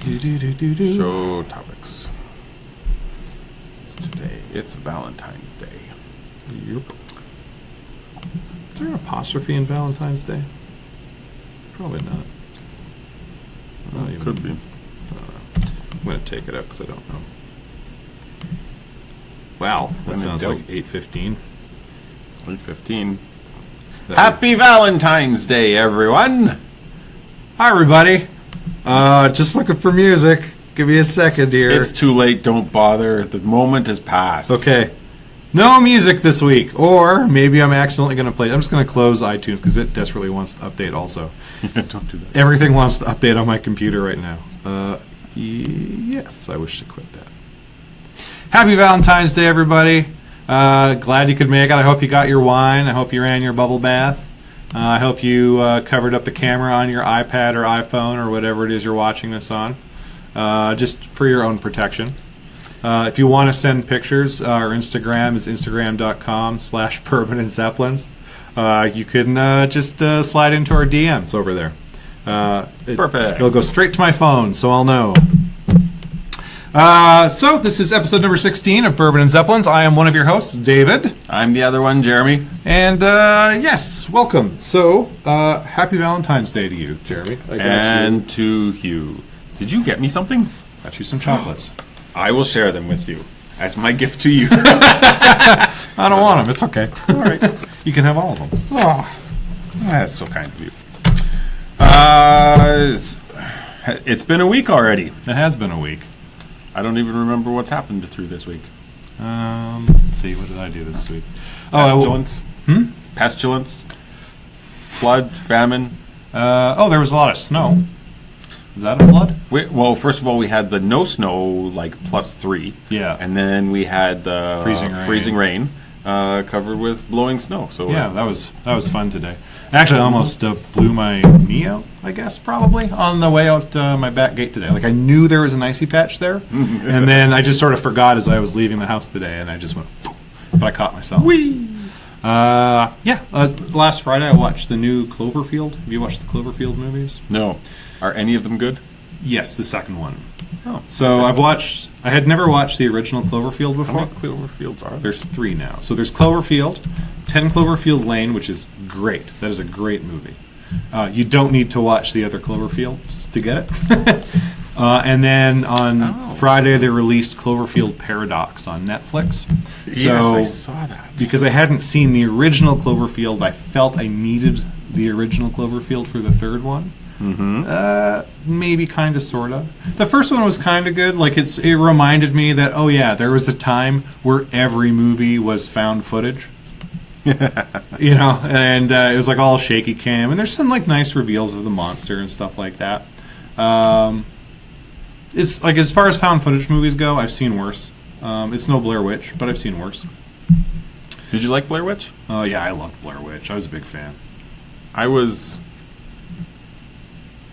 Show topics. Today, it's Valentine's Day. Yep. Is there an apostrophe in Valentine's Day? Probably not. Could be. I'm going to take it out because I don't know. Wow, that sounds like 8:15. 8:15. Happy Valentine's Day, everyone! Hi, everybody. Just looking for music. Give me a second here. It's too late. Don't bother. The moment has passed. Okay. No music this week. Or maybe I'm accidentally going to play. I'm just going to close iTunes because it desperately wants to update also. Don't do that. Everything wants to update on my computer right now. Yes, I wish to quit that. Happy Valentine's Day, everybody. Glad you could make it. I hope you got your wine. I hope you ran your bubble bath. I hope you covered up the camera on your iPad or iPhone or whatever it is you're watching this on, just for your own protection. If you want to send pictures, our Instagram is instagram.com/Bourbon Zeppelins. You can just slide into our DMs over there. Perfect. It'll go straight to my phone, so I'll know. So this is episode number 16 of Bourbon and Zeppelins. I am one of your hosts, David. I'm the other one, Jeremy. And yes, welcome. So happy Valentine's Day to you, Jeremy. To Hugh. Did you get me something? Got you some chocolates. I will share them with you as my gift to you. I don't want them. It's okay. All right. You can have all of them. Oh, that's so kind of you. It's been a week already. It has been a week. I don't even remember what's happened through this week. Let's see. What did I do this week? Pestilence. Pestilence. Flood. Famine. There was a lot of snow. Is that a flood? Well, first of all, we had the no snow, like +3. Yeah. And then we had the freezing rain. Covered with blowing snow. So yeah, that was fun today. Actually, I almost blew my knee out, I guess, probably, on the way out my back gate today. Like, I knew there was an icy patch there, and then I just sort of forgot as I was leaving the house today, and I just went, but I caught myself. Whee! Last Friday I watched the new Cloverfield. Have you watched the Cloverfield movies? No. Are any of them good? Yes, the second one. Oh. So I had never watched the original Cloverfield before. How many Cloverfields are there? There's 3 now. So there's Cloverfield, 10 Cloverfield Lane, which is great. That is a great movie. You don't need to watch the other Cloverfields to get it. And then on Friday they released Cloverfield Paradox on Netflix. Yes, I saw that. Because I hadn't seen the original Cloverfield, I felt I needed the original Cloverfield for the third one. Mm-hmm. Maybe kind of, sort of. The first one was kind of good. Like, it reminded me that, oh yeah, there was a time where every movie was found footage. And it was like all shaky cam, and there's some like nice reveals of the monster and stuff like that. It's like, as far as found footage movies go, I've seen worse. It's no Blair Witch, but I've seen worse. Did you like Blair Witch? Yeah, I loved Blair Witch. I was a big fan.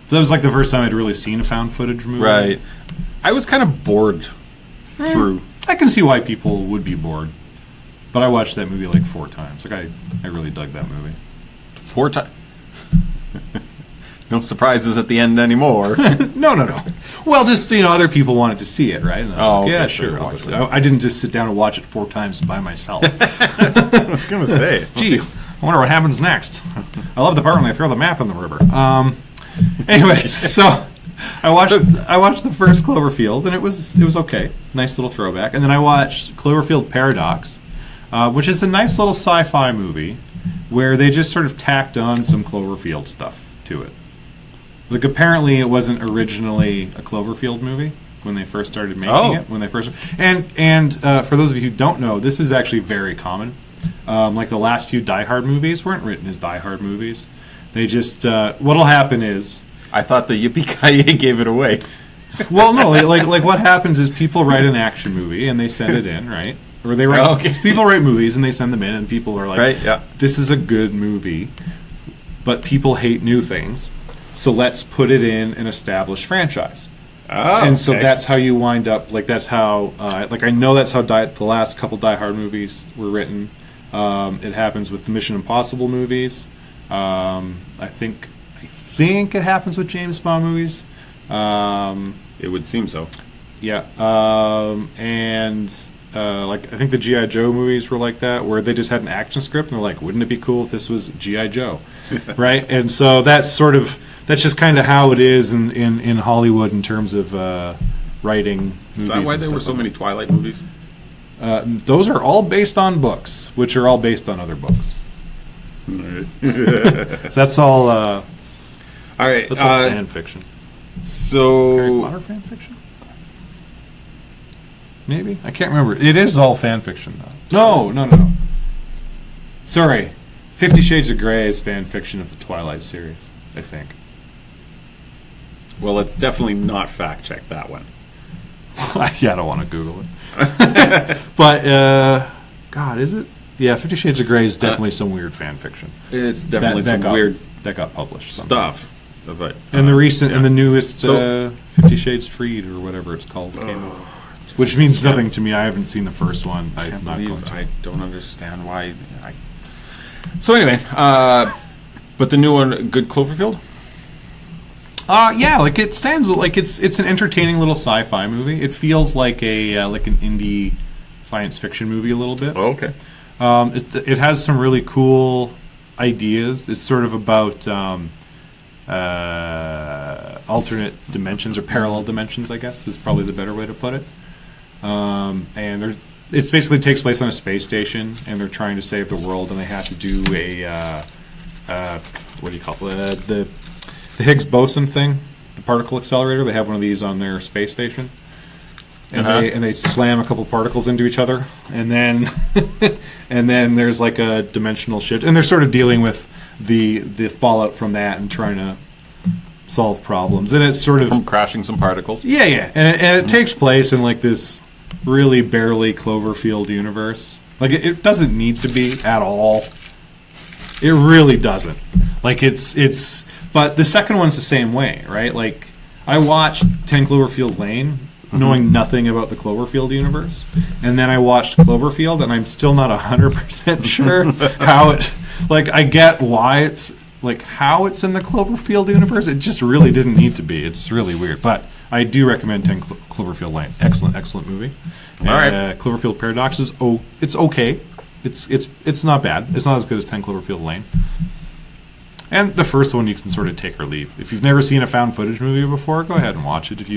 So that was like the first time I'd really seen a found footage movie. Right. I was kind of bored through. I can see why people would be bored. But I watched that movie like 4 times. Like, I really dug that movie. 4 times? No surprises at the end anymore. No. Well, just, other people wanted to see it, right? And I was like, yeah, sure. I didn't just sit down and watch it 4 times by myself. I was going to say. Gee, I wonder what happens next. I love the part when they throw the map in the river. Anyways, so I watched the first Cloverfield, and it was okay. Nice little throwback. And then I watched Cloverfield Paradox, which is a nice little sci-fi movie where they just sort of tacked on some Cloverfield stuff to it. Like, apparently it wasn't originally a Cloverfield movie when they first started making it. When they first and for those of you who don't know, this is actually very common. Like, the last few Die Hard movies weren't written as Die Hard movies. They just what'll happen is, I thought the Yippee-Ki-Yay gave it away. Well, no, like what happens is people write an action movie and they send it in, right? Or they write people write movies and they send them in, and people are like, right, yeah, this is a good movie, but people hate new things, so let's put it in an established franchise. And so that's how you wind up, like, that's how I know that's how the last couple Die Hard movies were written. It happens with the Mission Impossible movies. I think it happens with James Bond movies. It would seem so. Yeah, and like I think the G.I. Joe movies were like that, where they just had an action script, and they're like, "Wouldn't it be cool if this was G.I. Joe?" Right? And so that's just kind of how it is in Hollywood in terms of writing. Is that why there were so many Twilight movies? Those are all based on books, which are all based on other books. So that's all. All right, that's all fan fiction. So Harry Potter fan fiction? Maybe? I can't remember. It is all fan fiction, though. No. Sorry. 50 Shades of Grey is fan fiction of the Twilight series, I think. Well, let's definitely not fact check that one. Yeah, I don't want to Google it. But, God, is it? Yeah, 50 Shades of Grey is definitely some weird fan fiction. It's definitely some weird that got published. Somehow. stuff. But And the newest 50 Shades Freed, or whatever it's called, came out. Which means nothing to me. I haven't seen the first one. I I'm not going to. I don't understand why. So anyway, but the new one, Good Cloverfield? Yeah, like it stands like it's an entertaining little sci-fi movie. It feels like like an indie science fiction movie a little bit. Oh, okay. It has some really cool ideas. It's sort of about alternate dimensions or parallel dimensions, I guess, is probably the better way to put it. And it basically takes place on a space station, and they're trying to save the world, and they have to do what do you call it? The Higgs boson thing, the particle accelerator. They have one of these on their space station, and they slam a couple particles into each other, and then and then there's like a dimensional shift, and they're sort of dealing with the fallout from that and trying to solve problems. And it's sort of from crashing some particles. Yeah, and it takes place in like this really barely Cloverfield universe. Like it doesn't need to be at all. It really doesn't. Like it's. But the second one's the same way, right? Like I watched 10 Cloverfield Lane, knowing nothing about the Cloverfield universe, and then I watched Cloverfield, and I'm still not 100% sure how it. Like I get why it's like how it's in the Cloverfield universe. It just really didn't need to be. It's really weird, but I do recommend 10 Cloverfield Lane. Excellent movie. All right. Cloverfield Paradox is it's okay. It's not bad. It's not as good as 10 Cloverfield Lane. And the first one you can sort of take or leave. If you've never seen a found footage movie before, go ahead and watch it. If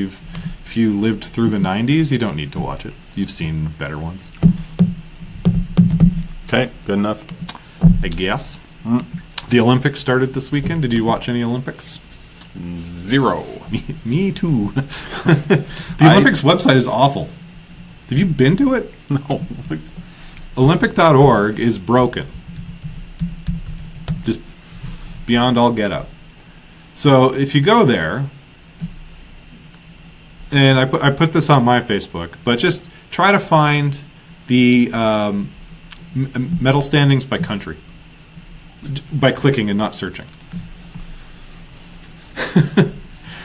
you lived through the 90s, you don't need to watch it. You've seen better ones. Okay, good enough. I guess. The Olympics started this weekend. Did you watch any Olympics? 0. Me too. The Olympics website is awful. Have you been to it? No. Olympic.org is broken. Just beyond all get out. So if you go there, and I put this on my Facebook, but just try to find the medal standings by country by clicking and not searching.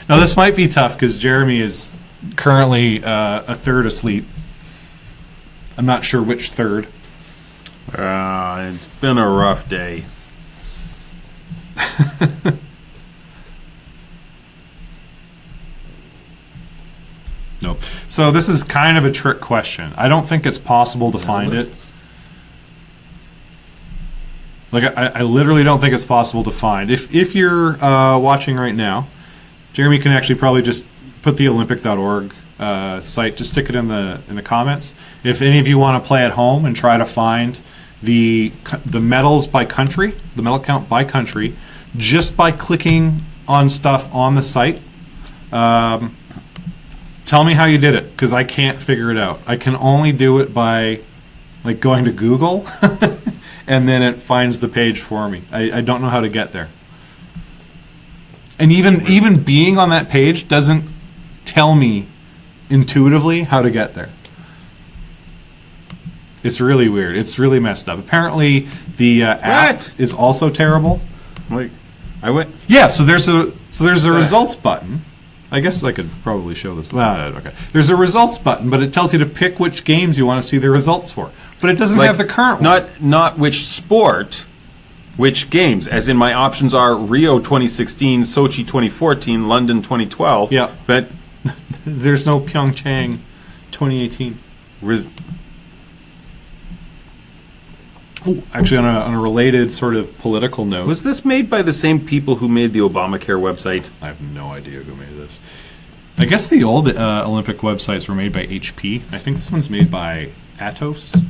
Now this might be tough because Jeremy is currently a third asleep. I'm not sure which third. It's been a rough day. Nope. So this is kind of a trick question. I don't think it's possible to find it. Like I literally don't think it's possible to find. If you're watching right now, Jeremy can actually probably just put the Olympic.org site. Just stick it in the comments. If any of you want to play at home and try to find the medals by country, the medal count by country, just by clicking on stuff on the site. Tell me how you did it, because I can't figure it out. I can only do it by like going to Google, and then it finds the page for me. I don't know how to get there. And even being on that page doesn't tell me intuitively how to get there. It's really weird. It's really messed up. Apparently, the app is also terrible. Like, I went. Yeah. So there's a results button. I guess I could probably show this. Well, okay. There's a results button, but it tells you to pick which games you want to see the results for. But it doesn't have the current one. Not which sport, Which games? As in, my options are Rio 2016, Sochi 2014, London 2012. Yeah. But There's no Pyeongchang 2018. Actually, on a related sort of political note, Was this made by the same people who made the Obamacare website? I have no idea who made this. I guess the old Olympic websites were made by HP. I think this one's made by Atos.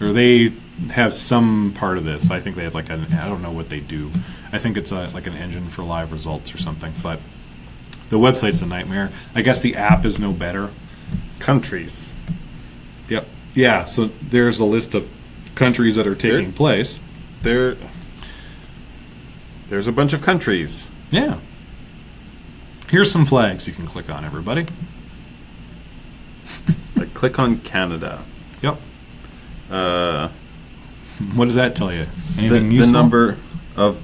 Or they have some part of this. I think they have I don't know what they do. I think it's like an engine for live results or something. But the website's a nightmare. I guess the app is no better. Countries. Yep. Yeah, so there's a list of countries that are taking place. There's a bunch of countries. Yeah. Here's some flags you can click on, everybody. Like, click on Canada. Yep. What does that tell you? The Anything useful? number of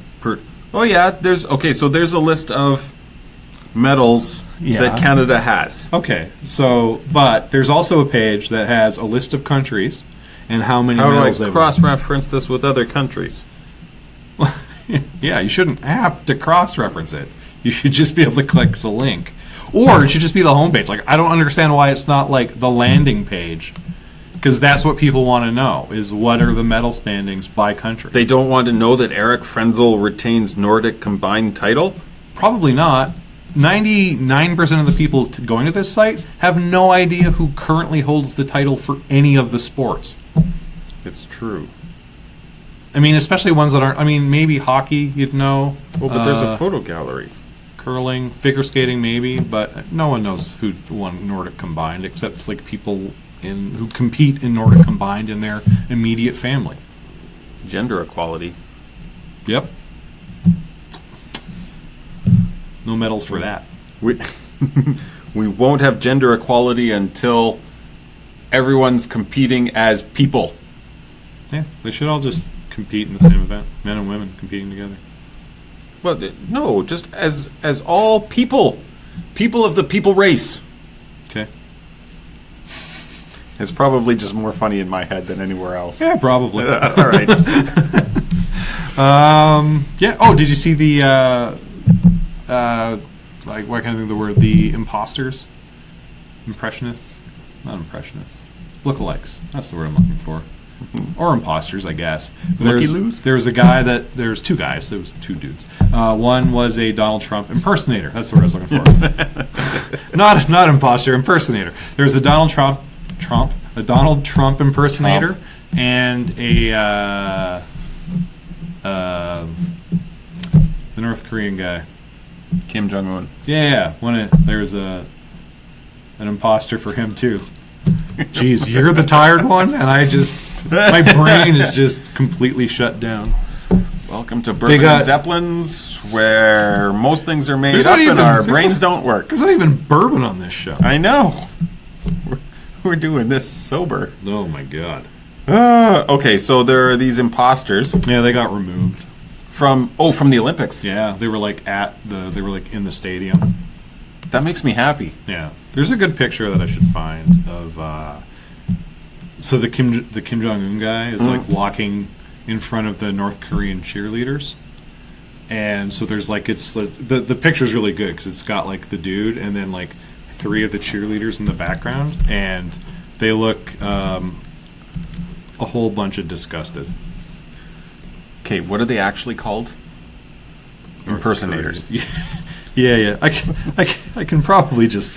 oh yeah, there's so there's a list of medals that Canada has. Okay, so but there's also a page that has a list of countries and how many medals How do I they've cross-reference this with other countries? won. Yeah, you shouldn't have to cross-reference it. You should just be able to click the link. Or it should just be the homepage. Like, I don't understand why it's not like the landing page. Because that's what people want to know, is what are the medal standings by country. They don't want to know that Eric Frenzel retains Nordic combined title? Probably not. 99% of the people going to this site have no idea who currently holds the title for any of the sports. It's true. I mean, especially ones that aren't... I mean, maybe hockey, you'd know. Well, but there's a photo gallery. Curling, figure skating, maybe, but no one knows who won Nordic combined except like people who compete in Nordic combined in their immediate family. Gender equality. Yep. No medals for that. We we won't have gender equality until everyone's competing as people. Yeah, they should all just compete in the same event. Men and women competing together. Well, no, just as all people. People of the people race. Okay. It's probably just more funny in my head than anywhere else. Yeah, probably. All right. Yeah. Oh, did you see the like what can I think of the word? The imposters? Impressionists? Not impressionists. Lookalikes. That's the word I'm looking for. Or imposters, I guess. Looky-loos? There's a guy there's two guys. There was two dudes. One was a Donald Trump impersonator. That's the word I was looking for. not imposter, impersonator. There's a Donald Trump impersonator, and a the North Korean guy. Kim Jong-un. Yeah. There's an imposter for him too. Jeez, you're the tired one, and my brain is just completely shut down. Welcome to Bourbon Zeppelins, where most things are made up and our brains don't work. There's not even bourbon on this show. I know. We're doing this sober. Oh my god. Okay, so there are these imposters. Yeah, they got removed from the Olympics. Yeah, they were like in the stadium. That makes me happy. Yeah, there's a good picture that I should find of. So the Kim Jong-un guy is like walking in front of the North Korean cheerleaders, and so there's like the picture's really good because it's got like the dude and then like three of the cheerleaders in the background, and they look a whole bunch of disgusted. Okay, what are they actually called? Impersonators. Yeah. I can probably just.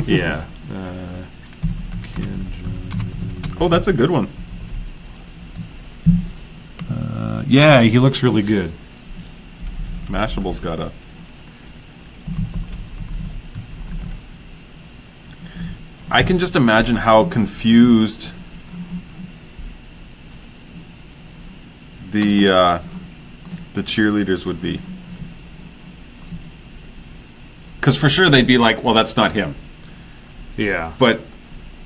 Yeah. Oh, that's a good one. Yeah, he looks really good. Mashable's got a. I can just imagine how confused the cheerleaders would be. Because for sure they'd be like, well, that's not him. Yeah. But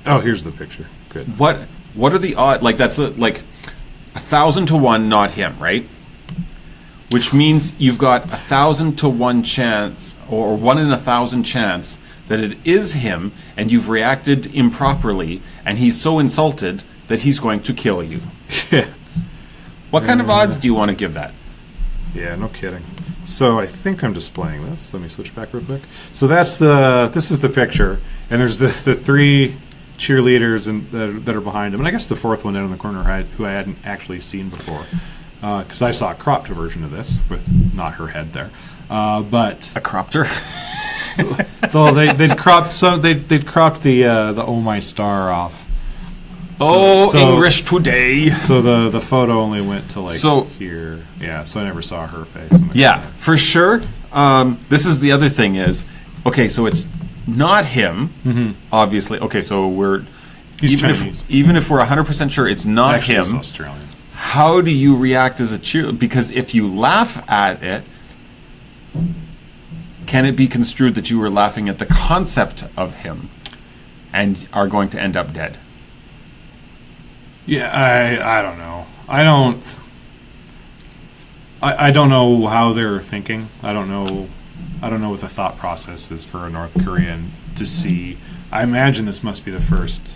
here's the picture. Good. What are the odds? Like, that's like 1,000 to 1 not him, right? Which means you've got 1,000 to 1 chance, or 1 in 1,000 chance that it is him, and you've reacted improperly, and he's so insulted that he's going to kill you. Yeah. What kind of odds do you want to give that? Yeah, no kidding. So I think I'm displaying this. Let me switch back real quick. So this is the picture, and there's the three cheerleaders that are behind him, and I guess the fourth one down in the corner who I hadn't actually seen before, because I saw a cropped version of this with not her head there, but A cropped her? though they'd cropped the "Oh My Star" off. So English today. So the photo only went to here. Yeah, so I never saw her face. Yeah, for sure. This is the other thing is, okay, so it's not him, obviously. Okay, so He's even Chinese. if we're 100% sure it's not Actually, he's him, Australian. how do you react as a cheerleader? Because if you laugh at it, can it be construed that you were laughing at the concept of him and are going to end up dead? Yeah, I don't know. I don't know how they're thinking. I don't know what the thought process is for a North Korean to see. I imagine this must be the first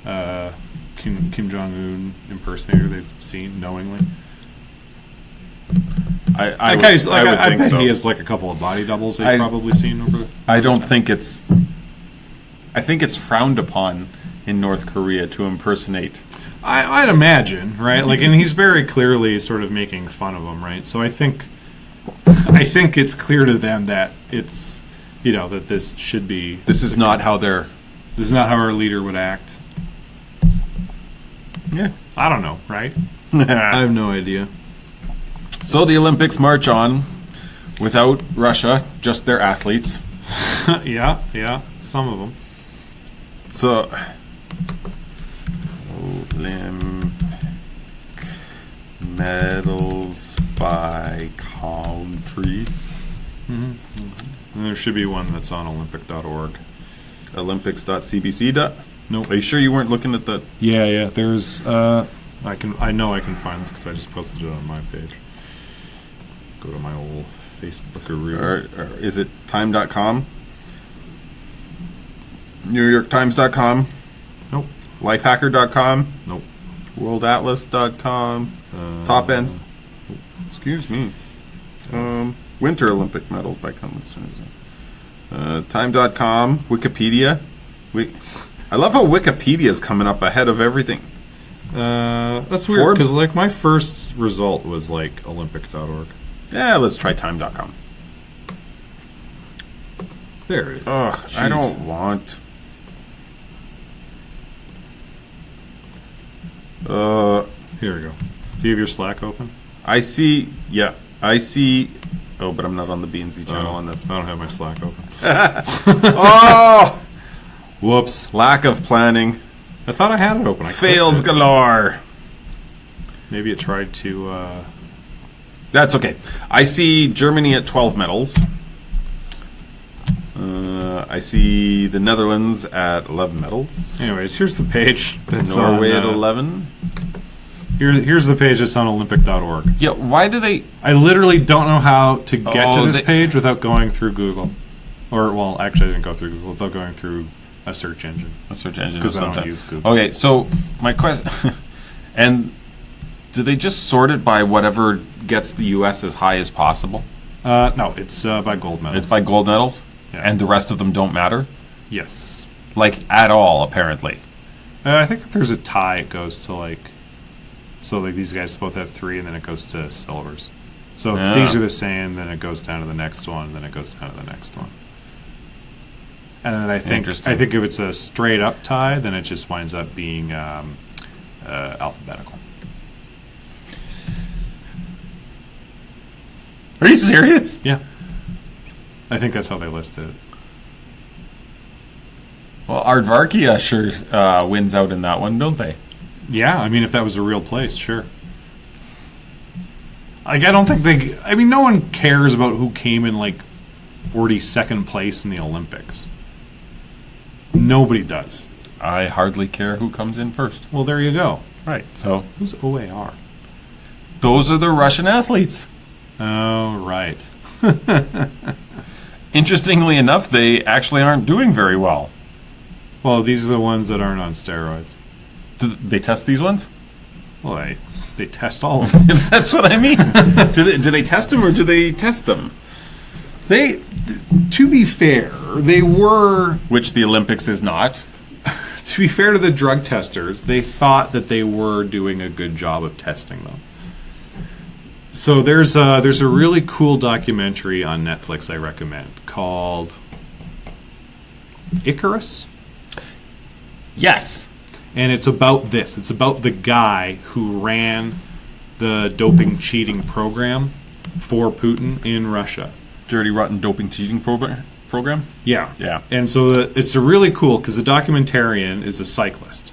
Kim Jong-un impersonator they've seen knowingly. I bet think so. he has like a couple of body doubles they've probably seen over. I don't think it's. I think it's frowned upon in North Korea to impersonate. I'd imagine, right? Like, and he's very clearly sort of making fun of him, right? So I think it's clear to them that it's, that this should be. This is not how they're. This is not how our leader would act. Yeah, I don't know, right? I have no idea. So the Olympics march on without Russia, just their athletes. Yeah, some of them. So, Olympic medals by country. And there should be one that's on Olympic.org. Olympics.cbc. Nope. Are you sure you weren't looking at the? Yeah. There's. I know I can find this because I just posted it on my page. Go to my old Facebook. Or is it time.com? NewYorkTimes.com? Nope. Lifehacker.com? Nope. WorldAtlas.com? Top ends? Excuse me. Winter Olympic medals by time.com? Wikipedia? I love how Wikipedia is coming up ahead of everything. That's weird because like my first result was like Olympic.org. Yeah, let's try time.com. There it is. Ugh, Jeez. I don't want. Here we go. Do you have your Slack open? I see. Oh, but I'm not on the B&Z channel on this. I don't have my Slack open. Oh! Whoops. Lack of planning. I thought I had it open. Fails galore. Maybe it tried to... That's okay. I see Germany at 12 medals. I see the Netherlands at 11 medals. Anyways, here's the page. That's Norway on, at 11. Here's the page that's on Olympic.org. Yeah, why do they... I literally don't know how to get to this they- page without going through Google. Or, well, actually I didn't go through Google. Without going through a search engine. A search engine Because of I some don't type. use Google. Okay, so my question... And do they just sort it by whatever gets the U.S. as high as possible? No, it's by gold medals. It's by gold medals? Yeah. And the rest of them don't matter? Yes. Like, at all, apparently. I think if there's a tie, it goes to like... So like these guys both have 3, and then it goes to silvers. So if these are the same, then it goes down to the next one, and then it goes down to the next one. And then I think if it's a straight up tie, then it just winds up being alphabetical. Are you serious? Yeah. I think that's how they listed it. Well, Aardvarkia sure wins out in that one, don't they? Yeah, I mean, if that was a real place, sure. Like, I don't think they... I mean, no one cares about who came in, like, 42nd place in the Olympics. Nobody does. I hardly care who comes in first. Well, there you go. Right, so... Who's OAR? Those are the Russian athletes. Oh, right. Interestingly enough, they actually aren't doing very well. Well, these are the ones that aren't on steroids. Do they test these ones? Well, They test all of them. That's what I mean. Do they test them or do they test them? To be fair, they were... Which the Olympics is not. To be fair to the drug testers, they thought that they were doing a good job of testing them. So there's a really cool documentary on Netflix I recommend called Icarus. Yes. And it's about this. It's about the guy who ran the doping cheating program for Putin in Russia. Dirty, rotten doping cheating program? Yeah. Yeah. And so it's a really cool because the documentarian is a cyclist,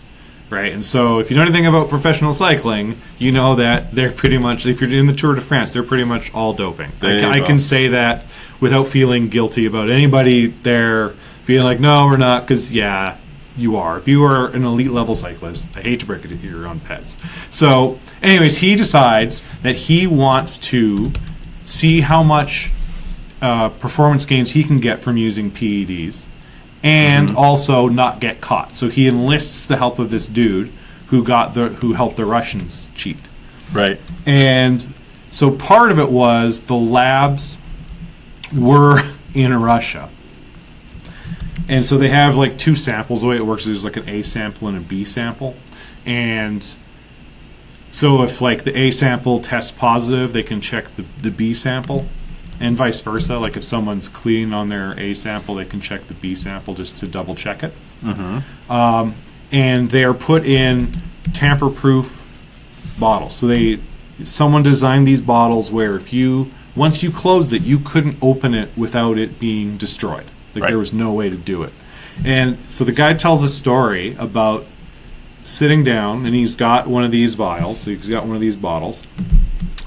right? And so if you know anything about professional cycling, you know that they're pretty much, if you're in the Tour de France, they're pretty much all doping. I can say that without feeling guilty about anybody there being like, no, we're not, because, yeah, you are. If you are an elite level cyclist, I hate to break it to your own pets. So, anyways, he decides that he wants to see how much performance gains he can get from using PEDs and also not get caught. So he enlists the help of this dude who helped the Russians cheat. Right. And so part of it was the labs were in Russia. And so they have like two samples. The way it works is there's like an A sample and a B sample. And so if like the A sample tests positive, they can check the B sample. And vice versa. Like if someone's clean on their A sample, they can check the B sample just to double check it. And they are put in tamper-proof bottles. So someone designed these bottles where once you closed it, you couldn't open it without it being destroyed. Like there was no way to do it. And so the guy tells a story about sitting down, and he's got one of these vials. So he's got one of these bottles,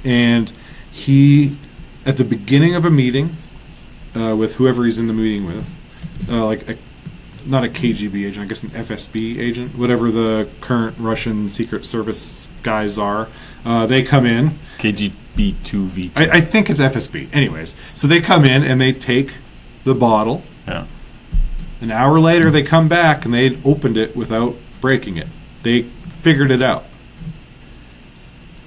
and he, at the beginning of a meeting with whoever he's in the meeting with, not a KGB agent, I guess an FSB agent, whatever the current Russian Secret Service guys are, they come in. KGB-2V2. I think it's FSB. Anyways, so they come in and they take the bottle. Yeah. An hour later, they come back and they opened it without breaking it. They figured it out.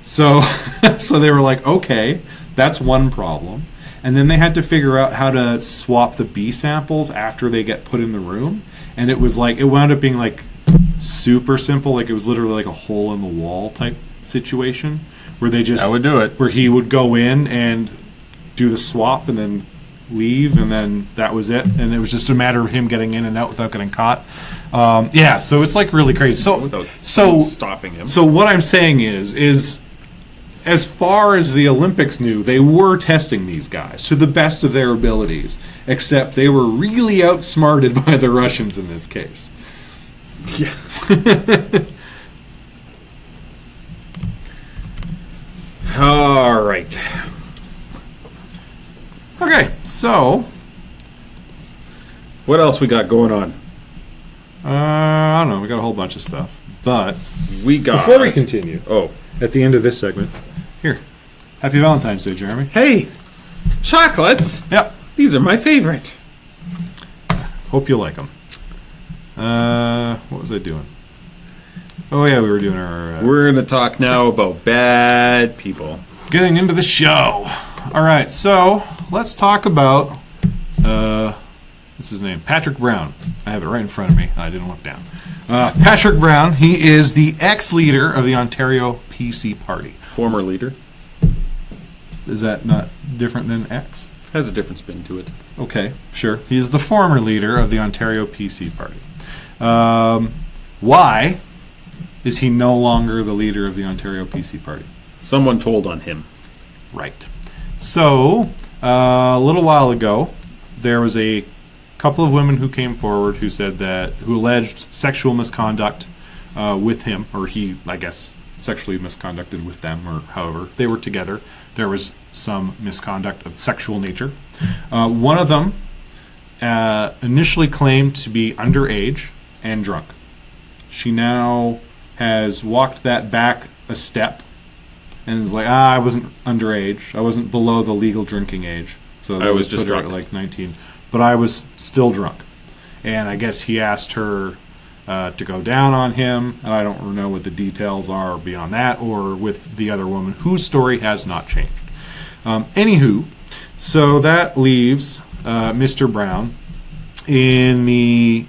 So they were like, okay, that's one problem. And then they had to figure out how to swap the B samples after they get put in the room. And it wound up being like super simple. Like it was literally like a hole in the wall type situation where I would do it. Where he would go in and do the swap and then leave, and then that was it. And it was just a matter of him getting in and out without getting caught. So it's like really crazy. Without stopping him. So what I'm saying is as far as the Olympics knew, they were testing these guys to the best of their abilities, except they were really outsmarted by the Russians in this case. Yeah. All right. Okay, so what else we got going on? I don't know. We got a whole bunch of stuff, but before we continue, oh, at the end of this segment, here, Happy Valentine's Day, Jeremy. Hey, chocolates. Yep, these are my favorite. Hope you like them. What was I doing? Oh yeah, we were doing our. We're going to talk now about bad people. Getting into the show. All right, so let's talk about what's his name? Patrick Brown. I have it right in front of me. I didn't look down. Patrick Brown. He is the ex-leader of the Ontario PC Party. Former leader. Is that not different than ex? Has a different spin to it. Okay, sure. He is the former leader of the Ontario PC Party. Why is he no longer the leader of the Ontario PC Party? Someone told on him. Right. So, a little while ago, there was a couple of women who came forward who alleged sexual misconduct with him, or he, I guess, sexually misconducted with them, or however they were together. There was some misconduct of sexual nature. One of them initially claimed to be underage and drunk. She now has walked that back a step and is like, I wasn't underage. I wasn't below the legal drinking age. So I was just drunk. At like 19. But I was still drunk. And I guess he asked her to go down on him. And I don't know what the details are beyond that, or with the other woman whose story has not changed. Anywho, so that leaves Mr. Brown in the...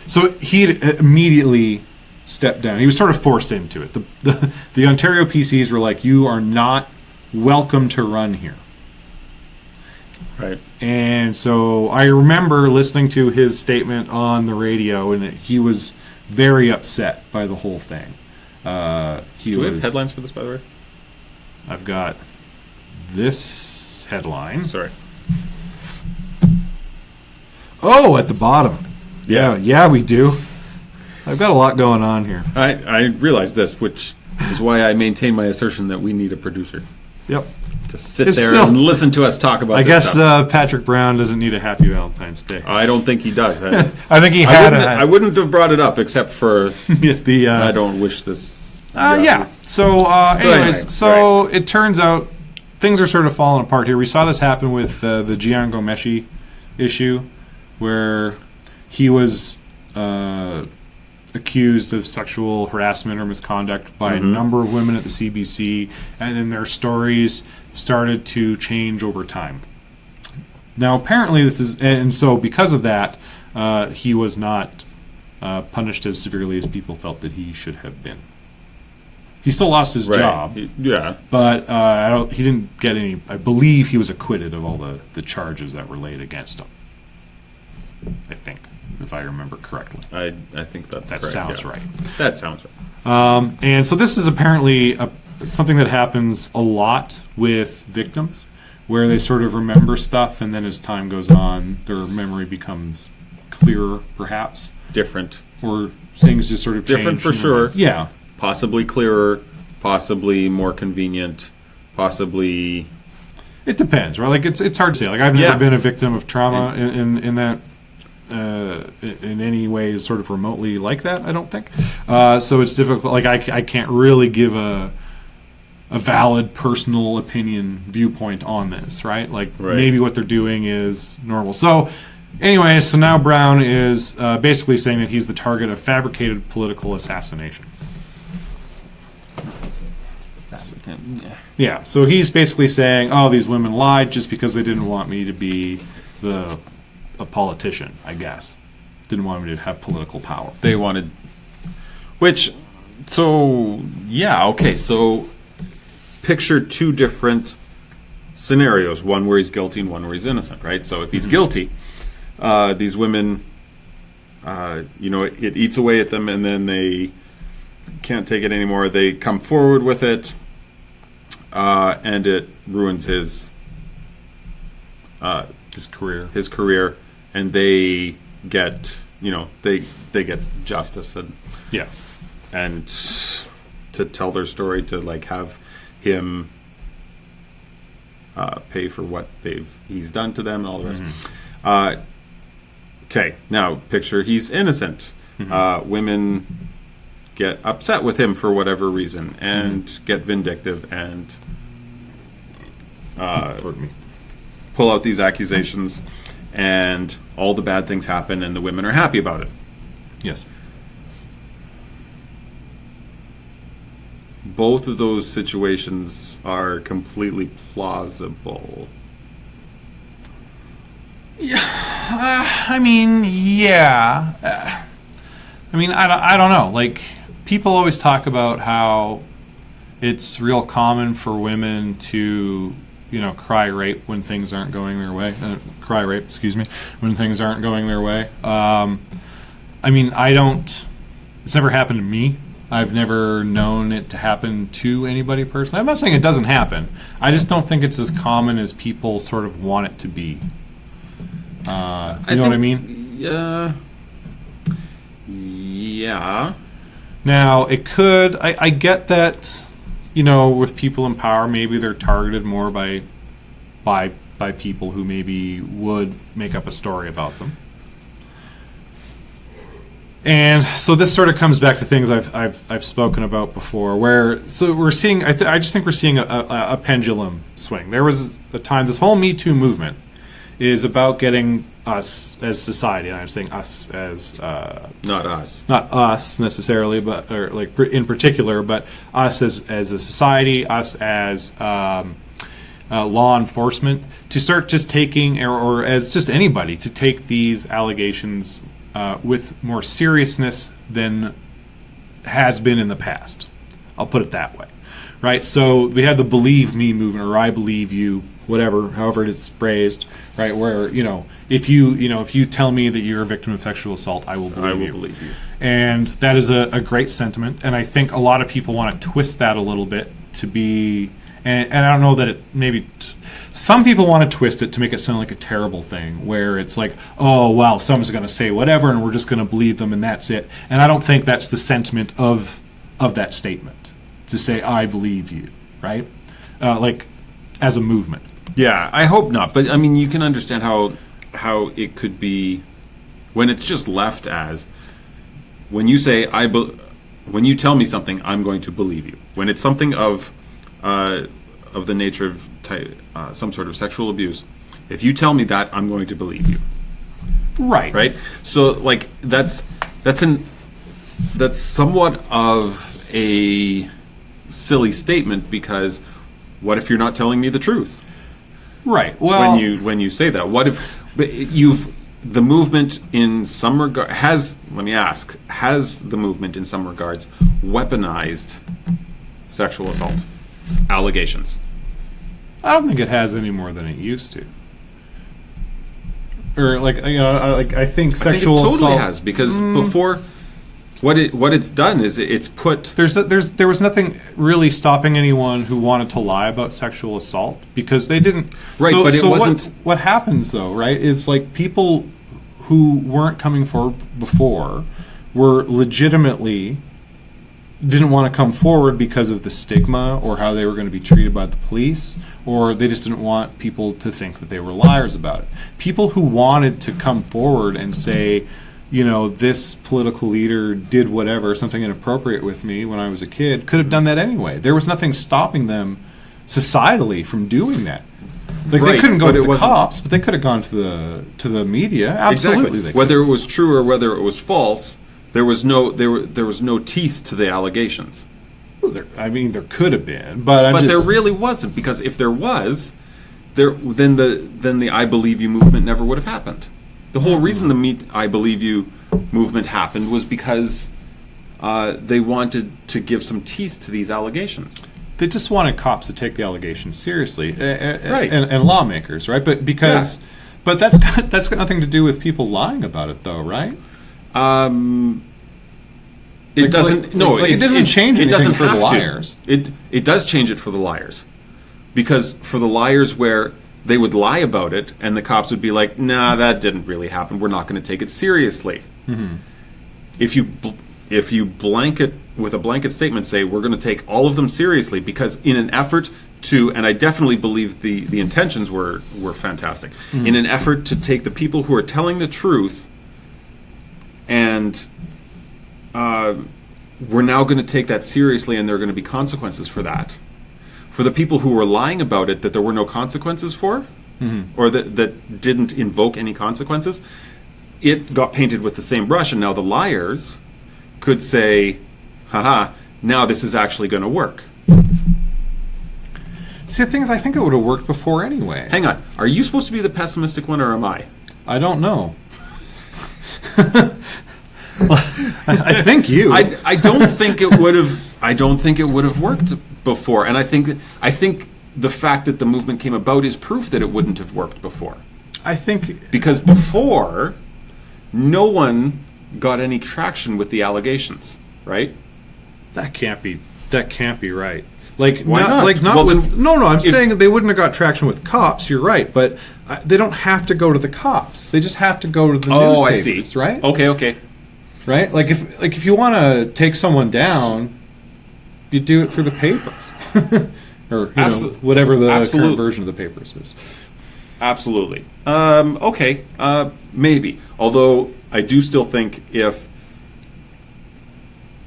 So he immediately stepped down. He was sort of forced into it. The Ontario PCs were like, you are not welcome to run here. Right. And so I remember listening to his statement on the radio, and he was very upset by the whole thing. Do we have headlines for this, by the way? I've got this headline. Sorry. Oh, at the bottom. Yeah, we do. I've got a lot going on here. I realize this, which is why I maintain my assertion that we need a producer. Yep. To sit and listen to us talk about I this guess stuff. Patrick Brown doesn't need a happy Valentine's Day. I don't think he does. I think he had I wouldn't have brought it up except for I don't wish this. Yeah. So, anyways, right. It turns out things are sort of falling apart here. We saw this happen with the Gian Gomeshi issue, where he was accused of sexual harassment or misconduct by a number of women at the CBC, and then their stories started to change over time. Now, apparently this is... And so because of that, he was not punished as severely as people felt that he should have been. He still lost his job. But he didn't get any... I believe he was acquitted of all the charges that were laid against him. I think, if I remember correctly. I think that correct, sounds right. That sounds right. And so this is apparently something that happens a lot with victims, where they sort of remember stuff, and then as time goes on, their memory becomes clearer, perhaps. Different. Or things just sort of different change. For sure. Yeah. Possibly clearer, possibly more convenient, possibly... It depends, right? Like, it's hard to say. Like, I've never been a victim of trauma in that... in any way sort of remotely like that, I don't think. So it's difficult. Like, I can't really give a valid personal opinion viewpoint on this, right? Like, maybe what they're doing is normal. So anyway, so now Brown is basically saying that he's the target of fabricated political assassination. Yeah, so he's basically saying, oh, these women lied just because they didn't want me to be a politician, I guess. Didn't want me to have political power. They wanted... So picture two different scenarios, one where he's guilty and one where he's innocent, right? So if he's guilty, these women, it eats away at them, and then they can't take it anymore. They come forward with it, and it ruins his career, and they get, they get justice and to tell their story, to like have him pay for what he's done to them and all the rest. Okay, now picture he's innocent. Women get upset with him for whatever reason and get vindictive and pull out these accusations, and all the bad things happen, and the women are happy about it. Yes. Both of those situations are completely plausible. Yeah, I don't know. Like, people always talk about how it's real common for women to, cry rape when things aren't going their way. When things aren't going their way. It's never happened to me. I've never known it to happen to anybody personally. I'm not saying it doesn't happen. I just don't think it's as common as people sort of want it to be. You know what I mean? Yeah. Now, it could... I get that, with people in power, maybe they're targeted more by people who maybe would make up a story about them. And so this sort of comes back to things I've spoken about before, where we're seeing... I just think we're seeing a pendulum swing. There was a time, this whole Me Too movement is about getting us as society, and I'm saying us as Not us. not us necessarily, but or like in particular, but us as a society, us as law enforcement, to start just taking, or as just anybody, to take these allegations with more seriousness than has been in the past. I'll put it that way, right? So we had the "Believe Me" movement, or "I believe you," whatever, however it's phrased, right? Where if you tell me that you're a victim of sexual assault, I will believe you. And that is a great sentiment, and I think a lot of people want to twist that a little bit to be, and I don't know that it maybe. Some people want to twist it to make it sound like a terrible thing, where it's like, oh, well, someone's going to say whatever, and we're just going to believe them, and that's it. And I don't think that's the sentiment of that statement, to say, I believe you, right? Like, as a movement. Yeah, I hope not. But, I mean, you can understand how it could be when it's just left as, when you say, when you tell me something, I'm going to believe you. When it's something of the nature of some sort of sexual abuse, if you tell me that, I'm going to believe you. Right. So, like, that's somewhat of a silly statement, because what if you're not telling me the truth? Right. Well, when you say that, what if the movement in some regard has the movement in some regards weaponized sexual assault allegations? I don't think it has any more than it used to. Or I think sexual assault totally assault has, because before, what it's done is it's put. There was nothing really stopping anyone who wanted to lie about sexual assault, because they didn't. Right, but it wasn't. What happens though, right, is like people who weren't coming forward before were legitimately didn't want to come forward because of the stigma, or how they were going to be treated by the police, or they just didn't want people to think that they were liars about it. People who wanted to come forward and say, this political leader did whatever, something inappropriate with me when I was a kid, could have done that anyway. There was nothing stopping them societally from doing that. Like, right, they couldn't go to the cops, but they could have gone to the media. Absolutely, exactly. They could. Whether it was true or whether it was false, there was no teeth to the allegations. Well, there could have been, but there really wasn't, because if there was, then the I Believe You movement never would have happened. The whole reason the I Believe You movement happened was because they wanted to give some teeth to these allegations. They just wanted cops to take the allegations seriously, right? And lawmakers, right? But that's got nothing to do with people lying about it, though, right? It doesn't. It doesn't change anything for the liars. It does change it for the liars, because for the liars where they would lie about it and the cops would be like, "Nah, that didn't really happen. We're not going to take it seriously." Mm-hmm. If you blanket with a blanket statement, say we're going to take all of them seriously, because in an effort to, and I definitely believe the intentions were fantastic, in an effort to take the people who are telling the truth, and we're now going to take that seriously, and there are going to be consequences for that. For the people who were lying about it, that there were no consequences for, or that didn't invoke any consequences, it got painted with the same brush, and now the liars could say, haha, now this is actually going to work. See, the thing is, I think it would have worked before anyway. Hang on. Are you supposed to be the pessimistic one, or am I? I don't know. I think you. I don't think it would have. I don't think it would have worked before, and I think the fact that the movement came about is proof that it wouldn't have worked before. I think because before, no one got any traction with the allegations, right? That can't be right. Like, why not? Like, not with, no. I'm saying they wouldn't have got traction with cops. You're right, but they don't have to go to the cops. They just have to go to the newspapers. Oh, I see. Right? Okay. Right? Like if you want to take someone down, you do it through the papers, or whatever the current version of the papers is. Absolutely. Okay. Maybe. Although I do still think if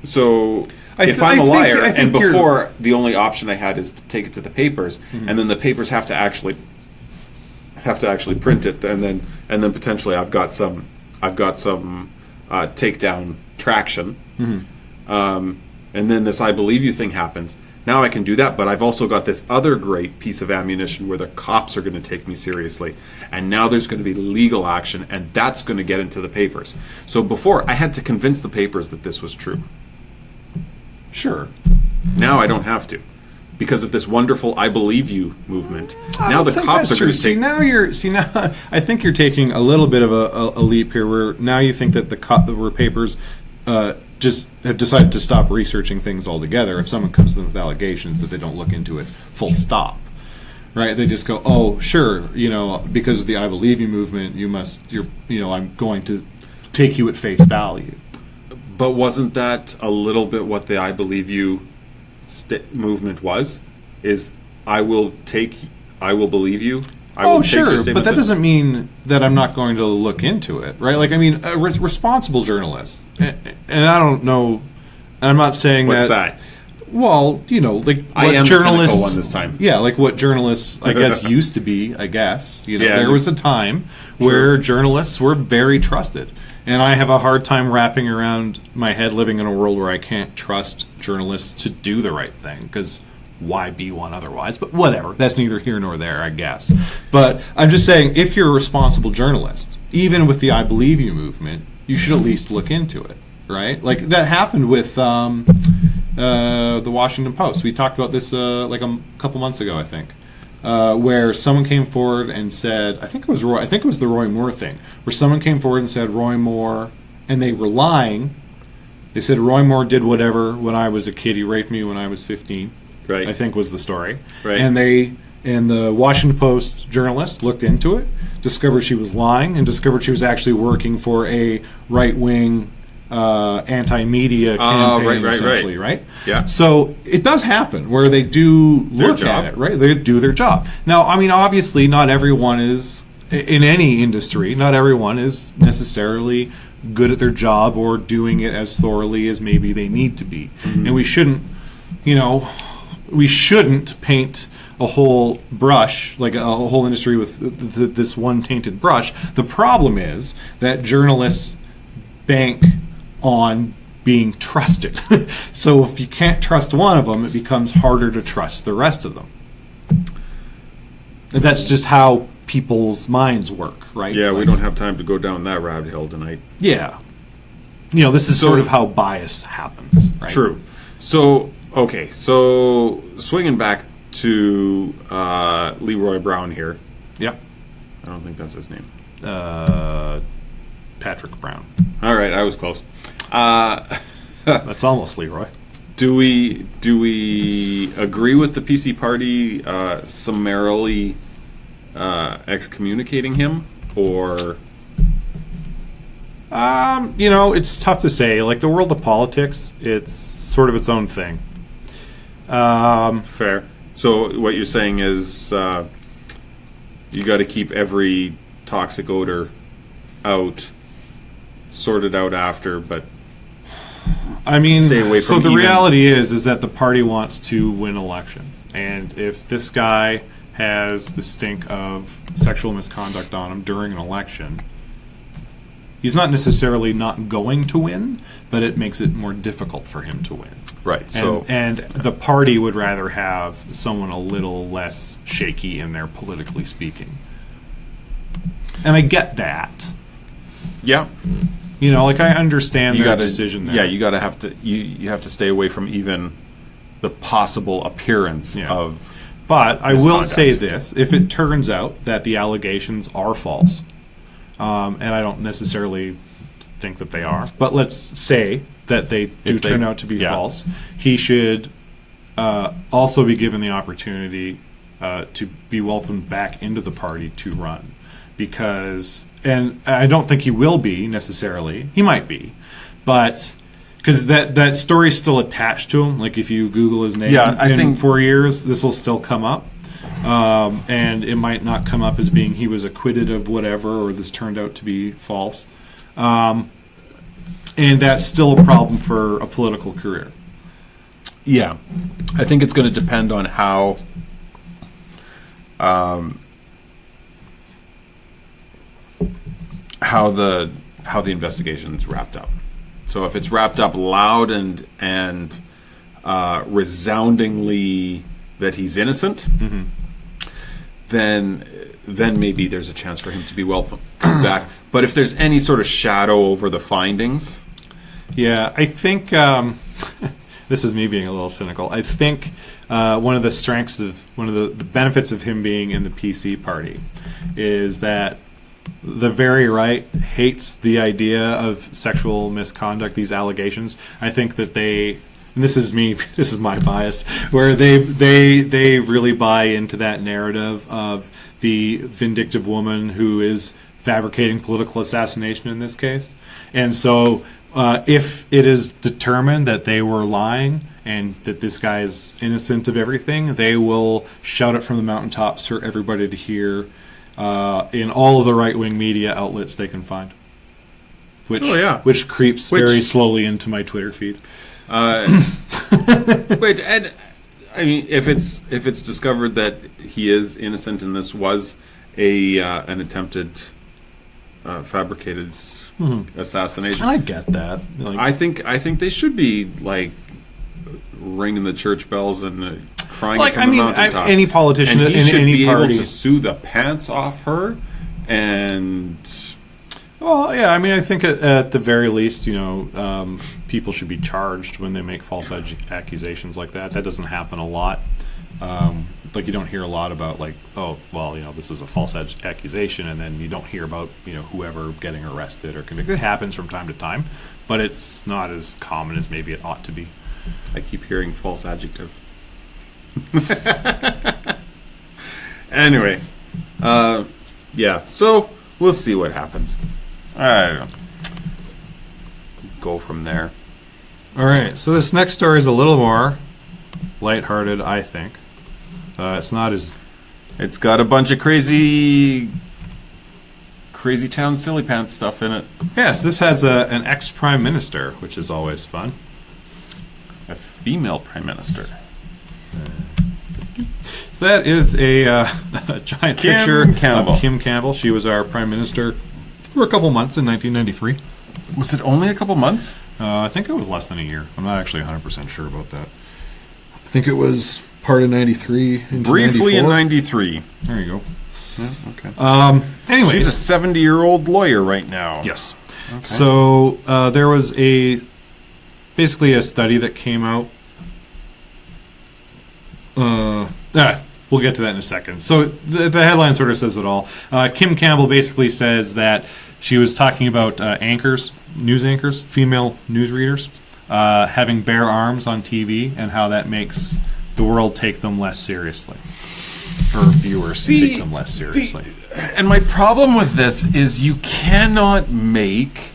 I'm a liar, and before the only option I had is to take it to the papers, and then the papers have to actually have to actually print it, and then potentially I've got some takedown traction, and then this "I believe you" thing happens. Now I can do that, but I've also got this other great piece of ammunition where the cops are going to take me seriously, and now there's going to be legal action, and that's going to get into the papers. So before, I had to convince the papers that this was true. Sure. Now I don't have to, because of this wonderful "I believe you" movement. Now the cops are going to take. Now I think you're taking a little bit of a leap here, where now you think that the papers just have decided to stop researching things altogether. If someone comes to them with allegations, that they don't look into it, full stop. Right? They just go, "Oh, sure, because of the 'I believe you' movement, I'm going to take you at face value." But wasn't that a little bit what the "I believe you" movement was? Is I will believe you. I will take your but that doesn't mean that I'm not going to look into it, right? Like, I mean, a responsible journalist, and I don't know, I'm not saying what's that. Well, like I what am journalists, the cynical one this time. Yeah, like what journalists, I guess, used to be. I guess there was a time True. where journalists were very trusted, and I have a hard time wrapping around my head living in a world where I can't trust journalists to do the right thing, because why be one otherwise? But whatever, that's neither here nor there, I guess. But I'm just saying, if you're a responsible journalist, even with the "I believe you" movement, you should at least look into it, right? Like that happened with the Washington Post. We talked about this like a couple months ago, I think, where someone came forward and said, I think it was the Roy Moore thing, where someone came forward and said Roy Moore, and they were lying. They said Roy Moore did whatever when I was a kid. He raped me when I was 15. Right. I think was the story. Right. And the Washington Post journalist looked into it, discovered she was lying, and discovered she was actually working for a right-wing anti-media campaign, essentially, right? Yeah. So it does happen where they do look at it, right? They do their job. Now, I mean, obviously, not everyone is, in any industry, not everyone is necessarily good at their job or doing it as thoroughly as maybe they need to be. Mm-hmm. And we shouldn't paint a whole brush, like a whole industry with this one tainted brush. The problem is that journalists bank on being trusted. So if you can't trust one of them, it becomes harder to trust the rest of them. And that's just how people's minds work, right? Yeah, we don't have time to go down that rabbit hole tonight. Yeah. This is sort of how bias happens, right? True. So, okay, so swinging back to Leroy Brown here. Yep. I don't think that's his name. Patrick Brown. All right, I was close. That's almost Leroy. Do we agree with the PC party summarily excommunicating him, or? It's tough to say. Like the world of politics, it's sort of its own thing. Fair. So what you're saying is you got to keep every toxic odor out, sorted out after, but I mean, stay away from so the reality is that the party wants to win elections, and if this guy has the stink of sexual misconduct on him during an election, he's not necessarily not going to win, but it makes it more difficult for him to win. Right. And the party would rather have someone a little less shaky in there, politically speaking. And I get that. Yeah. I understand their decision there. Yeah, you have to stay away from even the possible appearance of. But I will say this: if it turns out that the allegations are false, and I don't necessarily think that they are, but let's say that they do turn out to be false, he should also be given the opportunity to be welcomed back into the party to run. And I don't think he will be necessarily. He might be, but because that story's still attached to him. Like if you Google his name, I think 4 years, this will still come up. And it might not come up as being he was acquitted of whatever, or this turned out to be false. And that's still a problem for a political career. Yeah. I think it's going to depend on how how the investigation's wrapped up. So if it's wrapped up loud and resoundingly that he's innocent, then maybe there's a chance for him to be welcome back. But if there's any sort of shadow over the findings, yeah, I think this is me being a little cynical. I think one of the benefits of him being in the PC party is that the very right hates the idea of sexual misconduct, these allegations. I think that and this is me, this is my bias, where they really buy into that narrative of the vindictive woman who is fabricating political assassination in this case. And so if it is determined that they were lying and that this guy is innocent of everything, they will shout it from the mountaintops for everybody to hear in all of the right-wing media outlets they can find. Which creeps very slowly into my Twitter feed. Wait, and I mean, if it's discovered that he is innocent and this was an attempted fabricated assassination, and I get that. Like, I think they should be like ringing the church bells and crying from the mountaintops. Any politician and he in should any be party able to sue the pants off her. And well, yeah, I mean, I think at the very least, people should be charged when they make false accusations like that. That doesn't happen a lot. Like, you don't hear a lot about, like, oh, well, this was a false accusation, and then you don't hear about, whoever getting arrested or convicted. It happens from time to time, but it's not as common as maybe it ought to be. I keep hearing false adjective. Anyway, yeah, so we'll see what happens. I don't know. Go from there. All right, so this next story is a little more lighthearted, I think. It's not as... It's got a bunch of crazy town silly pants stuff in it. Yes, this has an ex-prime minister, which is always fun. A female prime minister. So that is a giant picture of Kim Campbell. She was our prime minister for a couple months in 1993. Was it only a couple months? I think it was less than a year. I'm not actually 100% sure about that. I think it was part of 93 into briefly 94. In 93. There you go. Yeah, okay. Anyway, she's a 70-year-old lawyer right now. Yes. Okay. So there was basically a study that came out. We'll get to that in a second. So the headline sort of says it all. Kim Campbell basically says that she was talking about news anchors, female newsreaders, having bare arms on TV and how that makes the world take them less seriously. Or viewers take them less seriously. And my problem with this is you cannot make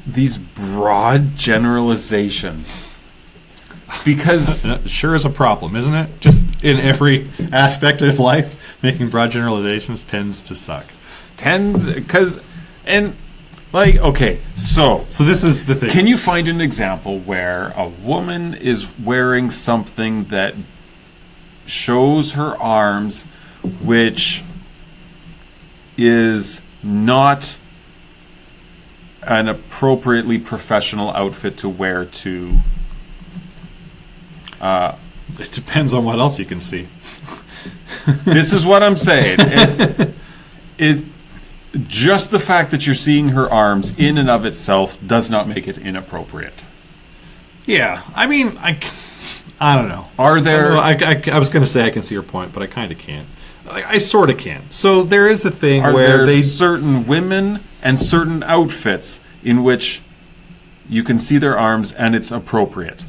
these broad generalizations. Because it sure is a problem, isn't it? Just in every aspect of life, making broad generalizations tends to suck. Okay, so this is the thing. Can you find an example where a woman is wearing something that shows her arms, which is not an appropriately professional outfit to wear to... it depends on what else you can see. This is what I'm saying. It just the fact that you're seeing her arms in and of itself does not make it inappropriate. Yeah, I mean, I don't know. Are there... I was going to say I can see your point, but I kind of can't. I sort of can. So there is a thing where there certain women and certain outfits in which you can see their arms and it's appropriate?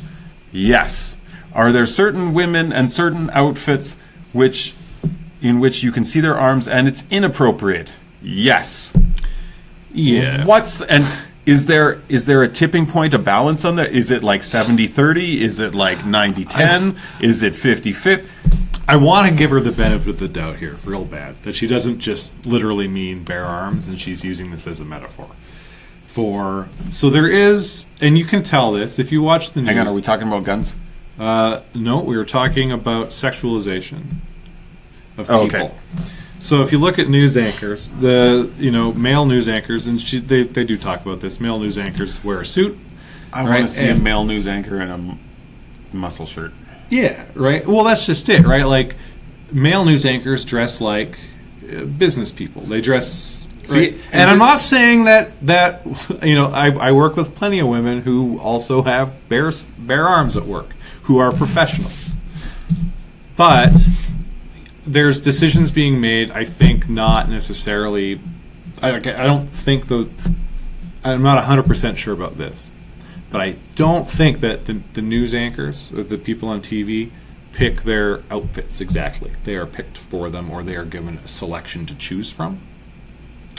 Yes. Are there certain women and certain outfits in which you can see their arms and it's inappropriate? Yes. Yeah. Is there a tipping point, a balance on that? Is it like 70-30? Is it like 90-10? Is it 50-50? I want to give her the benefit of the doubt here, real bad, that she doesn't just literally mean bare arms and she's using this as a metaphor. So there is, and you can tell this if you watch the news. Hang on, are we talking about guns? No, we were talking about sexualization of people. Okay. So if you look at news anchors, the male news anchors, and they do talk about this. Male news anchors wear a suit. I want to see a male news anchor in a muscle shirt. Yeah, right. Well, that's just it, right? Like male news anchors dress like business people. They dress. See, right? And I'm not saying that I work with plenty of women who also have bare arms at work, who are professionals, but there's decisions being made. I think not necessarily. I don't think I'm not 100% sure about this, but I don't think that the news anchors, the people on TV, pick their outfits exactly. They are picked for them, or they are given a selection to choose from.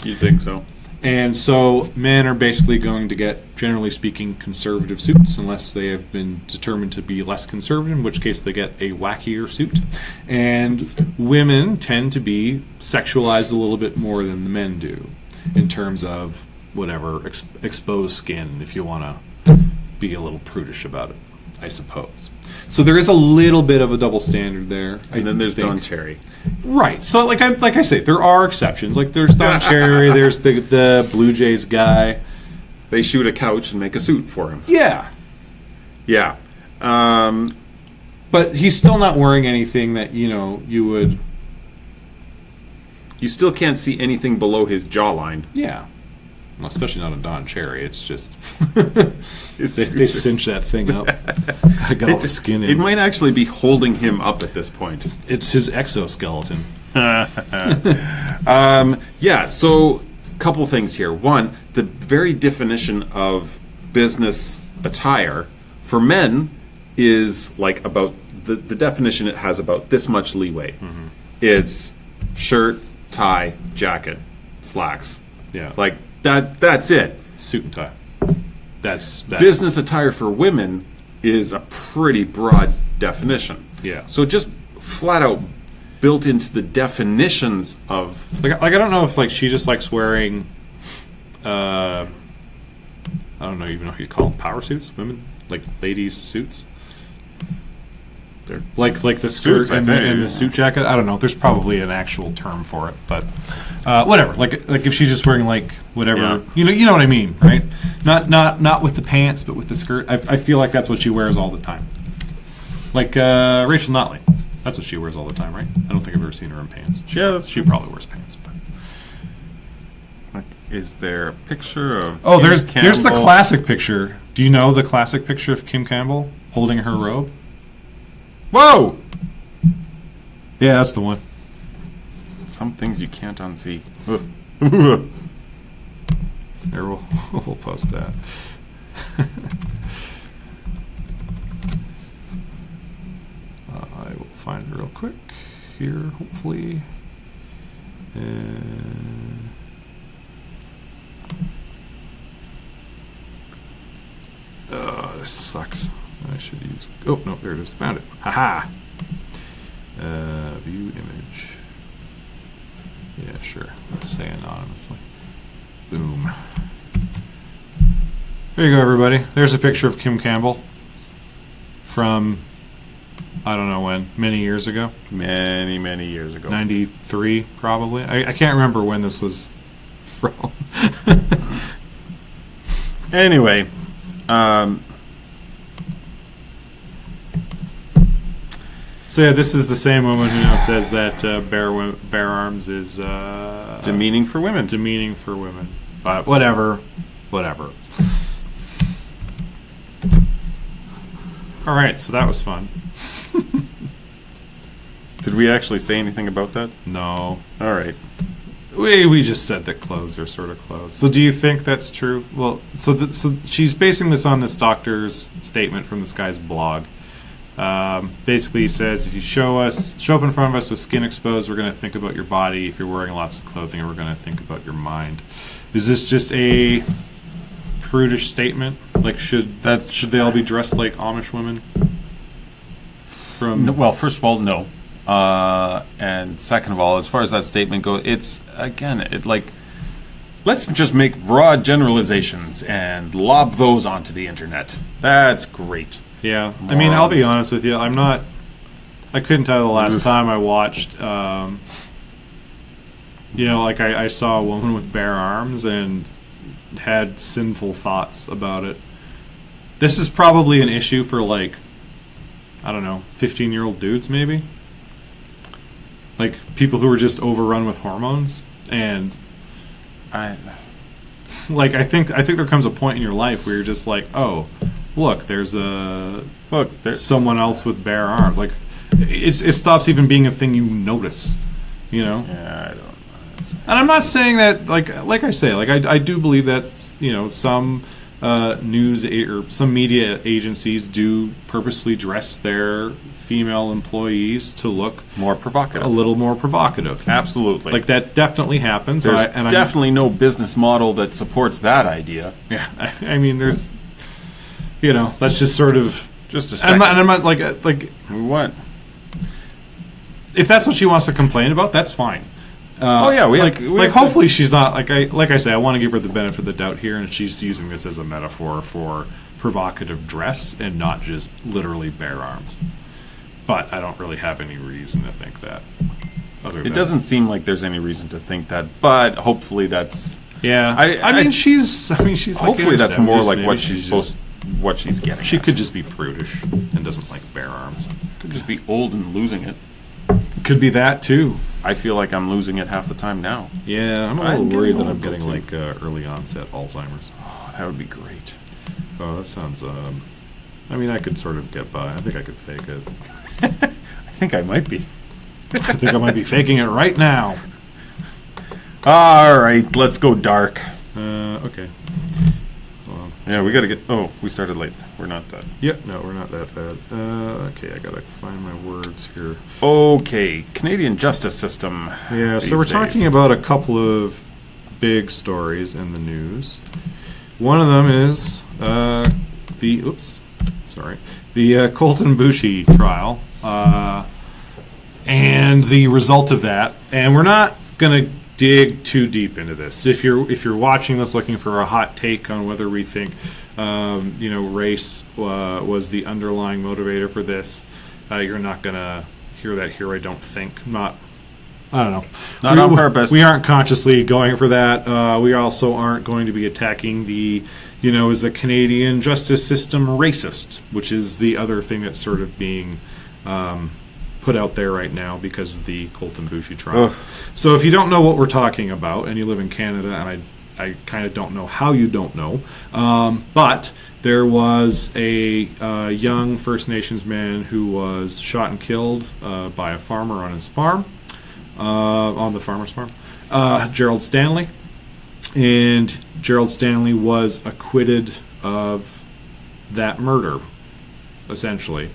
You think so? And so men are basically going to get, generally speaking, conservative suits unless they have been determined to be less conservative, in which case they get a wackier suit. And women tend to be sexualized a little bit more than the men do in terms of whatever, exposed skin, if you want to be a little prudish about it, I suppose. So there is a little bit of a double standard there. And then there's Don Cherry. Right. So like I say, there are exceptions. Like there's Don Cherry, there's the Blue Jays guy. They shoot a couch and make a suit for him. Yeah. Yeah. But he's still not wearing anything that, you would... You still can't see anything below his jawline. Yeah. Well, especially not a Don Cherry. It's just... they cinch that thing up. I got all the skin in. It might actually be holding him up at this point. It's his exoskeleton. Yeah, so couple things here. One, the very definition of business attire for men is like about... The definition it has about this much leeway. Mm-hmm. It's shirt, tie, jacket, slacks. Yeah. Like... That's it. Suit and tie. That's business attire for women is a pretty broad definition. Yeah. So just flat out built into the definitions of like I don't know if like she just likes wearing I don't know even know if you call them power suits, women like ladies suits. They're like the skirt and the suit jacket. I don't know. There's probably an actual term for it, but whatever. Like if she's just wearing like whatever, you know what I mean, right? Not with the pants, but with the skirt. I feel like that's what she wears all the time. Like Rachel Notley, that's what she wears all the time, right? I don't think I've ever seen her in pants. She probably wears pants. But. Is there a picture of? Oh, there's the classic picture. Do you know the classic picture of Kim Campbell holding her robe? Whoa! Yeah, that's the one. Some things you can't unsee. There, we'll post that. I will find it real quick here, hopefully. This sucks. I should use... Oh, no, there it is. Found it. Haha! View image. Yeah, sure. Let's say anonymously. Boom. There you go, everybody. There's a picture of Kim Campbell from, I don't know when, many years ago. Many years ago. 93, probably. I can't remember when this was from. Anyway, so yeah, this is the same woman who says that bare arms is demeaning for women. Demeaning for women, but whatever. All right, so that was fun. Did we actually say anything about that? No. All right. We just said that clothes are sort of clothes. So do you think that's true? Well, so she's basing this on this doctor's statement from this guy's blog. Basically, he says if you show up in front of us with skin exposed, we're going to think about your body. If you're wearing lots of clothing, we're going to think about your mind. Is this just a prudish statement? Like, should they all be dressed like Amish women? Well, first of all, no. And second of all, as far as that statement goes, it's again, let's just make broad generalizations and lob those onto the internet. That's great. Yeah, morons. I mean, I'll be honest with you. I couldn't tell you the last time I watched like I saw a woman with bare arms and had sinful thoughts about it. This is probably an issue for, like, I don't know, 15-year-old dudes maybe? Like, people who are just overrun with hormones. And I think there comes a point in your life where you're just like, oh, look, there's someone else with bare arms. Like, it stops even being a thing you notice, you know? Yeah, I don't know. And I'm not saying that, like I say, like I do believe that, some news or some media agencies do purposely dress their female employees to look more provocative, a little more provocative. Absolutely, like that definitely happens. There's definitely no business model that supports that idea. Yeah, I mean, there's, that's just sort of just a second. And I'm not like what if that's what she wants to complain about. That's fine. Hopefully she's not like I say. I want to give her the benefit of the doubt here, and she's using this as a metaphor for provocative dress and not just literally bare arms. But I don't really have any reason to think that. It doesn't seem like there's any reason to think that, but hopefully that's. Yeah, I mean she's. Hopefully like that's more like what what she's getting. She at. could just be prudish and doesn't like bare arms. Could just be old and losing it. Could be that too. I feel like I'm losing it half the time now. Yeah, I'm a little worried that I'm getting like early onset Alzheimer's. Oh, that would be great. Oh, that sounds. I mean, I could sort of get by. I think I could fake it. I think I might be. I think I might be faking it right now. All right, let's go dark. Okay. Yeah, we got to get... Oh, we started late. We're not that. Yep, no, we're not that bad. Okay, I got to find my words here. Okay, Canadian justice system. Yeah, so we're talking about a couple of big stories in the news. One of them is the Colton Boushie trial and the result of that. And we're not going to dig too deep into this. If you're watching this looking for a hot take on whether we think race was the underlying motivator for this, you're not gonna hear that here. I don't think. I don't know. Not on purpose. We aren't consciously going for that. We also aren't going to be attacking is the Canadian justice system racist, which is the other thing that's sort of being put out there right now because of the Colton Boushie trial. Ugh. So if you don't know what we're talking about and you live in Canada, and I kind of don't know how you don't know, but there was a young First Nations man who was shot and killed by a farmer on his farm, on the farmer's farm, Gerald Stanley. And Gerald Stanley was acquitted of that murder, essentially.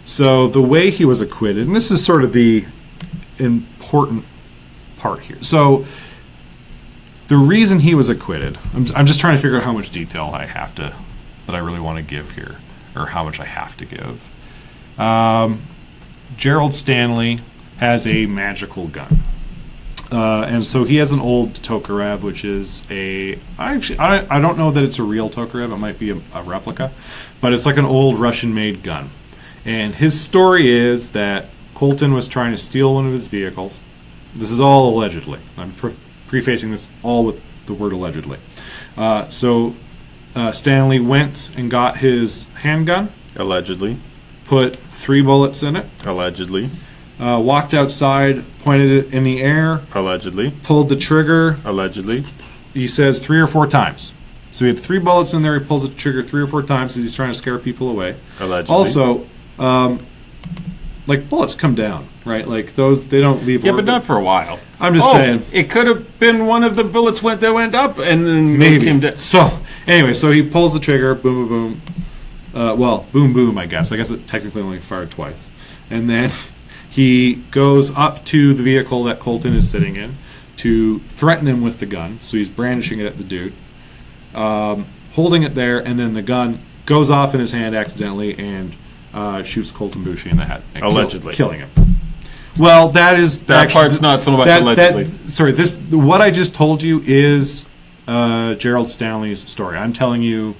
So the way he was acquitted, and this is sort of the important part here. So the reason he was acquitted, I'm just trying to figure out how much detail that I really want to give here, or how much I have to give. Gerald Stanley has a magical gun. And so he has an old Tokarev, which is I don't know that it's a real Tokarev. It might be a replica, but it's like an old Russian-made gun. And his story is that Colton was trying to steal one of his vehicles. This is all allegedly. I'm prefacing this all with the word allegedly. So Stanley went and got his handgun. Allegedly. Put 3 bullets in it. Allegedly. Walked outside, pointed it in the air. Allegedly. Pulled the trigger. Allegedly. He says 3 or 4 times. So he had 3 bullets in there. He pulls the trigger 3 or 4 times as he's trying to scare people away. Allegedly. Also, bullets come down, right? Like those, they don't leave. Yeah, but not for a while. I'm just saying. It could have been one of the bullets that went up, and then maybe came down. So anyway, so he pulls the trigger. Boom, boom, boom. Boom, boom. I guess it technically only fired twice, and then he goes up to the vehicle that Colton is sitting in to threaten him with the gun. So he's brandishing it at the dude, holding it there, and then the gun goes off in his hand accidentally and shoots Colton Boushie in the head. Allegedly. Killing him. Well, that part's not so much allegedly. What I just told you is Gerald Stanley's story. I'm telling you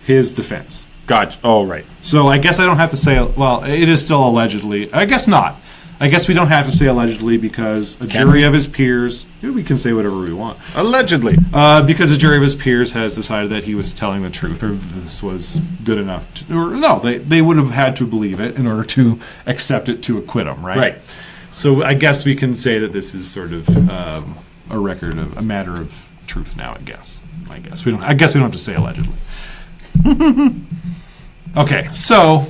his defense. Gotcha. Oh, right. So I guess I don't have to say, well, it is still allegedly. I guess not. I guess we don't have to say allegedly because a jury of his peers, we can say whatever we want. Allegedly. Because a jury of his peers has decided that he was telling the truth or this was good enough. They would have had to believe it in order to accept it to acquit him, right? Right. So I guess we can say that this is sort of a record of a matter of truth now, I guess we don't have to say allegedly. Okay, so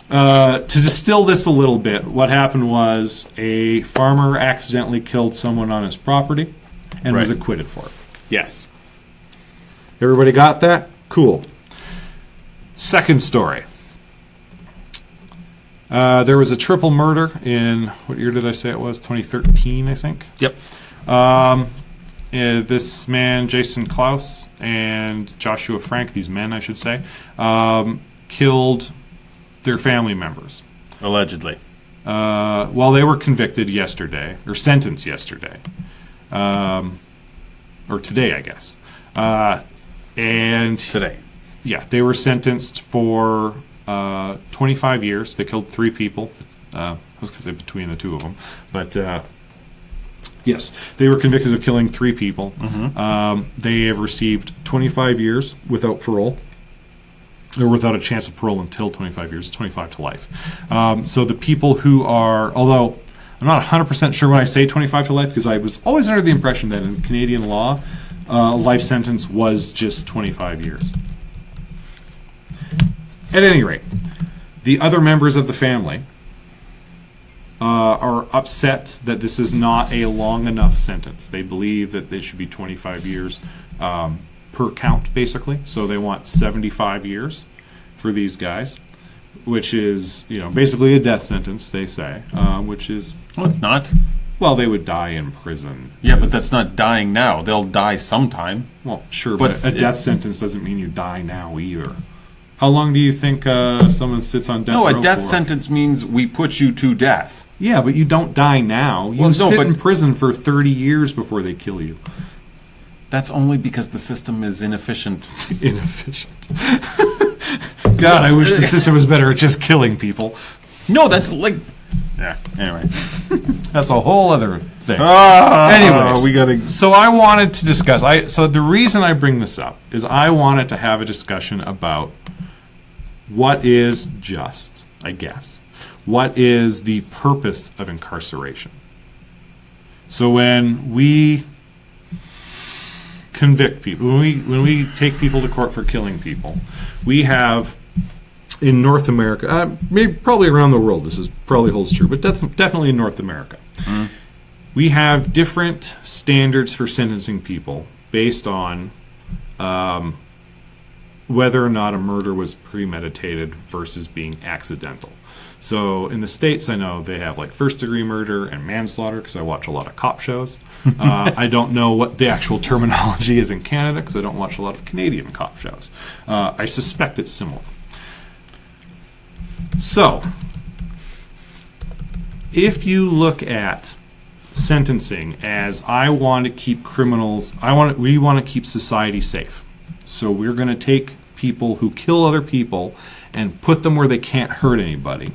to distill this a little bit, what happened was a farmer accidentally killed someone on his property and was acquitted for it. Yes. Everybody got that? Cool. Second story. There was a triple murder in, what year did I say it was? 2013, I think. Yep. This man, Jason Klaus, and Joshua Frank, these men, I should say, killed their family members. Allegedly. Well, they were convicted yesterday, or sentenced yesterday. Or today, I guess. And Today. Yeah, they were sentenced for 25 years. They killed 3 people. I was going to say between the 2 of them. But yes, they were convicted of killing 3 people. They have received 25 years without parole, or without a chance of parole until 25 years, 25 to life. So the people who are, although I'm not 100% sure when I say 25 to life, because I was always under the impression that in Canadian law, a life sentence was just 25 years. At any rate, the other members of the family are upset that this is not a long enough sentence. They believe that it should be 25 years per count, basically. So they want 75 years for these guys, which is, basically a death sentence, they say, which is... Well, it's not. Well, they would die in prison. Yeah, but that's not dying now. They'll die sometime. Well, sure, but a death sentence doesn't mean you die now either. How long do you think someone sits on death row for? No, a death sentence means we put you to death. Yeah, but you don't die now. You sit in prison for 30 years before they kill you. That's only because the system is inefficient. Inefficient. God, I wish the system was better at just killing people. No, that's like... Yeah, anyway. That's a whole other thing. Anyways, we gotta... So I wanted to discuss... So the reason I bring this up is I wanted to have a discussion about what is just, I guess. What is the purpose of incarceration? So when we convict people, when we take people to court for killing people, we have in North America, maybe probably around the world, this is probably holds true, but definitely in North America, we have different standards for sentencing people based on whether or not a murder was premeditated versus being accidental. So in the States, I know they have like first-degree murder and manslaughter because I watch a lot of cop shows. I don't know what the actual terminology is in Canada because I don't watch a lot of Canadian cop shows. I suspect it's similar. So, if you look at sentencing as I want to keep criminals, we want to keep society safe. So we're going to take people who kill other people and put them where they can't hurt anybody.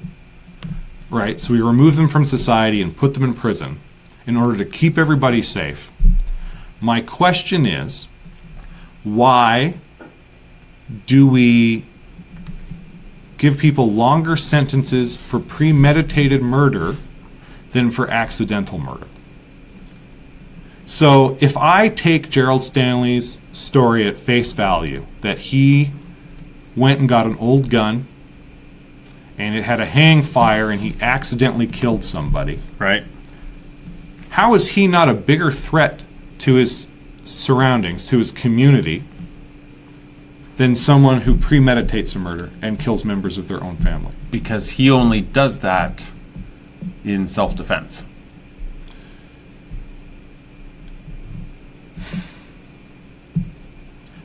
Right? So we remove them from society and put them in prison in order to keep everybody safe. My question is, why do we give people longer sentences for premeditated murder than for accidental murder? So if I take Gerald Stanley's story at face value, that he went and got an old gun and it had a hang fire and he accidentally killed somebody. Right. How is he not a bigger threat to his surroundings, to his community, than someone who premeditates a murder and kills members of their own family? Because he only does that in self-defense.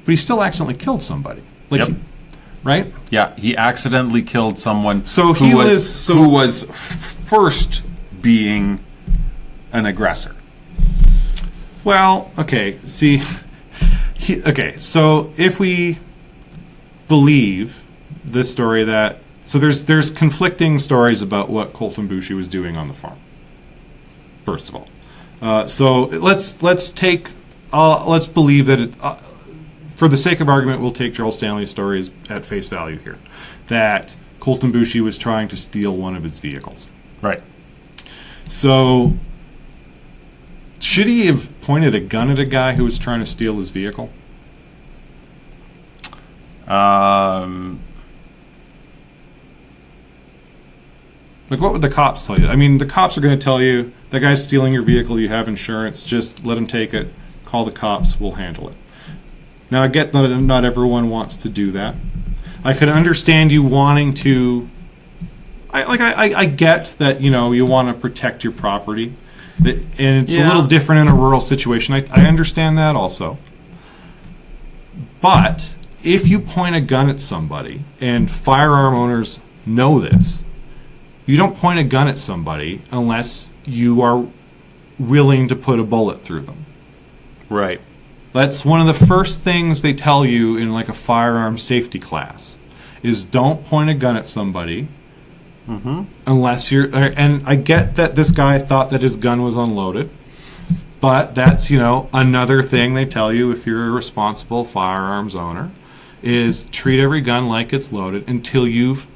But he still accidentally killed somebody. Like, yep. Right? Yeah, he accidentally killed someone who was first being an aggressor. Well, okay, see, so if we believe this story that So there's conflicting stories about what Colton Boushey was doing on the farm. First of all, so let's believe that it, for the sake of argument, we'll take Charles Stanley's stories at face value here, that Colton Boushey was trying to steal one of his vehicles. Right. So, should he have pointed a gun at a guy who was trying to steal his vehicle? Like, what would the cops tell you? I mean, the cops are going to tell you, that guy's stealing your vehicle, you have insurance, just let him take it, call the cops, we'll handle it. Now, I get that not everyone wants to do that. I could understand you wanting to... I get that, you want to protect your property, and it's a little different in a rural situation. I understand that also. But if you point a gun at somebody, and firearm owners know this, you don't point a gun at somebody unless you are willing to put a bullet through them. Right. That's one of the first things they tell you in like a firearm safety class, is don't point a gun at somebody unless you're... And I get that this guy thought that his gun was unloaded, but that's, another thing they tell you if you're a responsible firearms owner, is treat every gun like it's loaded until you've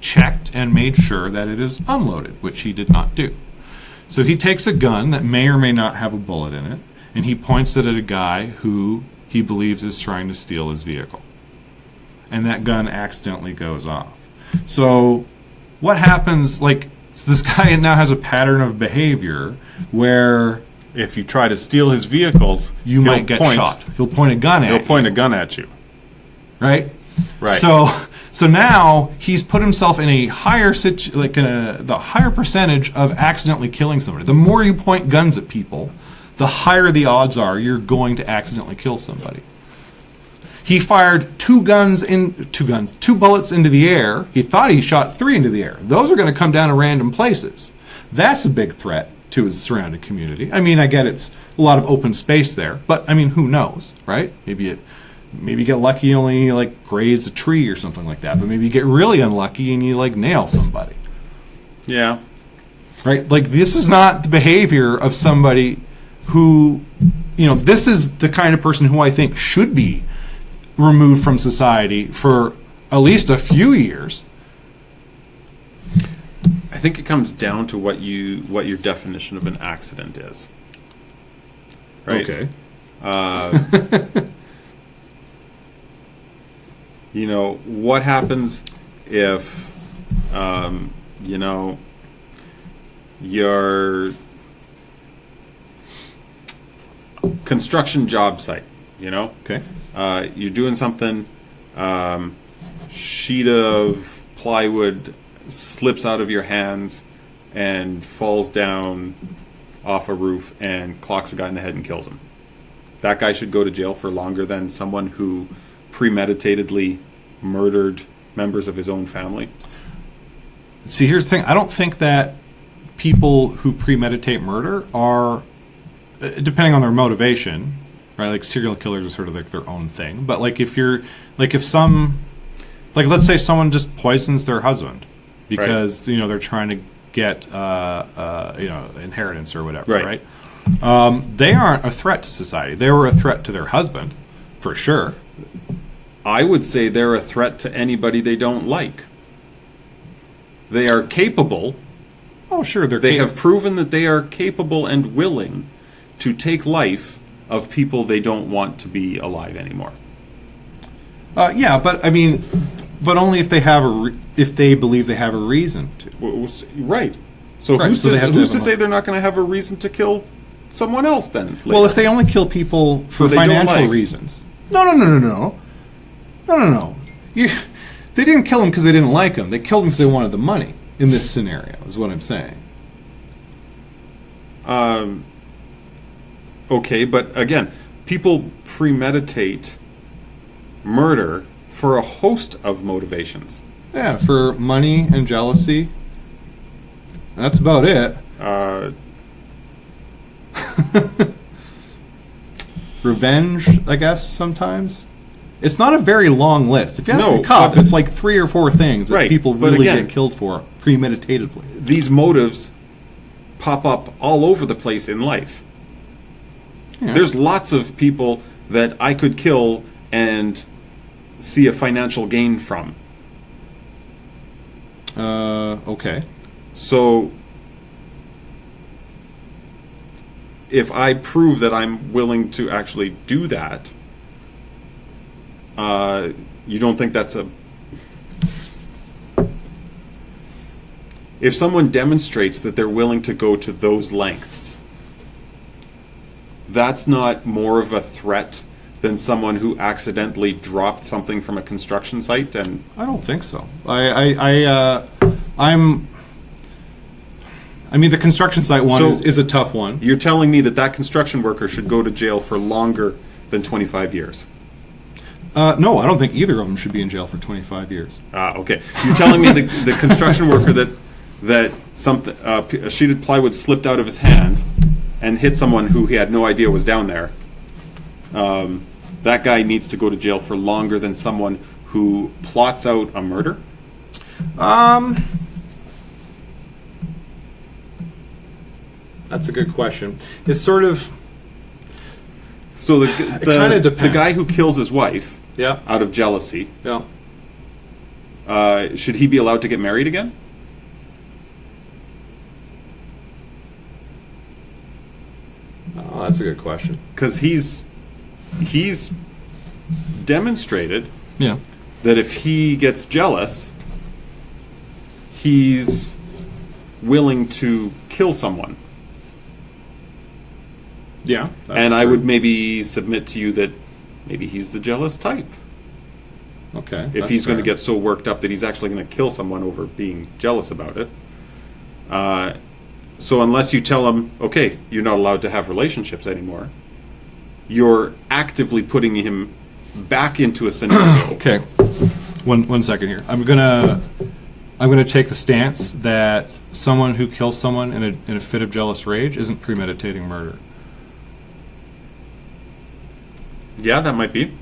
checked and made sure that it is unloaded, which he did not do. So he takes a gun that may or may not have a bullet in it, and he points it at a guy who he believes is trying to steal his vehicle. And that gun accidentally goes off. So what happens, so this guy now has a pattern of behavior where... If you try to steal his vehicles, you might get shot. He'll point a gun at you. He'll point a gun at you. Right? Right. So now he's put himself in a higher the higher percentage of accidentally killing somebody. The more you point guns at people, the higher the odds are you're going to accidentally kill somebody. He fired two bullets into the air. He thought he shot 3 into the air. Those are going to come down to random places. That's a big threat to his surrounding community. I mean, I get it's a lot of open space there, but I mean, who knows, right? Maybe you get lucky, you only graze a tree or something like that. But maybe you get really unlucky and you nail somebody. Yeah. Right? This is not the behavior of somebody who, this is the kind of person who I think should be removed from society for at least a few years. I think it comes down to what your definition of an accident is. Right? Okay. What happens if, your construction job site, Okay. You're doing something, sheet of plywood slips out of your hands and falls down off a roof and clocks a guy in the head and kills him. That guy should go to jail for longer than someone who premeditatedly murdered members of his own family. See, here's the thing. I don't think that people who premeditate murder are, depending on their motivation, right? Serial killers are sort of their own thing. But if let's say someone just poisons their husband because, they're trying to get, inheritance or whatever, right? They aren't a threat to society. They were a threat to their husband, for sure. I would say they're a threat to anybody they don't like. They are capable. Oh, sure. They have proven that they are capable and willing to take life of people they don't want to be alive anymore. Yeah, but I mean, only if they have if they believe they have a reason to. Right. So who's to say they're not going to have a reason to kill someone else then? Later? Well, if they only kill people for financial reasons. No. They didn't kill him because they didn't like him. They killed him because they wanted the money. In this scenario, is what I'm saying. Okay, but again, people premeditate murder for a host of motivations. Yeah, for money and jealousy. That's about it. Uh, Revenge, I guess, sometimes. It's not a very long list. If you ask No, a cop, but- it's like 3 or 4 things that Right, people but really again- get killed for premeditatively. These motives pop up all over the place in life. Yeah. There's lots of people that I could kill and see a financial gain from. Okay. So if I prove that I'm willing to actually do that, you don't think that's a... If someone demonstrates that they're willing to go to those lengths, that's not more of a threat than someone who accidentally dropped something from a construction site and... I don't think so. I mean, the construction site one So- is a tough one. You're telling me that that construction worker should go to jail for longer than 25 years? No, I don't think either of them should be in jail for 25 years. Okay. You're telling me the construction worker that something a sheet of plywood slipped out of his hand and hit someone who he had no idea was down there. That guy needs to go to jail for longer than someone who plots out a murder? That's a good question. It's sort of... So kinda the depends. guy who kills his wife Yeah. out of jealousy, Yeah. should he be allowed to get married again? Oh, that's a good question. Because he's demonstrated Yeah. that if he gets jealous, he's willing to kill someone. Yeah. And I would maybe submit to you that maybe he's the jealous type. Okay. If he's going to get so worked up that he's actually going to kill someone over being jealous about it. So unless you tell him, okay, you're not allowed to have relationships anymore, you're actively putting him back into a scenario. Okay. One second here. I'm gonna take the stance that someone who kills someone in a fit of jealous rage isn't premeditating murder. Yeah, that might be.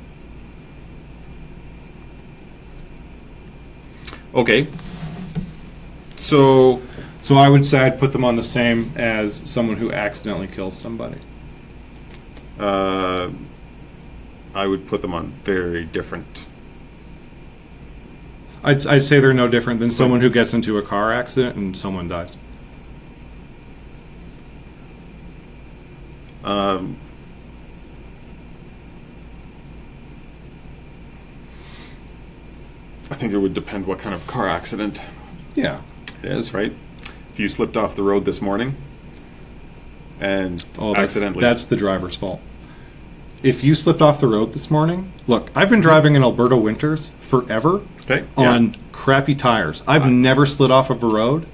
Okay. So I would say I'd put them on the same as someone who accidentally kills somebody. I would put them on very different. I'd say they're no different than someone who gets into a car accident and someone dies. I think it would depend what kind of car accident Yeah. it is, right? If you slipped off the road this morning and accidentally... That's the driver's fault. If you slipped off the road this morning, look, I've been driving in Alberta winters forever Okay, on crappy tires. I've never slid off of a road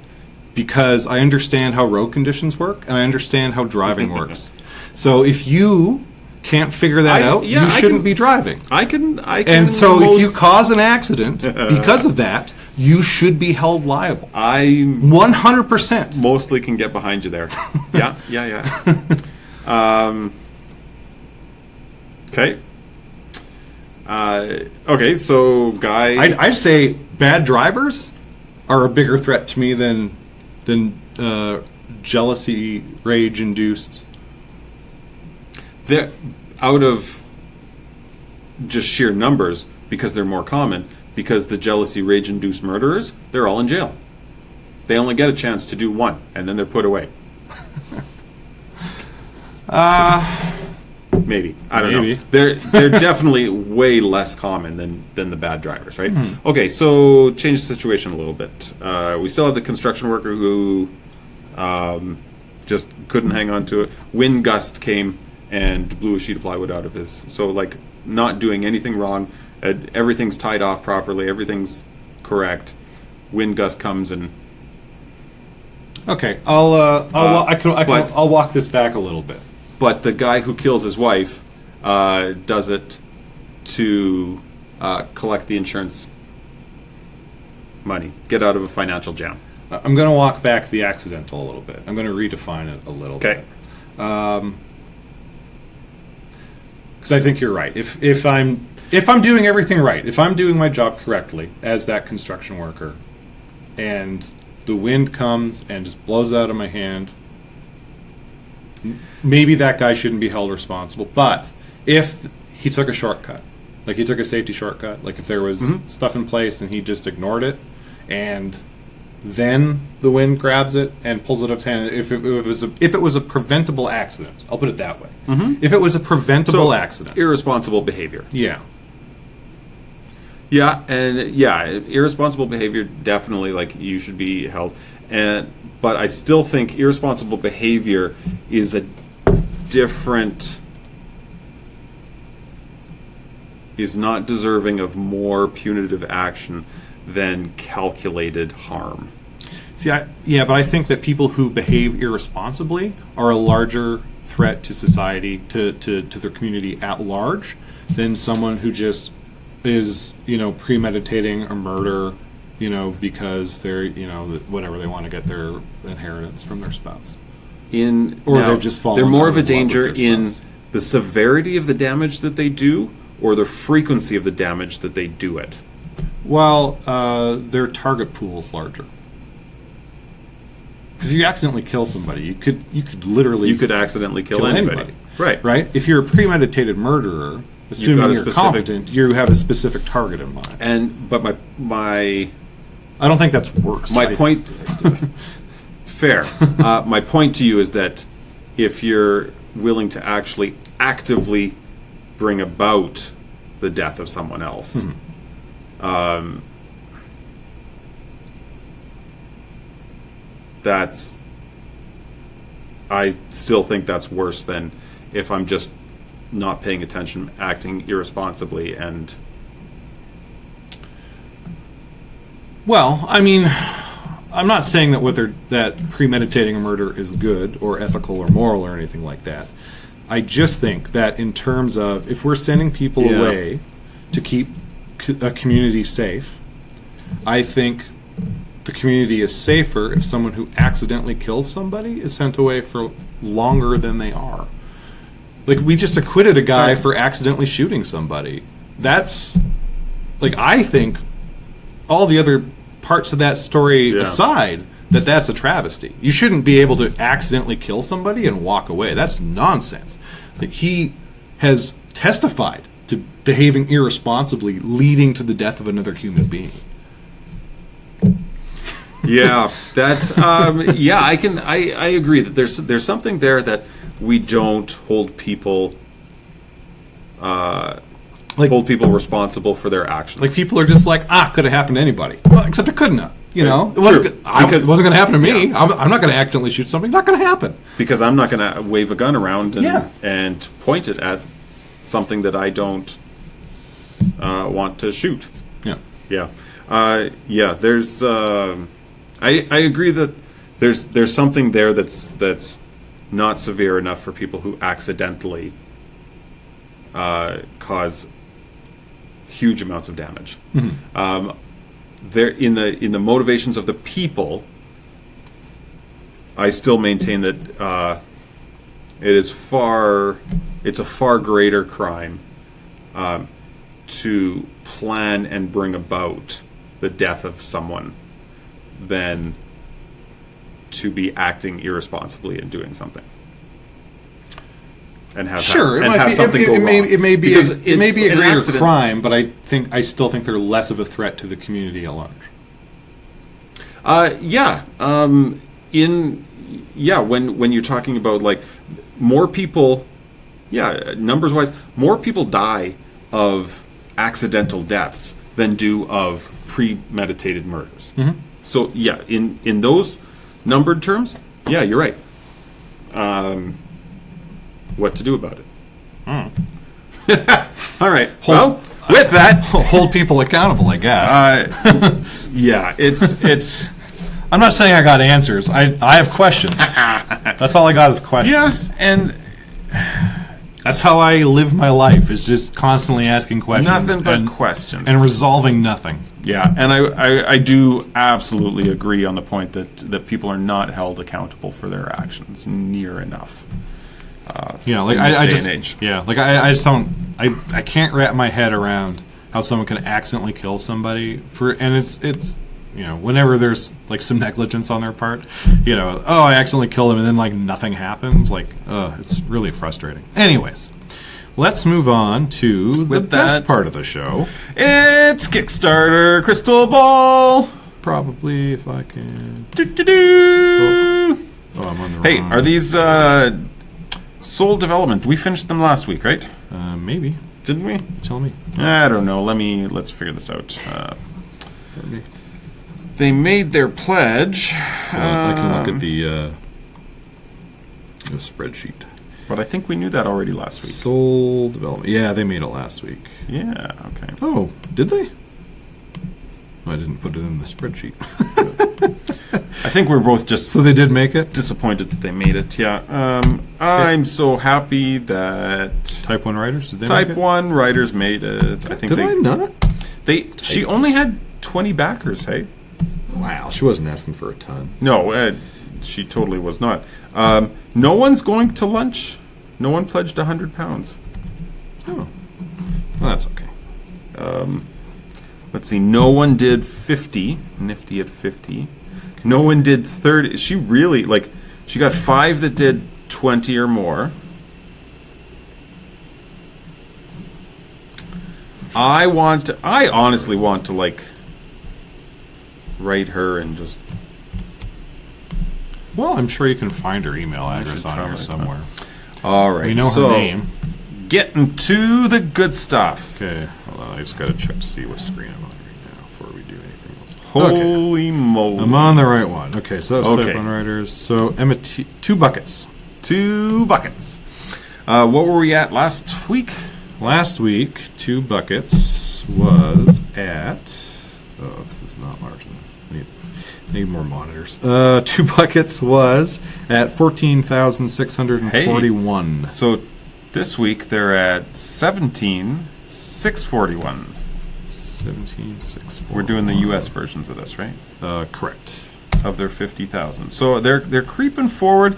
because I understand how road conditions work and I understand how driving works. So if you can't figure that out, you shouldn't be driving. I can And so if you cause an accident because of that, you should be held liable. I 100%. mostly can get behind you there. Yeah. Okay. Okay, so guy... I'd say bad drivers are a bigger threat to me than jealousy, rage-induced. They're out of just sheer numbers, because they're more common, because the jealousy, rage-induced murderers, they're all in jail. They only get a chance to do one, and then they're put away. Maybe. I don't know. They're definitely way less common than the bad drivers, right? Mm-hmm. Okay, so change the situation a little bit. We still have the construction worker who just couldn't hang on to it. Wind gust came and blew a sheet of plywood out of his... So, like, not doing anything wrong. Everything's tied off properly. Everything's correct. Wind gust comes and... Okay, I'll walk this back a little bit. But the guy who kills his wife does it to collect the insurance money, get out of a financial jam. I'm going to walk back the accidental a little bit. I'm going to redefine it a little Okay. bit. Because I think you're right. If I'm doing everything right, if I'm doing my job correctly as that construction worker, and the wind comes and just blows out of my hand, maybe that guy shouldn't be held responsible. But if he took a shortcut, like he took a safety shortcut, like if there was stuff in place and he just ignored it, and then the wind grabs it and pulls it out of his hand, if it was a preventable accident, I'll put it that way. If it was a preventable accident, irresponsible behavior. Yeah. Yeah, and irresponsible behavior, definitely, like, you should be held. But I still think irresponsible behavior is is not deserving of more punitive action than calculated harm. See, but I think that people who behave irresponsibly are a larger threat to society, to their community at large, than someone who just is, premeditating a murder, because they're, whatever, they want to get their inheritance from their spouse. They've just fallen. They're more of a love with danger their in spouse. the severity of the damage that they do, or the frequency of the damage that they do it. Well, their target pool is larger. Because you accidentally kill somebody, you could accidentally kill anybody. Right. If you're a premeditated murderer, assuming you're competent, you have a specific target in mind. But my I don't think that's worse. My point, fair. My point to you is that if you're willing to actually actively bring about the death of someone else, I still think that's worse than if I'm just not paying attention, acting irresponsibly, and... Well, I mean, I'm not saying that premeditating a murder is good or ethical or moral or anything like that. I just think that in terms of, if we're sending people away to keep a community safe, I think the community is safer if someone who accidentally kills somebody is sent away for longer than they are. Like, we just acquitted a guy for accidentally shooting somebody. That's, like, I think all the other parts of that story aside, that's a travesty. You shouldn't be able to accidentally kill somebody and walk away. That's nonsense. Like, he has testified to behaving irresponsibly, leading to the death of another human being. Yeah, that's I agree that there's something there that we don't hold people responsible for their actions. Like, people are just like, could have happened to anybody. Well, except it couldn't have. It wasn't going to happen to me. Yeah. I'm not going to accidentally shoot something. Not going to happen. Because I'm not going to wave a gun around and point it at something that I don't want to shoot. Yeah. There's I agree that there's something there that's not severe enough for people who accidentally cause huge amounts of damage. There, in the motivations of the people, I still maintain that it's a far greater crime to plan and bring about the death of someone than to be acting irresponsibly and doing something. And have something go wrong. It may be a greater crime, but I still think they're less of a threat to the community at large. When you're talking about, like, more people, numbers wise, more people die of accidental deaths than do of premeditated murders. So in those numbered terms, you're right. What to do about it? All right. With that, hold people accountable, I guess. It's. I'm not saying I got answers. I have questions. That's all I got is questions. Yeah, and that's how I live my life. Is just constantly asking questions. Nothing but questions and resolving nothing. Yeah, and I do absolutely agree on the point that people are not held accountable for their actions near enough. like in this I day just and age. I just don't I can't wrap my head around how someone can accidentally kill somebody and it's whenever there's like some negligence on their part, I accidentally killed him and then like nothing happens, like it's really frustrating. Anyways, let's move on to the best part of the show. It's Kickstarter Crystal Ball. Probably if I can. Oh, I'm on the hey, wrong. are these Soul Development? We finished them last week, right? Maybe. Didn't we? Tell me. I don't know. Let's figure this out. Maybe. They made their pledge. I can look at the spreadsheet. But I think we knew that already last week. Soul Development. Yeah, they made it last week. Yeah, okay. Oh, did they? I didn't put it in the spreadsheet. I think we're both just so they did make it? Disappointed that they made it, yeah. I'm so happy that Type 1 writers, did they Type make it? 1 writers made it. I think did I not? She only had 20 backers, hey? Wow, she wasn't asking for a ton. No, she totally was not. No one's going to lunch. No one pledged £100. Oh, well, that's okay. Let's see. No one did 50. Nifty at 50. No one did 30. She really, she got 5 that did 20 or more. I honestly want to, write her and just... Well, I'm sure you can find her email address on here somewhere. All right. We know her name. Getting to the good stuff. Okay. Hold on. I just got to check to see what screen I'm on right now before we do anything else. Holy moly. I'm on the right one. Okay, so that was Type 1 writers. So, Emma, 2 buckets. 2 buckets. What were we at last week? Last week, 2 buckets was at... Oh, this is not large enough. I need more monitors. 2 buckets was at 14,641. Hey, so this week they're at 17,641. 17,641. We're doing the U.S. versions of this, right? Correct. Of their 50,000. So they're creeping forward.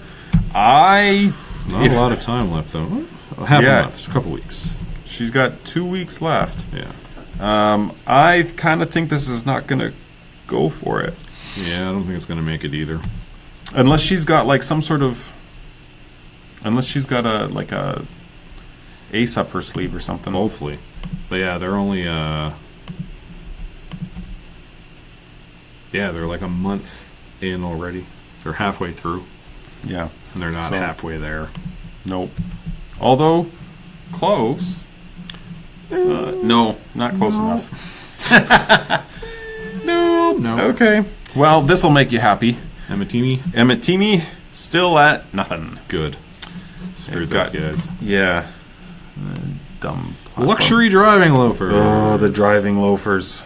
Not a lot of time left though. Half a month. It's a couple weeks. She's got 2 weeks left. Yeah. I kind of think this is not going to go for it. Yeah, I don't think it's going to make it either. Unless she's got some sort of... Unless she's got a ace up her sleeve or something. Hopefully. But yeah, they're only... they're a month in already. They're halfway through. Yeah. And they're not halfway there. Nope. Although, close. No, not close enough. No. Okay. Well, this will make you happy. Emmatini still at nothing. Good. Screw those guys. Yeah. Dumb platform. Luxury driving loafers. Oh, the driving loafers.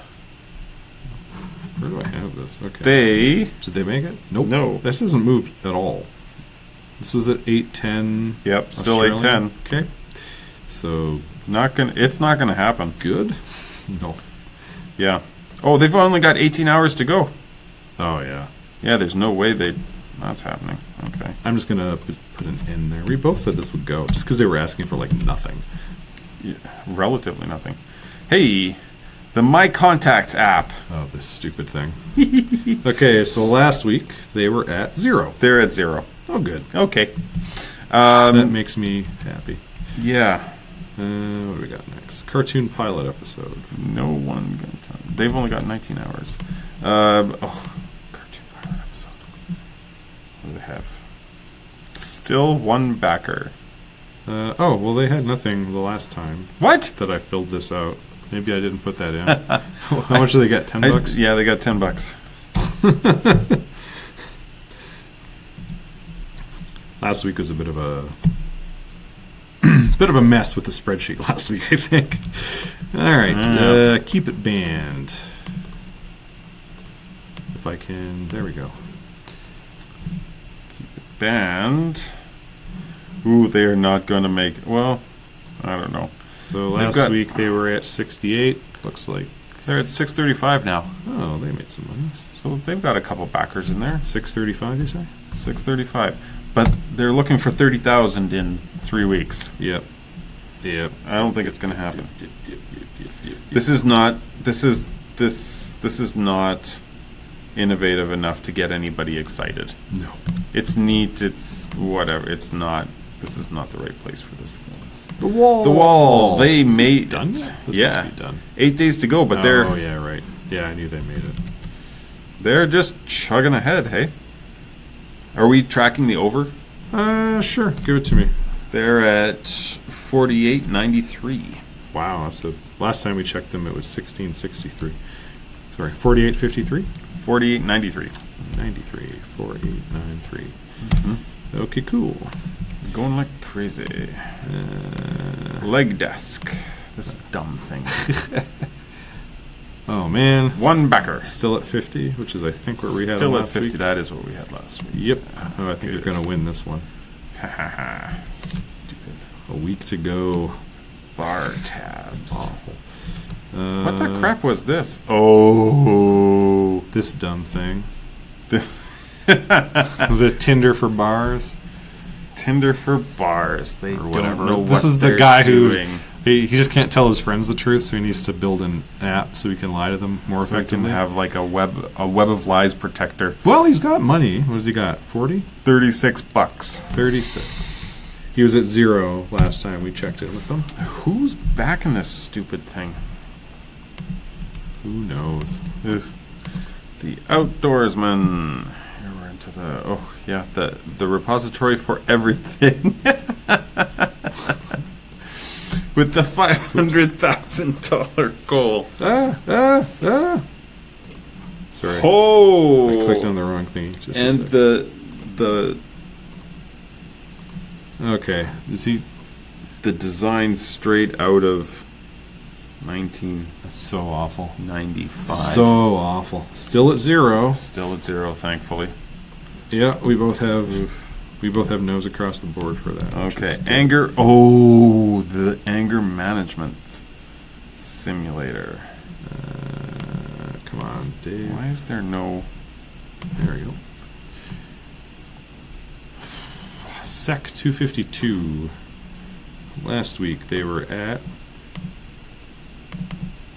Where do I have this? Okay. Did they make it? Nope. No. This hasn't moved at all. This was at 810. Yep, still 810. Okay. So it's not gonna happen. Good. No. Yeah. Oh, they've only got 18 hours to go. Oh yeah. Yeah, there's no way that's happening. Okay. I'm just gonna put an N there. We both said this would go just because they were asking for nothing. Yeah, relatively nothing. Hey, the My Contacts app. Oh, this stupid thing. Okay, so last week they were at 0. They're at 0. Oh, good. Okay. That makes me happy. Yeah. What do we got next? Cartoon pilot episode. No one got time. They've only got 19 hours. Cartoon pilot episode. What do they have? Still 1 backer. Well, they had nothing the last time. What? That I filled this out. Maybe I didn't put that in. How much do they get? $10? Yeah, they got $10. Last week was a bit of a mess with the spreadsheet last week, I think. All right, keep it banned. If I can, there we go. Keep it banned. Ooh, they are not going to make. Well, I don't know. So last week they were at 68. Looks like They're at 635 now. Oh, they made some money. So they've got a couple backers in there. 635, you say? 635. But they're looking for 30,000 in 3 weeks. Yep. I don't think it's going to happen. Yep. This is not innovative enough to get anybody excited. No. It's neat, it's whatever. It's not. This is not the right place for this thing. The wall. They Is made this done yet? This yeah. must be done. 8 days to go, but Oh yeah, right. Yeah, I knew they made it. they're just chugging ahead, hey? Are we tracking the over? Sure. Give it to me. They're at 48.93. Wow, that's the last time we checked them. It was 1663. Sorry, 4853. 48.93. 93. 4893. Mm-hmm. Okay, cool. Going like crazy. Leg desk. This dumb thing. Oh man, One backer. still at 50, which is I think where we had Still at last 50. week. That is what we had last week. Yep. Oh, I think Good. they're gonna win this one. Ha ha ha. Stupid. A week to go. Bar tabs. Awful. What the crap was this? Oh. This dumb thing. This The Tinder for bars. Tinder for bars. They Or don't whatever. know This what is the they're guy who- doing. He just can't tell his friends the truth, so he needs to build an app so he can lie to them more So we can effectively. have like a web of lies protector. Well, he's got money. What has he got? 40? $36. 36. He was at 0 last time we checked in with them. Who's backing this stupid thing? Who knows? Ugh. The Outdoorsman. Here we're into the repository for everything. With the $500,000 goal. Sorry. Oh! I clicked on the wrong thing. Just a And sec. the Okay. Is he? the design straight out of 1995. That's so awful. So awful. Still at 0. Still at 0, thankfully. Yeah, we both have no's across the board for that. which Okay, is good. anger. Oh, the anger management simulator. Come on, Dave. Why is there no? There we go. Sec 252. Last week they were at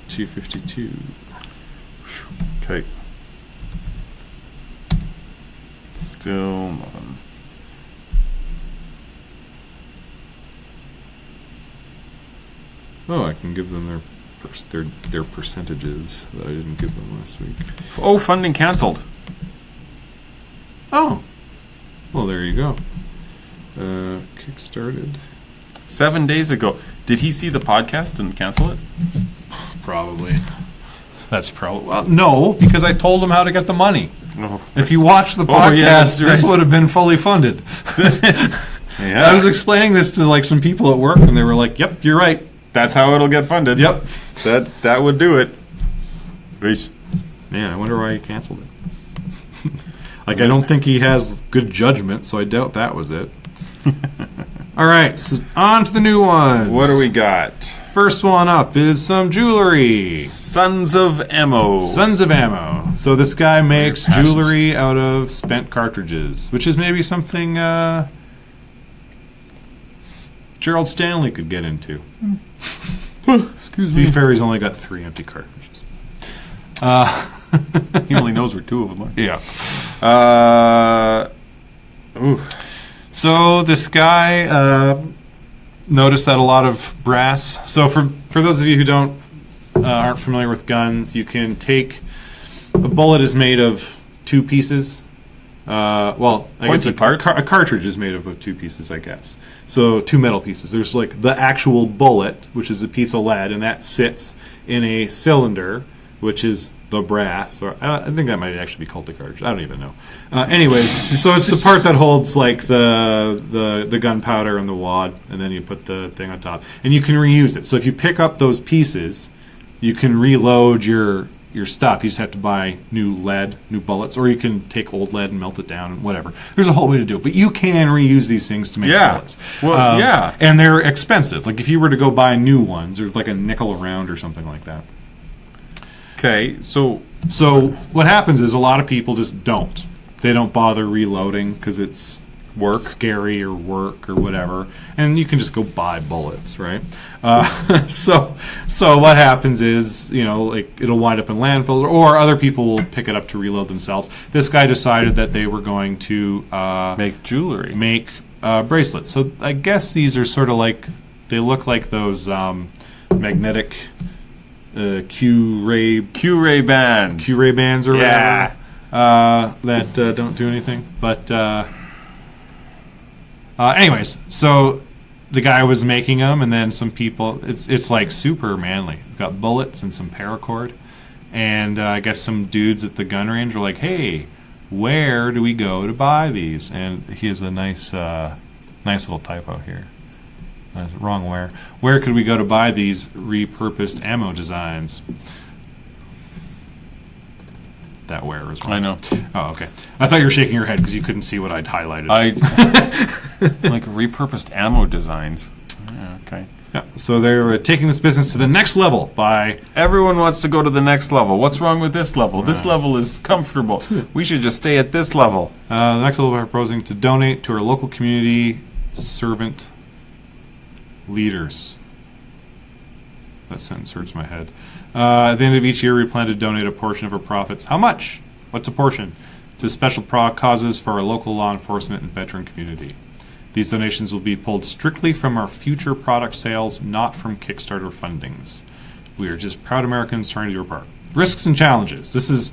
252. Okay. Still nothing. Oh, I can give them their percentages that I didn't give them last week. Oh, funding canceled. Oh, well there you go. Kickstarted. 7 days ago. Did he see the podcast and cancel it? Probably. That's probably well. No, because I told him how to get the money. No. If you watched the Oh, podcast, yeah, that's this right. would have been fully funded. Yeah. I was explaining this to like some people at work, and they were like, "Yep, you're right. That's how it'll get funded. Yep." That would do it. Weesh. Man, I wonder why he canceled it. Like, I don't think he has good judgment, so I doubt that was it. All right, so on to the new ones. What do we got? First one up is some jewelry. Sons of Ammo. Sons of Ammo. So this guy makes passions. jewelry out of spent cartridges, which is maybe something Gerald Stanley could get into. Excuse To be fair, he's only got 3 empty cartridges. He only knows where 2 of them are. Yeah. Ooh. So this guy noticed that a lot of brass. So for those of you who aren't familiar with guns, you can take a bullet is made of 2 pieces. Well, I guess Pointy part? a cartridge is made of 2 pieces, I guess. So 2 metal pieces. There's like the actual bullet, which is a piece of lead, and that sits in a cylinder, which is the brass. Or I think that might actually be called the cartridge. I don't even know. Anyways, so it's the part that holds like the gunpowder and the wad, and then you put the thing on top, and you can reuse it. So if you pick up those pieces, you can reload your stuff. You just have to buy new lead, new bullets, or you can take old lead and melt it down and whatever. There's a whole way to do it, but you can reuse these things to make bullets. Well, yeah. And they're expensive. Like if you were to go buy new ones, they're like a nickel a round or something like that. Okay, so what happens is a lot of people just don't. They don't bother reloading because it's scary or work or whatever, and you can just go buy bullets, right? So what happens is, like, it'll wind up in landfills, or other people will pick it up to reload themselves. This guy decided that they were going to make jewelry, make bracelets. So I guess these are sort of like, they look like those magnetic Q-ray bands, or whatever, that don't do anything, but. Anyways, so the guy was making them, and then some people. It's like super manly. We've got bullets and some paracord, and I guess some dudes at the gun range were like, "Hey, where do we go to buy these?" And he has a nice little typo here. Wrong where. Where could we go to buy these repurposed ammo designs? That where is wrong. I know. Oh, okay. I thought you were shaking your head because you couldn't see what I'd highlighted. Like repurposed ammo designs. Yeah, okay. Yeah. So they're taking this business to the next level by... Everyone wants to go to the next level. What's wrong with this level? This level is comfortable. We should just stay at this level. The next level, we're proposing to donate to our local community servant leaders. That sentence hurts my head. At the end of each year, we plan to donate a portion of our profits. How much? What's a portion? To special causes for our local law enforcement and veteran community. These donations will be pulled strictly from our future product sales, not from Kickstarter fundings. We are just proud Americans trying to do our part. Risks and challenges.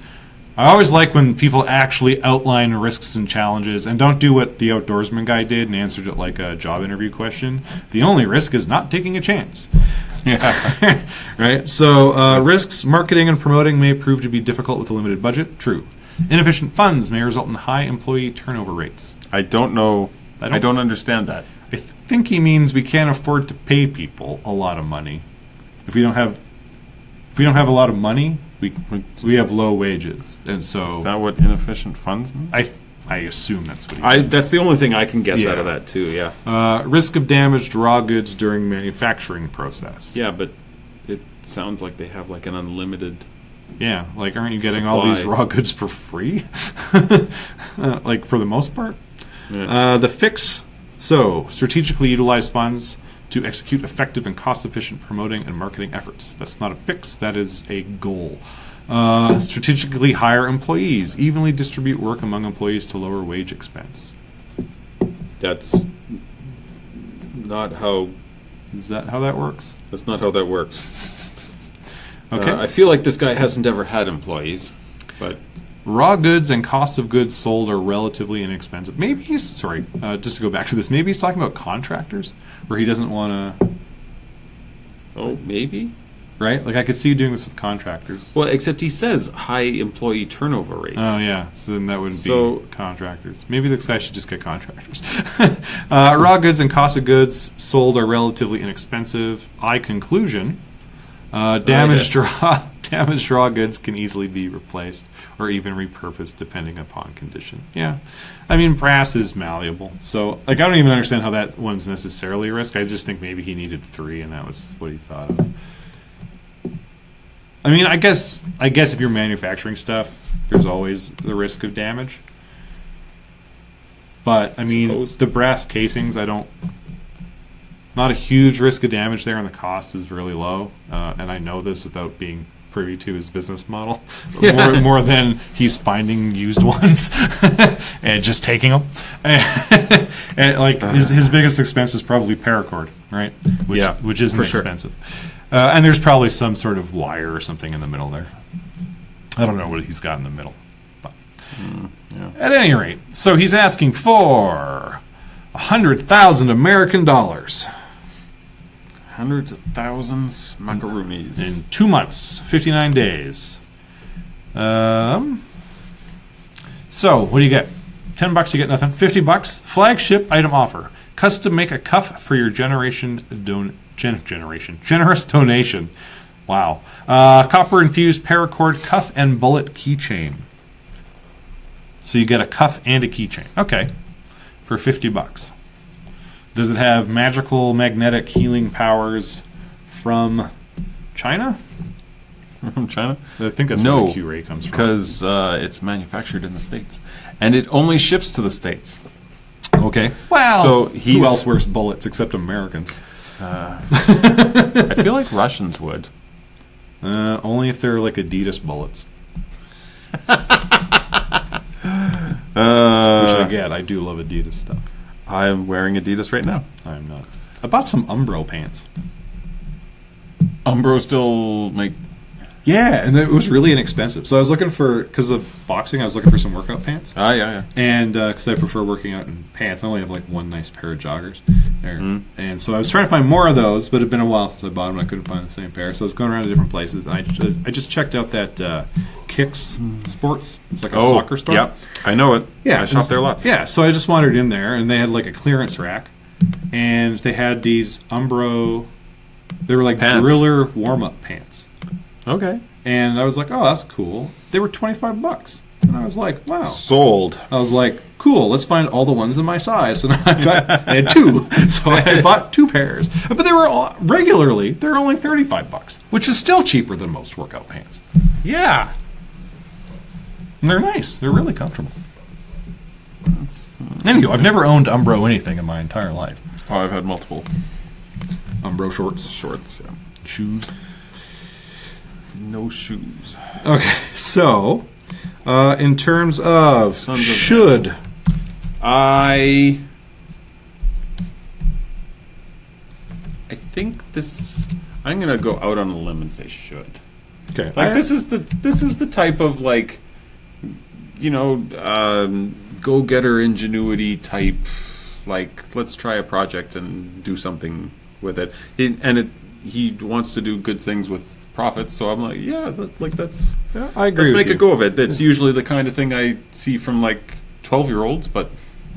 I always like when people actually outline risks and challenges and don't do what the outdoorsman guy did and answered it like a job interview question. The only risk is not taking a chance. Yeah. Right? So, risks, marketing and promoting may prove to be difficult with a limited budget. True. Inefficient funds may result in high employee turnover rates. I don't know. I don't understand that. I think he means we can't afford to pay people a lot of money. If we don't have a lot of money, we have low wages, and so is that what inefficient funds mean? I assume that's what he means. That's the only thing I can guess out of that too. Yeah. Risk of damage to raw goods during manufacturing process. Yeah, but it sounds like they have like an unlimited. Yeah, like aren't you getting supply. all these raw goods for free? Like for the most part. Yeah. The fix. So strategically utilize funds to execute effective and cost-efficient promoting and marketing efforts. That's not a fix, that is a goal. Strategically hire employees. Evenly distribute work among employees to lower wage expense. That's not how... Is that how that works? That's not how that works. Okay. I feel like this guy hasn't ever had employees, but... Raw goods and cost of goods sold are relatively inexpensive. Maybe he's, just to go back to this, maybe he's talking about contractors, where he doesn't want to... Oh, maybe? Right? Like, I could see you doing this with contractors. Well, except he says high employee turnover rates. Oh, yeah. So then that wouldn't be contractors. Maybe this guy should just get contractors. Raw goods and cost of goods sold are relatively inexpensive. Conclusion. Damaged raw goods can easily be replaced or even repurposed depending upon condition. Yeah. I mean, brass is malleable. So, like, I don't even understand how that one's necessarily a risk. I just think maybe he needed 3 and that was what he thought of. I mean, I guess if you're manufacturing stuff, there's always the risk of damage. But, I mean, the brass casings, not a huge risk of damage there, and the cost is really low. And I know this without being privy to his business model, more than he's finding used ones and just taking them. And like his biggest expense is probably paracord, right? Which isn't expensive. And there's probably some sort of wire or something in the middle there. I don't know what he's got in the middle. But at any rate, so he's asking for 100,000 American dollars. Hundreds of thousands macaroonies. In 2 months, 59 days. So, what do you get? $10 you get nothing. $50, flagship item offer. Custom make a cuff for your generous donation. Wow. Copper infused paracord cuff and bullet keychain. So you get a cuff and a keychain. Okay. For $50. Does it have magical magnetic healing powers from China? from China? I think that's no, where the Q-ray comes from. Because it's manufactured in the States. And it only ships to the States. Okay. Well, So who else wears bullets except Americans? I feel like Russians would. Only if they're like Adidas bullets. Which I get. I do love Adidas stuff. I'm wearing Adidas right now. I'm not. I bought some Umbro pants. Umbro still make... Yeah, and it was really inexpensive. So I was looking for, because of boxing, I was looking for some workout pants. Ah, yeah. And because I prefer working out in pants. I only have like one nice pair of joggers there. And so I was trying to find more of those, but it had been a while since I bought them. I couldn't find the same pair. So I was going around to different places. And I just checked out that Kicks Sports. It's like a soccer store. Yeah, I know it. Yeah, I shop there lots. Yeah, so I just wandered in there, and they had like a clearance rack. And they had these Umbro, they were like pants. driller warm-up pants. Okay. And I was like, oh, that's cool. They were $25. And I was like, wow. Sold. I was like, cool, let's find all the ones in my size. And I had two. So I bought two pairs. But they were all, regularly, they're only $35, which is still cheaper than most workout pants. Yeah. And they're nice. They're really comfortable. Anyway, I've never owned Umbro anything in my entire life. Oh, I've had multiple Umbro shorts. shorts. Yeah. Shoes. No shoes. Okay, so in terms of Sons of should, I think this. I'm gonna go out on a limb and say should. okay, Like this is the type of like, go-getter ingenuity type. Like, let's try a project and do something with it. He wants to do good things with profits. So I'm like, yeah, that's. Yeah, I agree. Let's with make you. a go of it. That's usually the kind of thing I see from like 12-year-olds, but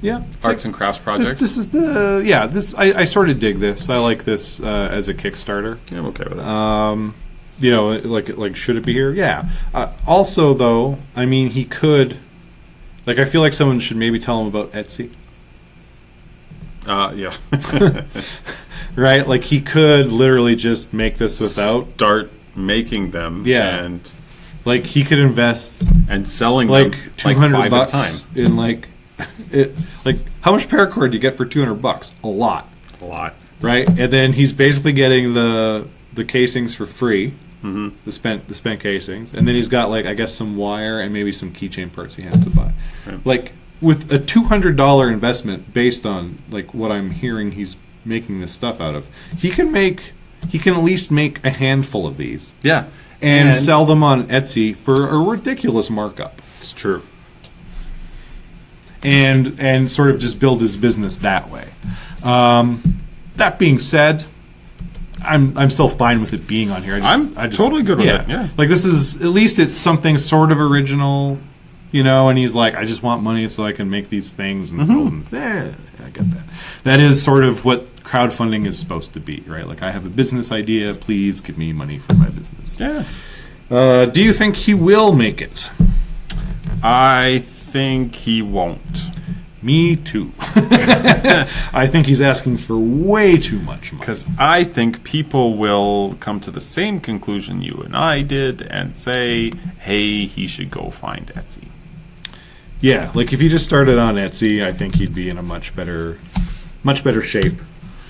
Yeah, arts and crafts projects. This is this. I sort of dig this. I like this as a Kickstarter. Yeah, I'm okay with it. Like should it be here? Yeah. Also, though, I mean, he could. Like, I feel like someone should maybe tell him about Etsy. Yeah. Right? Like, he could literally just make this without. Start making them. Yeah. And Like, he could invest selling like them $200 like 5 at a time. in like it. Like, how much paracord do you get for $200? A lot. A lot. Right? And then he's basically getting the casings for free. Mm-hmm. The spent casings, and then he's got like I guess some wire and maybe some keychain parts he has to buy. Right. Like with a $200 investment, based on like what I'm hearing he's making this stuff out of, he can at least make a handful of these. Yeah. And sell them on Etsy for a ridiculous markup. It's true. And sort of just build his business that way. That being said, I'm still fine with it being on here. I'm totally good with it. Yeah, like this is at least it's something sort of original, And he's like, I just want money so I can make these things and sell them. I get that. That is sort of what crowdfunding is supposed to be, right? Like I have a business idea. Please give me money for my business. Yeah. Do you think he will make it? I think he won't. Me too. I think he's asking for way too much money. Because I think people will come to the same conclusion you and I did and say, hey, he should go find Etsy. Yeah, like if he just started on Etsy, I think he'd be in a much better shape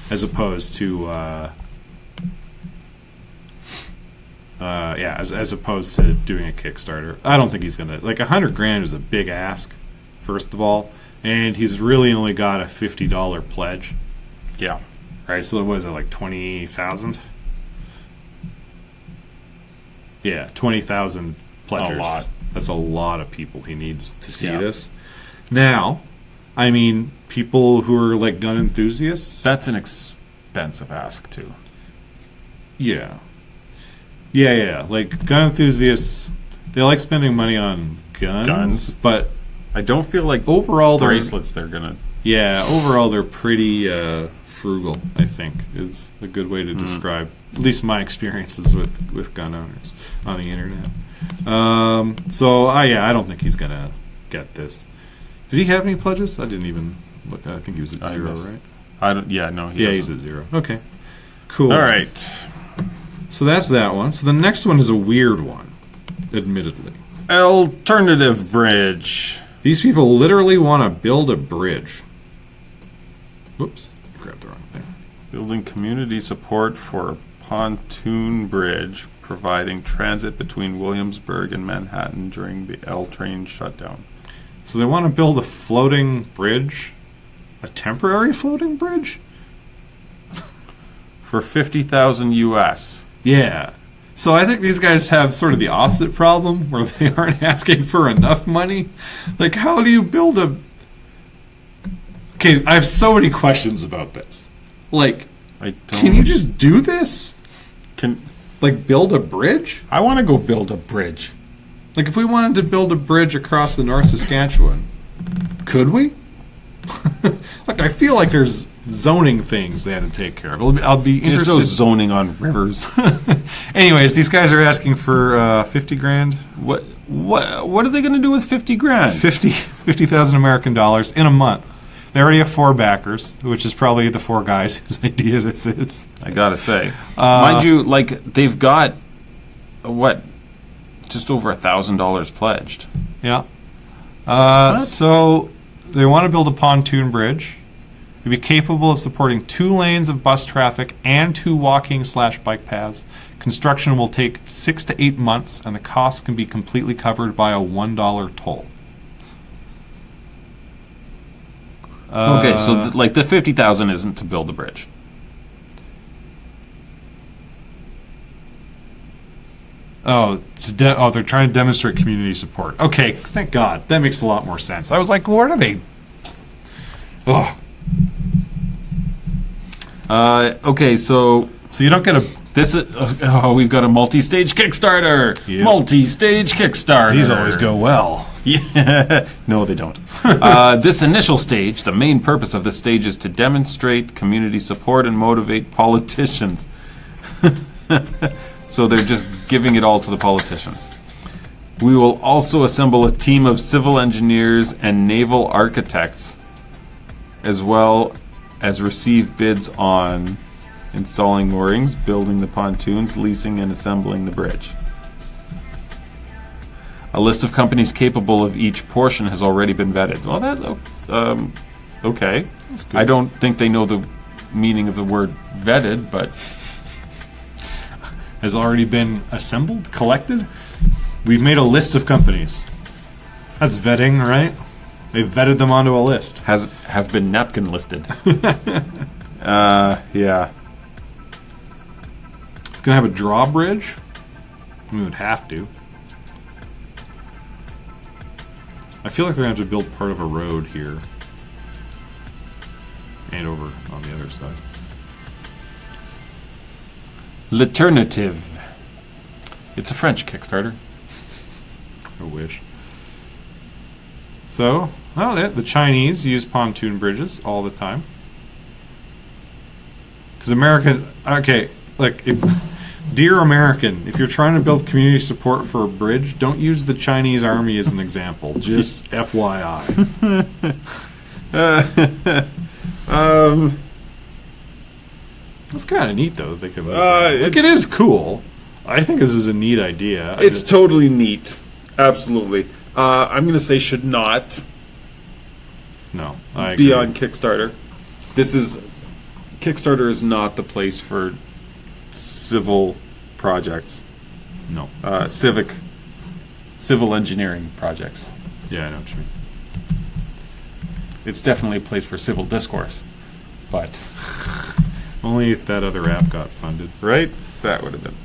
as opposed to as opposed to doing a Kickstarter. I don't think he's gonna like $100,000 is a big ask, first of all. And he's really only got a $50 pledge. Yeah. Right, so what is it, like 20,000? Yeah, 20,000 pledgers. A lot. That's a lot of people he needs to see this. Now, I mean, people who are like gun enthusiasts. That's an expensive ask, too. Yeah. Yeah. Like gun enthusiasts, they like spending money on guns. But I don't feel like overall bracelets they're gonna. Yeah, overall they're pretty frugal. I think is a good way to describe at least my experiences with gun owners on the internet. I don't think he's gonna get this. Did he have any pledges? I didn't even look. I think he was at 0, right? I don't. Yeah, no. He's at 0. Okay, cool. All right. So that's that one. So the next one is a weird one, admittedly. Alternative bridge. These people literally want to build a bridge. Whoops, I grabbed the wrong thing. Building community support for pontoon bridge, providing transit between Williamsburg and Manhattan during the L train shutdown. So they want to build a floating bridge? A temporary floating bridge? For $50,000 US. Yeah. So I think these guys have sort of the opposite problem, where they aren't asking for enough money. Like, how do you build a... Okay, I have so many questions about this. Like, can you just do this? Like, build a bridge? I want to go build a bridge. Like, if we wanted to build a bridge across the North Saskatchewan, could we? Like, I feel like there's zoning things they have to take care of. I'll be interested. There's no zoning on rivers. Anyways, these guys are asking for 50 grand. What are they going to do with 50 grand? 50,000 American dollars in a month. They already have 4 backers, which is probably the 4 guys whose idea this is. I gotta say, mind you, like they've got just over $1,000 pledged. Yeah. So they want to build a pontoon bridge. It'd be capable of supporting 2 lanes of bus traffic and 2 walking/bike paths. Construction will take 6 to 8 months, and the cost can be completely covered by a $1 toll. Okay, so like the 50,000 isn't to build the bridge. They're trying to demonstrate community support. Okay, thank God. That makes a lot more sense. I was like, what are they? Oh. Okay, so you don't get a... we've got a multi-stage Kickstarter. Yep. Multi-stage Kickstarter. These always go well. Yeah. No, they don't. This initial stage, the main purpose of this stage is to demonstrate community support and motivate politicians. So they're just giving it all to the politicians. We will also assemble a team of civil engineers and naval architects, as well as receive bids on installing moorings, building the pontoons, leasing and assembling the bridge. A list of companies capable of each portion has already been vetted. Well, okay. I don't think they know the meaning of the word vetted, but... Has already been assembled, collected? We've made a list of companies. That's vetting, right? They vetted them onto a list. Have been napkin listed. Yeah. It's gonna have a drawbridge? We would have to. I feel like they're gonna have to build part of a road here. And over on the other side. L'Alternative. It's a French Kickstarter. I wish. So, the Chinese use pontoon bridges all the time. Because dear American, if you're trying to build community support for a bridge, don't use the Chinese army as an example. Just FYI. It's kind of neat, though. They could it is cool. I think this is a neat idea. It's totally neat. Absolutely. I'm going to say should not be on Kickstarter. Kickstarter is not the place for civil projects. No. Civil engineering projects. Yeah, I know what you mean. It's definitely a place for civil discourse, but only if that other app got funded, right? That would have been.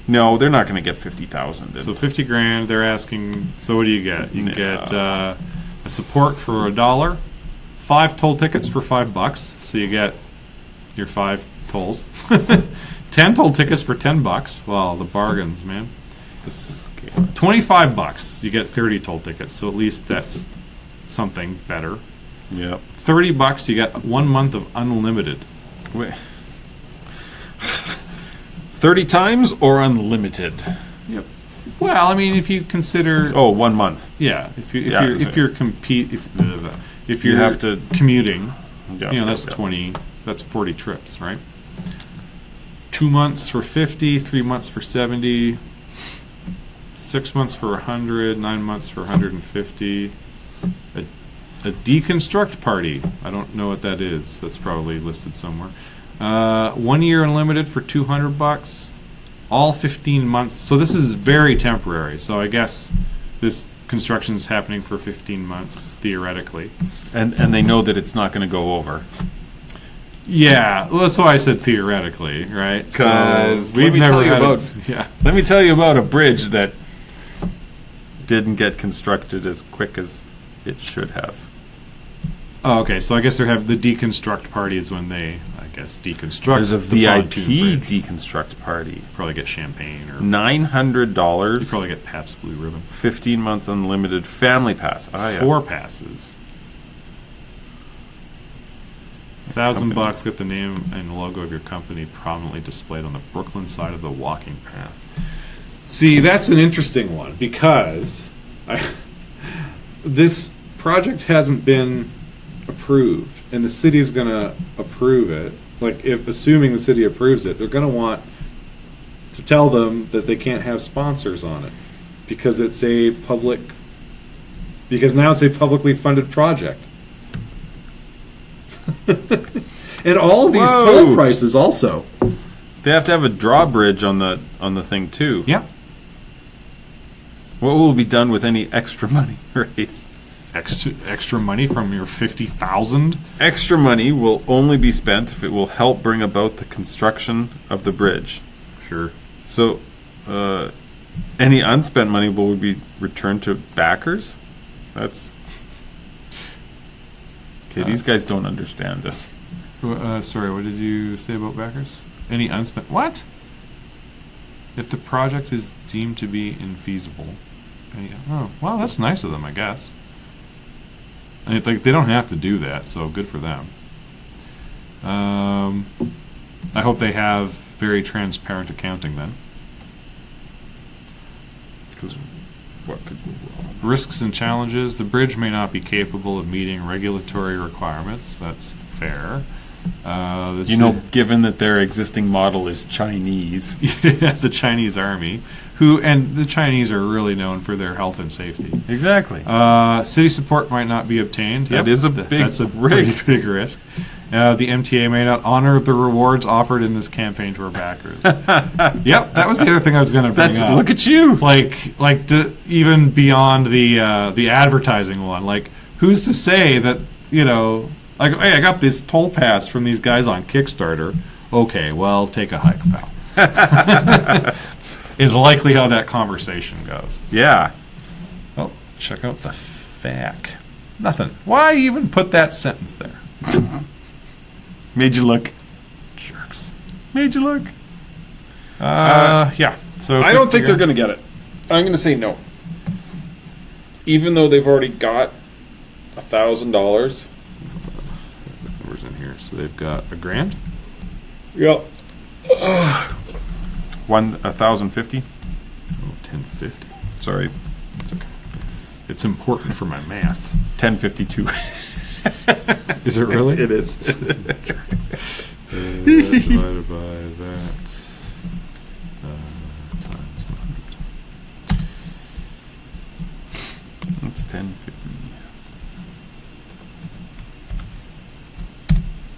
No, they're not going to get 50,000. So 50 grand. They're asking. So what do you get? You can get a support for $1, 5 toll tickets for $5. So you get your 5 tolls. 10 toll tickets for $10. Wow, the bargains, man. $25. You get 30 toll tickets. So at least that's something better. Yeah. $30. You get 1 month of unlimited. Wait. 30 times or unlimited? Yep. Well, I mean, if you consider 1 month. Yeah. If you're commuting, Yeah, that's yeah. 20. That's 40 trips, right? 2 months for 50, 3 months for 70, 6 months for 100, 9 months for 150. A deconstruct party. I don't know what that is. That's probably listed somewhere. 1 year unlimited for $200. All 15 months. So this is very temporary. So I guess this construction is happening for 15 months theoretically. And they know that it's not going to go over. Yeah, well, that's why I said theoretically, right? Because let me tell you about a bridge that didn't get constructed as quick as it should have. Oh, okay. So I guess they have the deconstruct parties when they, I guess, deconstruct. There's a the VIP pontoon bridge. deconstruct party. Probably get champagne or $900. you probably get Pabst Blue Ribbon. 15-month unlimited family pass. Ah, yeah. 4 passes. $1,000. Get the name and logo of your company prominently displayed on the Brooklyn side of the walking path. See, that's an interesting one because this project hasn't been approved, and the city's going to approve it. Like, assuming the city approves it, they're going to want to tell them that they can't have sponsors on it because it's a because now it's a publicly funded project. And all of these toll prices also. They have to have a drawbridge on the thing too. Yeah. What will be done with any extra money raised? Extra money from your 50,000? Extra money will only be spent if it will help bring about the construction of the bridge. Sure. So, any unspent money will be returned to backers? That's... Okay, these guys don't understand this. Sorry, what did you say about backers? Any unspent... What? If the project is deemed to be infeasible. Oh, well, that's nice of them, I guess. I mean, like, they don't have to do that, so good for them. I hope they have very transparent accounting then. Because what could go wrong? Risks and challenges. The bridge may not be capable of meeting regulatory requirements. That's fair. Given that their existing model is Chinese. Yeah, the Chinese army, and the Chinese are really known for their health and safety. Exactly. City support might not be obtained. That is a big That's a pretty big risk. The MTA may not honor the rewards offered in this campaign to our backers. Yep, that was the other thing I was going to bring up. Look at you. Even beyond the advertising one. Like, who's to say that, like, hey, I got this toll pass from these guys on Kickstarter. Okay, well, take a hike, pal. Is likely how that conversation goes. Yeah. Oh, check out the FAQ. Nothing. Why even put that sentence there? Made you look. Jerks. Made you look. Yeah. So I don't think they're going to get it. I'm going to say no. Even though they've already got $1,000. Numbers in here. So they've got $1,000. Yep. 1,050. Oh, 1050. Sorry. It's okay. It's important for my math. 1052. Is it really? It is. Divided by that times 100. That's 1050.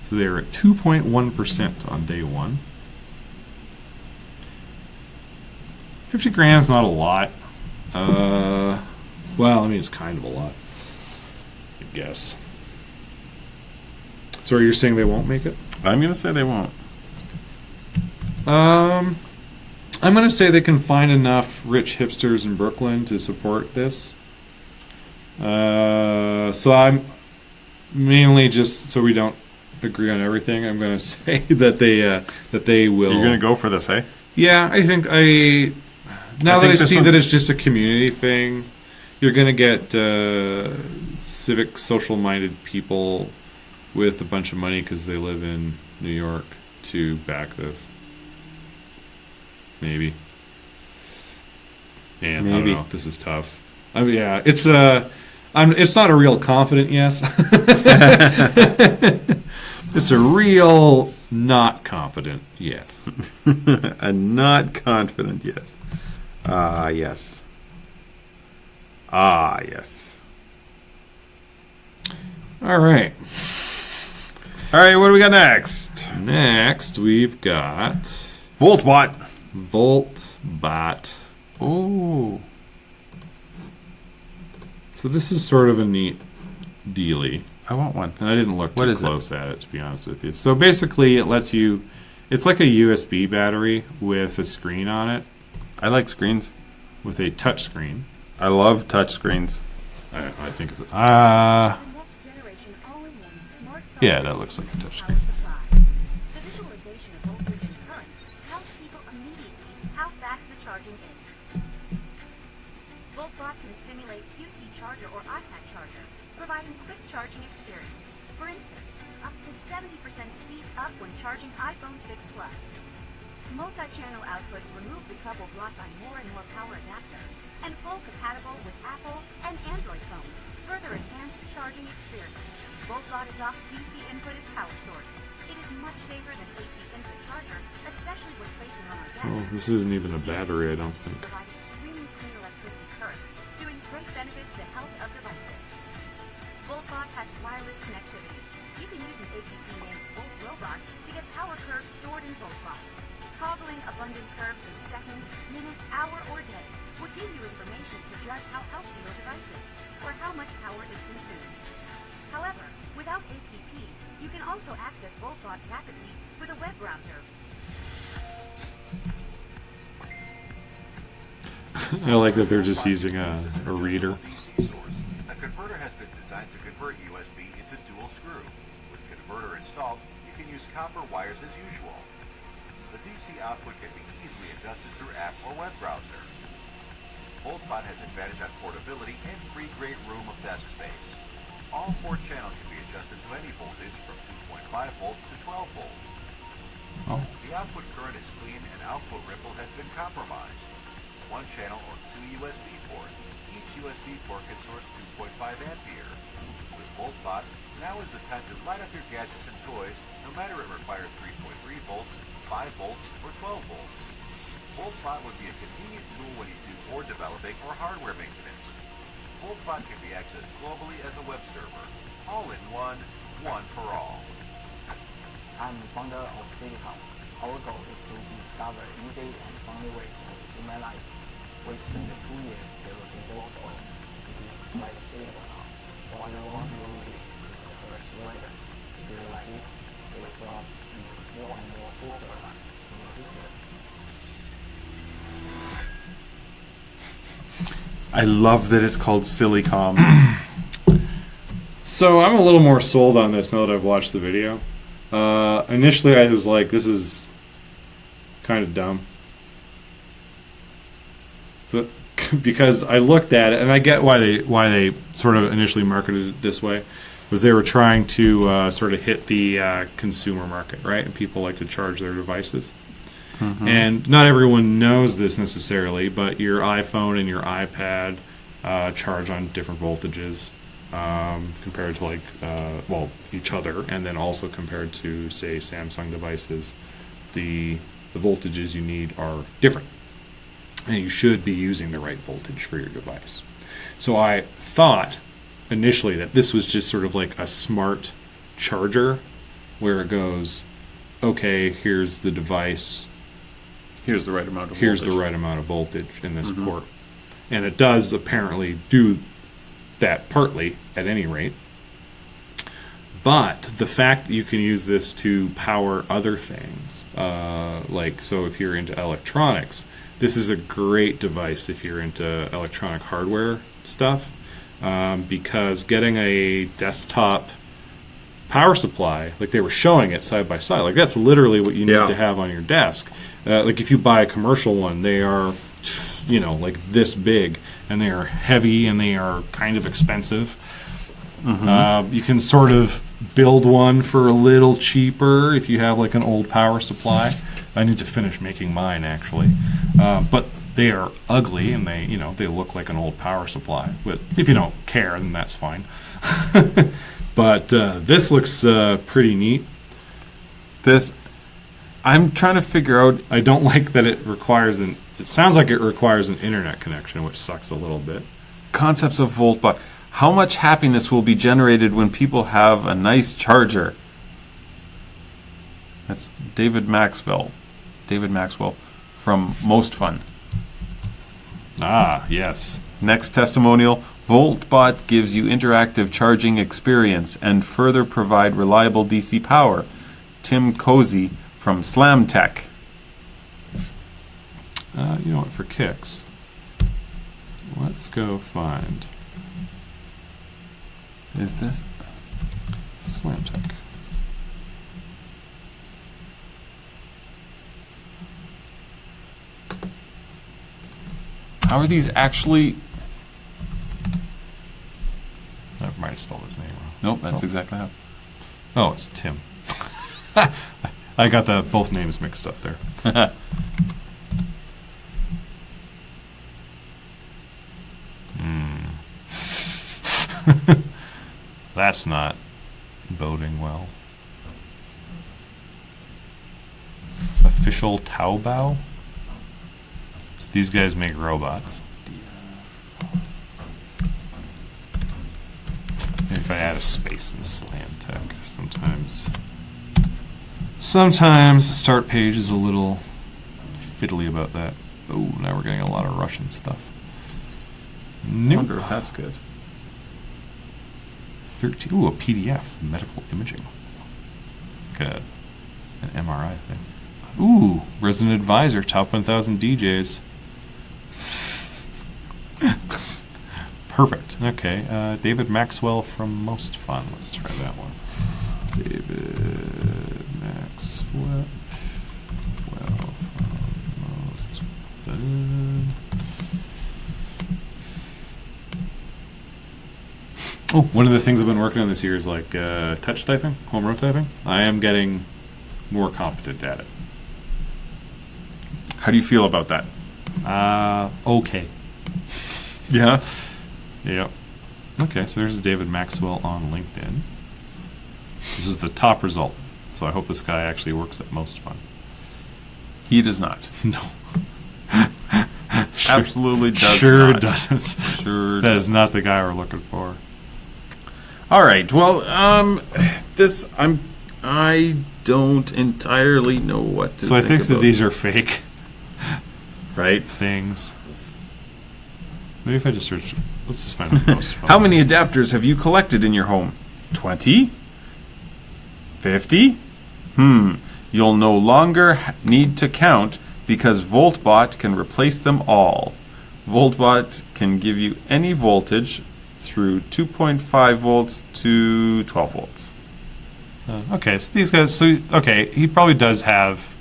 So they were at 2.1% on day one. 50 grand is not a lot. Well, I mean, it's kind of a lot, I guess. So you're saying they won't make it? I'm going to say they won't. I'm going to say they can find enough rich hipsters in Brooklyn to support this. So I'm mainly just so we don't agree on everything. I'm going to say that they will. You're going to go for this, hey? Yeah, I think now that I see that it's just a community thing, you're going to get civic, social-minded people with a bunch of money because they live in New York to back this. Maybe. And I don't know. This is tough. I mean, yeah, it's It's not a real confident yes. It's a real not confident yes. A not confident yes. Yes. Yes. All right. All right, what do we got next? Next, we've got Voltbot. Voltbot. Oh. So this is sort of a neat dealie. I want one. And I didn't look What too is close at it, to be honest with you. So basically, it lets you... It's like a USB battery with a screen on it. I like screens. With a touch screen. I love touch screens. I think it's... yeah, that looks like a touch screen. The visualization of voltage and current tells people immediately how fast the charging is. Voltbot can simulate QC charger or iPad charger, providing quick charging experience. For instance, up to 70% speeds up when charging iPhone 6 Plus. Multi-channel outputs remove the trouble brought by more and more power adapter, and full compatible with Apple and Android phones, further enhance the charging experience. Voltbot adopts DC input as power source. It is much safer than AC input charger, especially when placing on our desk. Oh, this isn't even a battery, I don't think. Provide extremely clean electricity current, doing great benefits to health of devices. Voltbot has wireless connectivity. You can use an app named Volt Robot to get power curves stored in Voltbot. Toggling abundant curves of second, minute, hour, or day will give you information to judge how healthy your device is, or how much power it consumes. However, without APP, you can also access Voltbot rapidly with a web browser. I like that they're just using a reader. A converter has been designed to convert USB into dual screw. With converter installed, you can use copper wires as usual. The DC output can be easily adjusted through app or web browser. Voltbot has advantage on portability and free great room of desk space. All 4 channels can be adjusted to any voltage from 2.5 volts to 12 volts. Oh. The output current is clean and output ripple has been compromised. 1 channel or 2 USB ports. Each USB port can source 2.5 ampere. With Voltbot, now is the time to light up your gadgets and toys, no matter it requires 3.3 volts, 5 volts, or 12 volts. Voltbot would be a convenient tool when you do board developing or hardware maintenance. Voltbot can be accessed globally as a web server. All in one for all. I'm the founder of Silicon. Our goal is to discover easy and funny ways to do my life. We spent 2 years developing Voltbot. It is quite stable now. What I want to do is the first rider. If you like it, it will drops more and more popular in the future. I love that it's called Silicom. So I'm a little more sold on this now that I've watched the video. Initially, I was like, "This is kind of dumb," so, because I looked at it and I get why they sort of initially marketed it this way, was they were trying to sort of hit the consumer market, right? And people like to charge their devices. Mm-hmm. And not everyone knows this necessarily, but your iPhone and your iPad charge on different voltages compared to each other, and then also compared to, say, Samsung devices. The voltages you need are different, and you should be using the right voltage for your device. So I thought initially that this was just sort of like a smart charger where it goes, okay, here's the device. Here's the right amount of Here's voltage. the right amount of voltage in this port. And it does apparently do that partly, at any rate. But the fact that you can use this to power other things, so if you're into electronics, this is a great device if you're into electronic hardware stuff, because getting a desktop power supply, like they were showing it side by side, like that's literally what you need to have on your desk. Like if you buy a commercial one, they are, like this big, and they are heavy and they are kind of expensive. Mm-hmm. You can sort of build one for a little cheaper if you have like an old power supply. I need to finish making mine actually, but They are ugly, and they look like an old power supply. But if you don't care, then that's fine. But this looks pretty neat. I'm trying to figure out. I don't like that it requires it sounds like it requires an internet connection, which sucks a little bit. Concepts of Voltbot. How much happiness will be generated when people have a nice charger? That's David Maxwell from Most Fun. Ah, yes. Next testimonial. Voltbot gives you interactive charging experience and further provide reliable DC power. Tim Cozy from Slam Tech. You know what, for kicks, let's go find... Is this Slam Tech. How are these actually... Never mind, I spelled his name wrong. Nope, that's exactly how. Oh, it's Tim. I got both names mixed up there. That's not boding well. Official Taobao? So these guys make robots. Maybe if I add a space in Slam Tech, sometimes the start page is a little fiddly about that. Oh, now we're getting a lot of Russian stuff. I Nope. wonder if that's good. 13. Ooh, a PDF, medical imaging. Like an MRI thing. Ooh, resident advisor, top 1,000 DJs. Perfect. Okay, David Maxwell from Most Fun. Let's try that one. David Maxwell from Most Fun. Oh, one of the things I've been working on this year is like touch typing, home row typing. I am getting more competent at it. How do you feel about that? Okay. Yeah. Yep. Okay, so there's David Maxwell on LinkedIn. This is the top result. So I hope this guy actually works at Most Fun. He does not. No. Absolutely does Sure not. doesn't. Sure That is not the guy we're looking for. All right. Well, I don't entirely know what to So I think that about. these are fake Right. things. Maybe if I just search, let's just find the Most Fun. How many adapters have you collected in your home? 20? 50? You'll no longer need to count because Voltbot can replace them all. Voltbot can give you any voltage through 2.5 volts to 12 volts. Okay, so these guys. So okay, he probably does have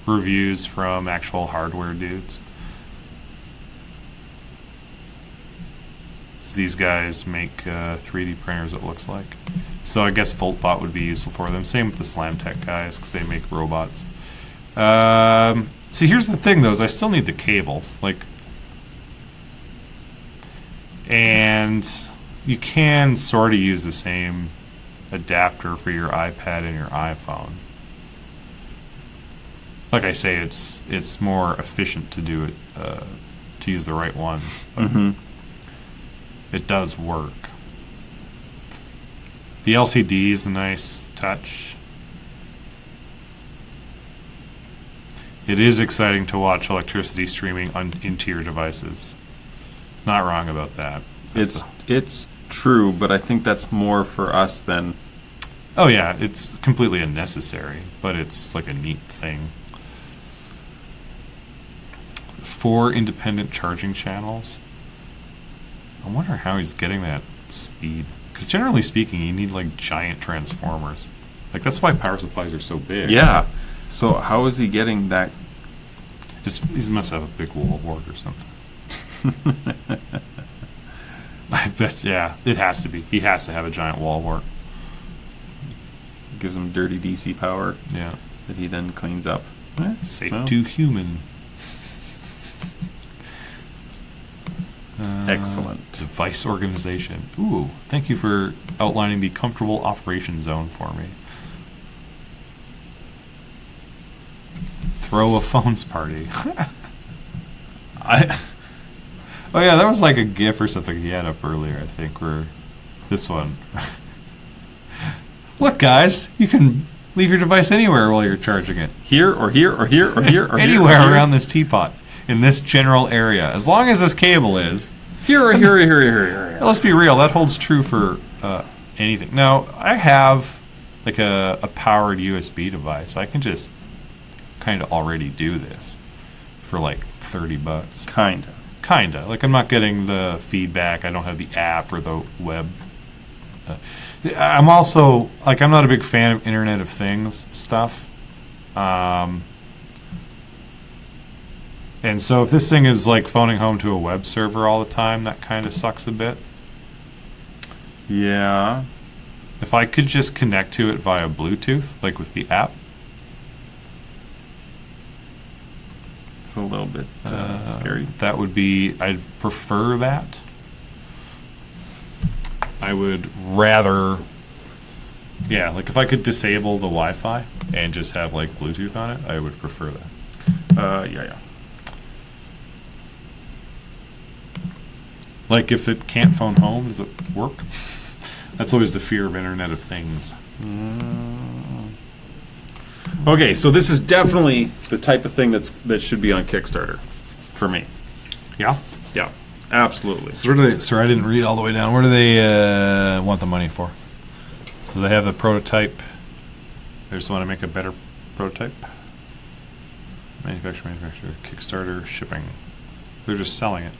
reviews from actual hardware dudes. So these guys make 3D printers. It looks like. So I guess Voltbot would be useful for them. Same with the Slam Tech guys because they make robots. See, here's the thing, though: is I still need the cables, and you can sort of use the same adapter for your iPad and your iPhone. Like I say, it's more efficient to do it to use the right ones. But it does work. The LCD is a nice touch. It is exciting to watch electricity streaming into your devices. Not wrong about that. It's true, but I think that's more for us than... Oh yeah, it's completely unnecessary, but it's like a neat thing. 4 independent charging channels. I wonder how he's getting that speed. Because generally speaking, you need like giant transformers. Like that's why power supplies are so big. Yeah. So how is he getting that? He must have a big wall wart or something. I bet, yeah, it has to be. He has to have a giant wall wart. Gives him dirty DC power Yeah. that he then cleans up. Safe well. to human. Excellent. Device organization. Ooh, thank you for outlining the comfortable operation zone for me. Throw a phones party. Oh yeah, that was like a GIF or something he had up earlier, I think, where this one. Look, guys, you can leave your device anywhere while you're charging it. Here or here or here or here or Anywhere here or here. around this teapot in this general area, as long as this cable is. Here or here or here or here or here. Let's be real, that holds true for anything. Now, I have like a powered USB device. I can just kind of already do this for like $30. Kinda. Like, I'm not getting the feedback. I don't have the app or the web. I'm also, like, I'm not a big fan of Internet of Things stuff. And so if this thing is, like, phoning home to a web server all the time, that kind of sucks a bit. Yeah. If I could just connect to it via Bluetooth, like with the app. It's a little bit scary. That would be, I'd prefer that. I would rather, yeah, like if I could disable the Wi-Fi and just have like Bluetooth on it, I would prefer that. Yeah. Like if it can't phone home, does it work? That's always the fear of Internet of Things. Okay, so this is definitely the type of thing that should be on Kickstarter for me. Yeah. Yeah, absolutely. So where do they, sorry, I didn't read all the way down. Where do they want the money for? So they have the prototype. They just want to make a better prototype. Manufacturer, Kickstarter, shipping. They're just selling it.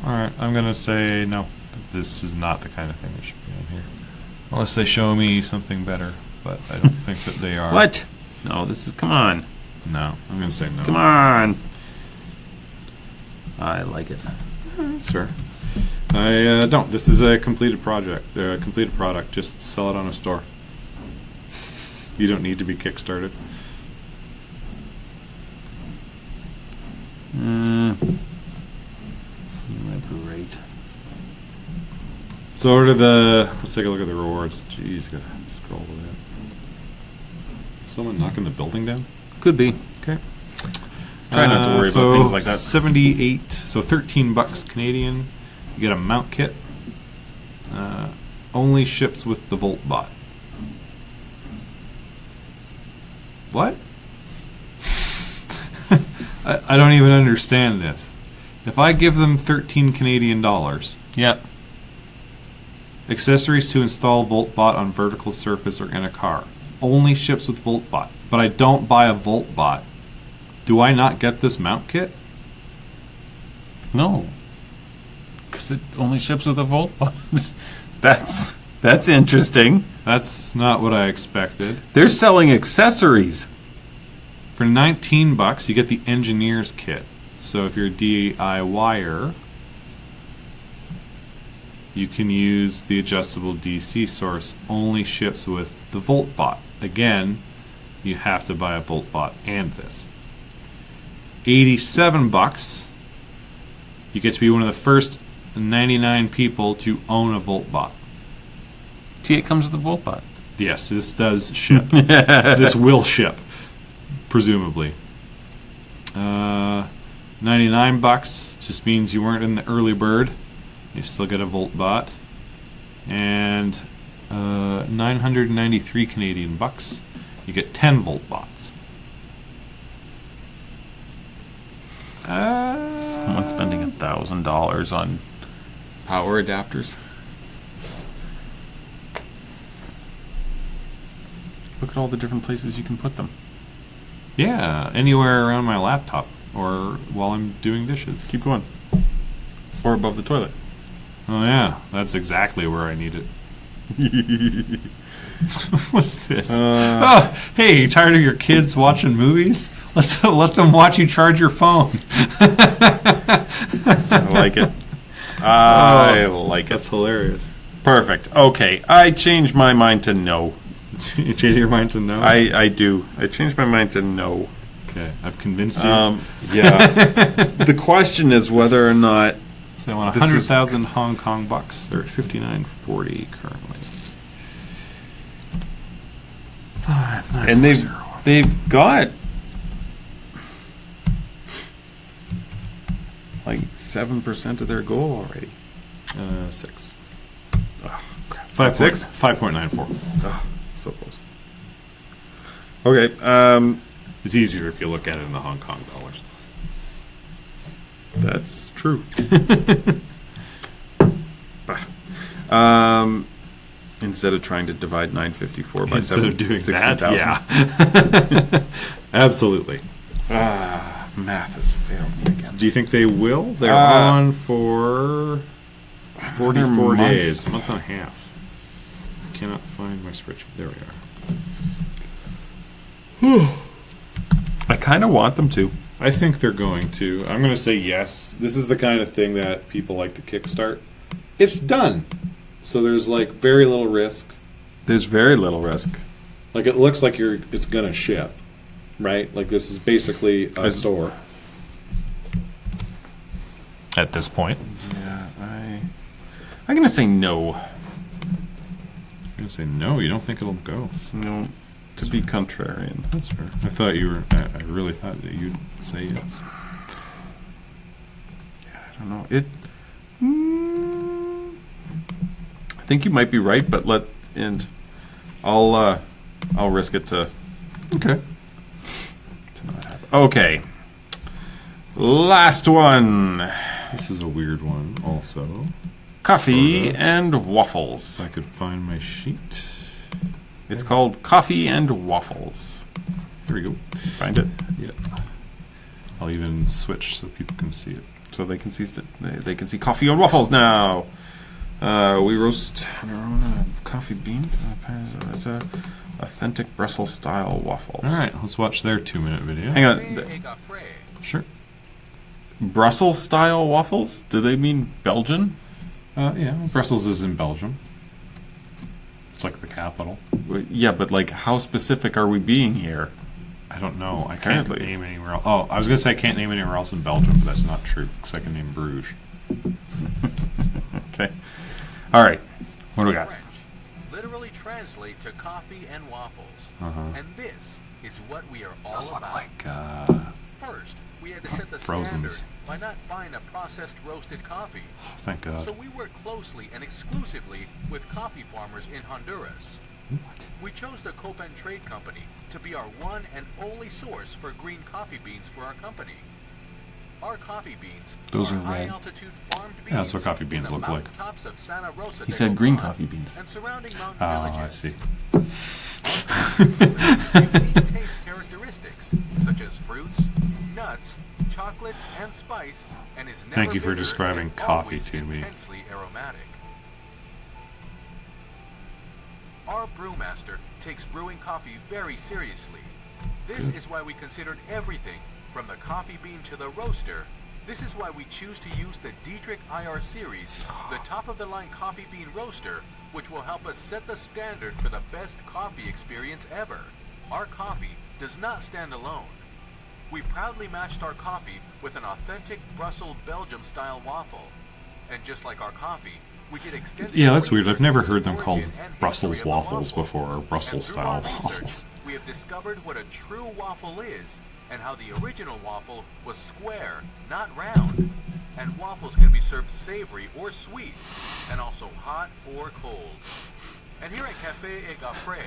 Alright, I'm going to say no. This is not the kind of thing that should be on here. Unless they show me something better. But I don't think that they are. What? No, this is, come on. No, I'm going to say no. Come on. I like it. Sir. I don't. This is a completed project. A completed product. Just sell it on a store. You don't need to be Kickstarted. Great. So what are the, let's take a look at the rewards. Jeez, gotta scroll to that. Someone knocking the building down? Could be. Okay. Try not to worry about things like that. 78, so $13 Canadian. You get a mount kit. Only ships with the Volt bot. What? I don't even understand this. If I give them 13 Canadian dollars, Yep. accessories to install VoltBot on vertical surface or in a car, only ships with VoltBot, but I don't buy a VoltBot, do I not get this mount kit? No. Because it only ships with a Volt bot. That's interesting. That's not what I expected. They're selling accessories. For $19, you get the engineer's kit. So if you're a DIYer, you can use the adjustable DC source. Only ships with the VoltBot. Again, you have to buy a VoltBot and this. $87. You get to be one of the first 99 people to own a VoltBot. See, it comes with a Volt bot. Yes, this does ship. This will ship, presumably. $99 just means you weren't in the early bird. You still get a VoltBot. And 993 Canadian bucks. You get 10 VoltBots. Someone's spending $1,000 on power adapters. Look at all the different places you can put them. Yeah, anywhere around my laptop or while I'm doing dishes. Keep going. Or above the toilet. Oh yeah, that's exactly where I need it. What's this? Oh, hey, you tired of your kids watching movies? Let them watch you charge your phone. I like it. I like That's it. hilarious. Perfect. Okay, I changed my mind to no. You change your mind to no? I do. I changed my mind to no. Okay, I've convinced you. Yeah. The question is whether or not. So I want this is- 100,000 Hong Kong bucks. They're at 59.40 currently. And they've got like 7% of their goal already. 6. Oh, crap. 5.6? 5.94. Oh, so close. Okay. It's easier if you look at it in the Hong Kong dollars. That's true. Instead of trying to divide 954 by Instead of doing 60,000. that, yeah. Absolutely. Math has failed me again. Do you think they will? They're on for 44 month. days, a month and a half. I cannot find my spreadsheet. There we are. I kind of want them to. I think they're going to. I'm going to say yes. This is the kind of thing that people like to kickstart. It's done. So there's like very little risk. There's very little risk. Like it looks like it's going to ship, right? Like this is basically a store. At this point. Yeah, I'm going to say no. You're going to say no, you don't think it'll go. No, to be contrarian. That's fair. I thought you were. I really thought that you'd say yes. Yeah, I don't know. I think you might be right, but I'll risk it to Okay. not happen. Okay. Last one. This is a weird one, also. Coffee and waffles. If I could find my sheet. It's called Coffee and Waffles. Here we go. Find it Yeah. I'll even switch so people can see it. so they can see they can see coffee and waffles now. We roast our own coffee beans. It's a authentic Brussels style waffles. All right, let's watch their 2-minute video. Hang on. Sure. Brussels style waffles? Do they mean Belgian? Yeah, Brussels is in Belgium. It's like the capital. Yeah, but like, how specific are we being here? I don't know. I can't Apparently. name anywhere else. Oh, I was going to say I can't name anywhere else in Belgium, but that's not true because I can name Bruges. Okay. All right. What do we got? French literally translate to coffee and waffles. And this is what we are all Those look about. like First, we had to set the Frozens. standard by not buying a processed roasted coffee. thank God. So we work closely and exclusively with coffee farmers in Honduras. What? We chose the Copan Trade Company to be our one and only source for green coffee beans for our company. Our coffee beans Those are are red. high-altitude farmed beans. Yeah, that's what coffee beans in the look like. mountaintops of Santa Rosa He de said green Copan coffee beans. and surrounding mountain Oh, I villages. see. Unique taste characteristics such as fruits, nuts, chocolates, and spice, and is never Thank you for bitter describing and coffee always to me. intensely aromatic. Our brewmaster takes brewing coffee very seriously. This is why we considered everything from the coffee bean to the roaster. This is why we choose to use the Dietrich IR series, the top-of-the-line coffee bean roaster, which will help us set the standard for the best coffee experience ever. Our coffee does not stand alone. We proudly matched our coffee with an authentic Brussels Belgium-style waffle. And just like our coffee, we did extensive Yeah, that's weird. research I've never into heard the them called origin and Brussels history of the waffles waffle. before, or Brussels And through style our research, waffles. we have discovered what a true waffle is, and how the original waffle was square, not round. And waffles can be served savory or sweet, and also hot or cold. And here at Café et Gaffrey,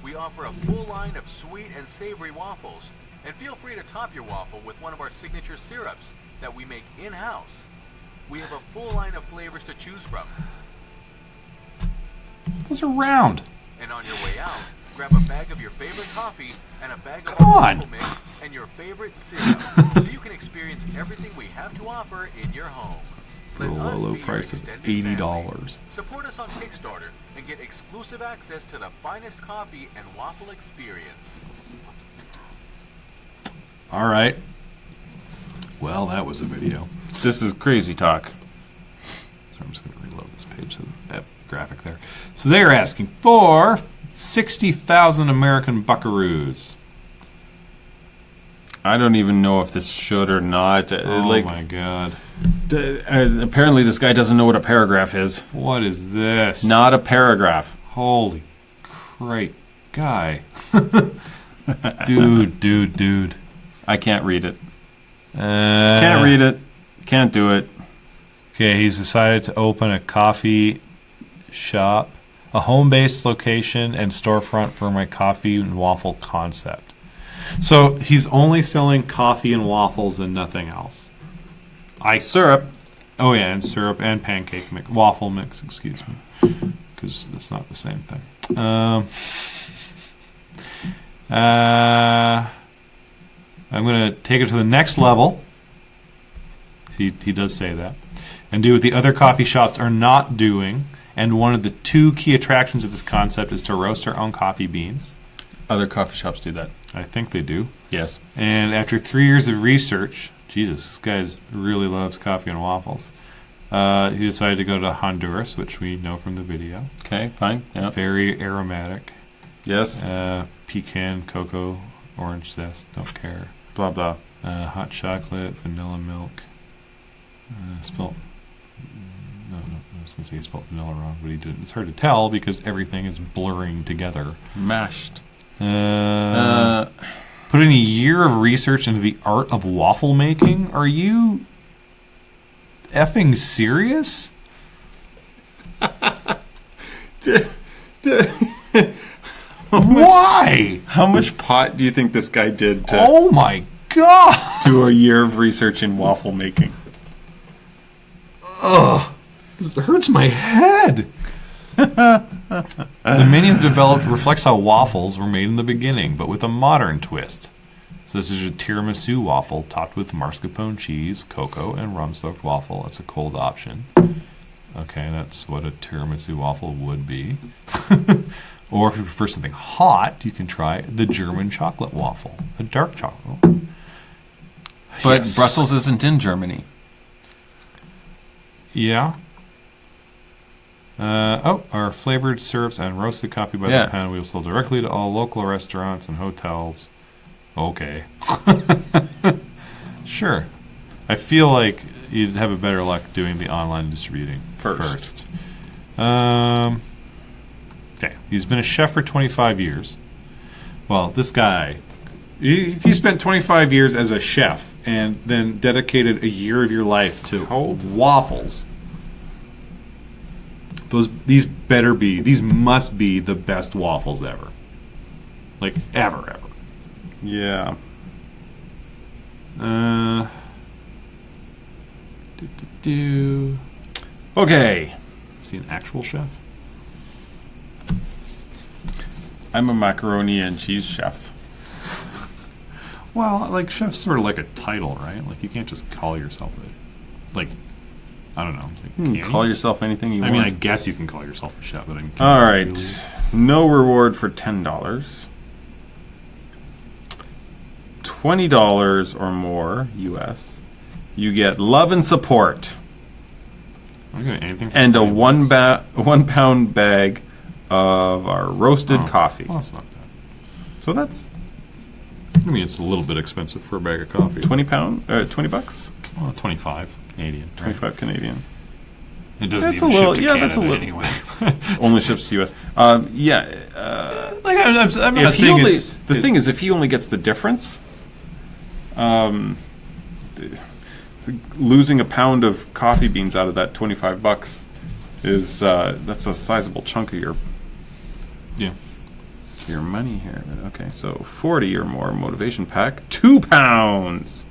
we offer a full line of sweet and savory waffles, and feel free to top your waffle with one of our signature syrups that we make in-house. We have a full line of flavors to choose from. Those are round. And on your way out, grab a bag of your favorite coffee and a bag of Come our on. waffle mix and your favorite syrup, so you can experience everything we have to offer in your home. For a Let us low be your price of extended $80. family. Support us on Kickstarter and get exclusive access to the finest coffee and waffle experience. All right. Well, that was a video. This is crazy talk. So I'm just going to reload this page. So that graphic there. So they're asking for 60,000 American buckaroos. I don't even know if this should or not. Oh my god. Apparently this guy doesn't know what a paragraph is. What is this? Not a paragraph. Holy crap. Guy. Dude. I can't read it. Can't Can't read it. Can't do it. Okay, he's decided to open a coffee shop, a home-based location and storefront for my coffee and waffle concept. So he's only selling coffee and waffles and nothing else. Syrup. Oh yeah, and syrup and pancake mix, waffle mix. Excuse me, because it's not the same thing. I'm going to take it to the next level. He does say that, and do what the other coffee shops are not doing. And one of the two key attractions of this concept is to roast our own coffee beans. Other coffee shops do that. I think they do. Yes. And after 3 years of research, Jesus, this guy really loves coffee and waffles. He decided to go to Honduras, which we know from the video. Okay, fine. Yeah. Very aromatic. Yes. Pecan, cocoa, orange zest, don't care. Blah, blah. Hot chocolate, vanilla milk. Spelt. No, I was going to say he spelled vanilla wrong, but he didn't. It's hard to tell because everything is blurring together. Mashed. Putting a year of research into the art of waffle making? Are you effing serious? Why? How much pot do you think this guy did to Oh my god! do a year of research in waffle making? Ugh. This hurts my head. The menu developed reflects how waffles were made in the beginning, but with a modern twist. So this is a tiramisu waffle topped with mascarpone cheese, cocoa, and rum-soaked waffle. That's a cold option. Okay, that's what a tiramisu waffle would be. Or if you prefer something hot, you can try the German chocolate waffle, a dark chocolate. But Yes. Brussels isn't in Germany. Yeah. Our flavored syrups and roasted coffee by the pound we will sell directly to all local restaurants and hotels. Okay. Sure. I feel like you'd have a better luck doing the online distributing first. Okay. He's been a chef for 25 years. Well, this guy, if you spent 25 years as a chef and then dedicated a year of your life to waffles, these must be the best waffles ever. Like, ever. Yeah. Okay. Is he an actual chef? I'm a macaroni and cheese chef. Well, like, chef's sort of like a title, right? Like, you can't just call yourself it. Like, I don't know. Like, can you? Call yourself anything you want. I mean, I guess you can call yourself a chef, but all right. No reward for $10. $20 or more US. You get love and support. I don't get anything for And a $20. 1 pound bag of our roasted coffee. Well, that's not bad. So that's I mean, it's a little bit expensive for a bag of coffee. $20. Well, 25 Canadian. Right? 25 Canadian. It doesn't That's even a little. ship to Yeah, Canada that's a little. anyway. Only ships to US. Like, I'm not If he saying only, it's... the thing is, if he only gets the difference, losing a pound of coffee beans out of that $25 is that's a sizable chunk of your money here. Okay, so 40 or more motivation pack, 2 pounds.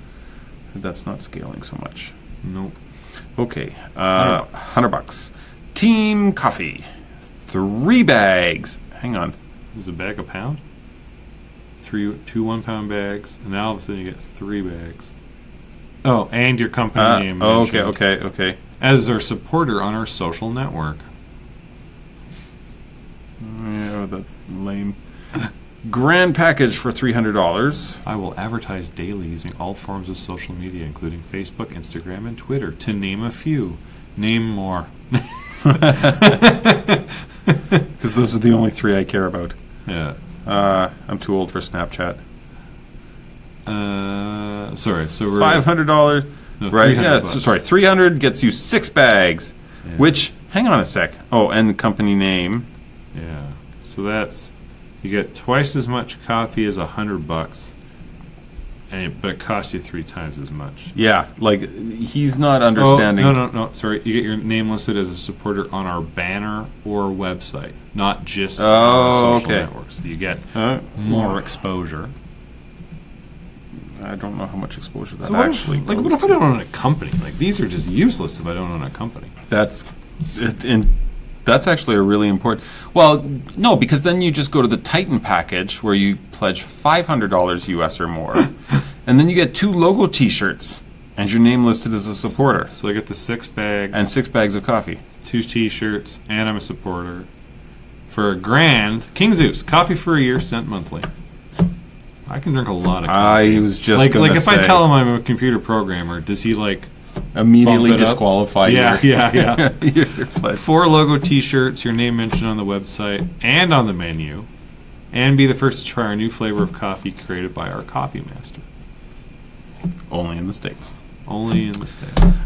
That's not scaling so much. Nope. Okay, $100. Team coffee, 3 bags. Hang on. Is a bag a pound? 2 1 pound bags, and now all of a sudden you get 3 bags. Oh, and your company name. mentioned Okay. As our supporter on our social network. Yeah, that's lame. Grand package for $300. I will advertise daily using all forms of social media, including Facebook, Instagram, and Twitter, to name a few. Name more. Because those are the only 3 I care about. Yeah. I'm too old for Snapchat. Sorry. So we're $500. No, Right? Yeah. $300. Sorry. 300 gets you 6 bags. Yeah. Which, hang on a sec. Oh, and the company name. Yeah. So that's, you get twice as much coffee as $100, but it costs you 3 times as much. Yeah. Like, he's not understanding. Oh, no. Sorry. You get your name listed as a supporter on our banner or website, not just on social networks. You get more exposure. I don't know how much exposure that So what actually if, like, goes what if I to. don't own a company? Like, these are just useless if I don't own a company. That's actually a really important. Well, no, because then you just go to the Titan package where you pledge $500 US or more, and then you get 2 logo T-shirts and your name listed as a supporter So I get the 6 bags and 6 bags of coffee. 2 T-shirts, and I'm a supporter for $1,000. King Zeus, coffee for a year, sent monthly. I can drink a lot of coffee. I was just like gonna if say, I tell him I'm a computer programmer, does he like immediately bump it up? disqualify Yeah. your pledge. 4 logo T-shirts, your name mentioned on the website and on the menu, and be the first to try our new flavor of coffee created by our coffee master. Only in the States. Only in the States.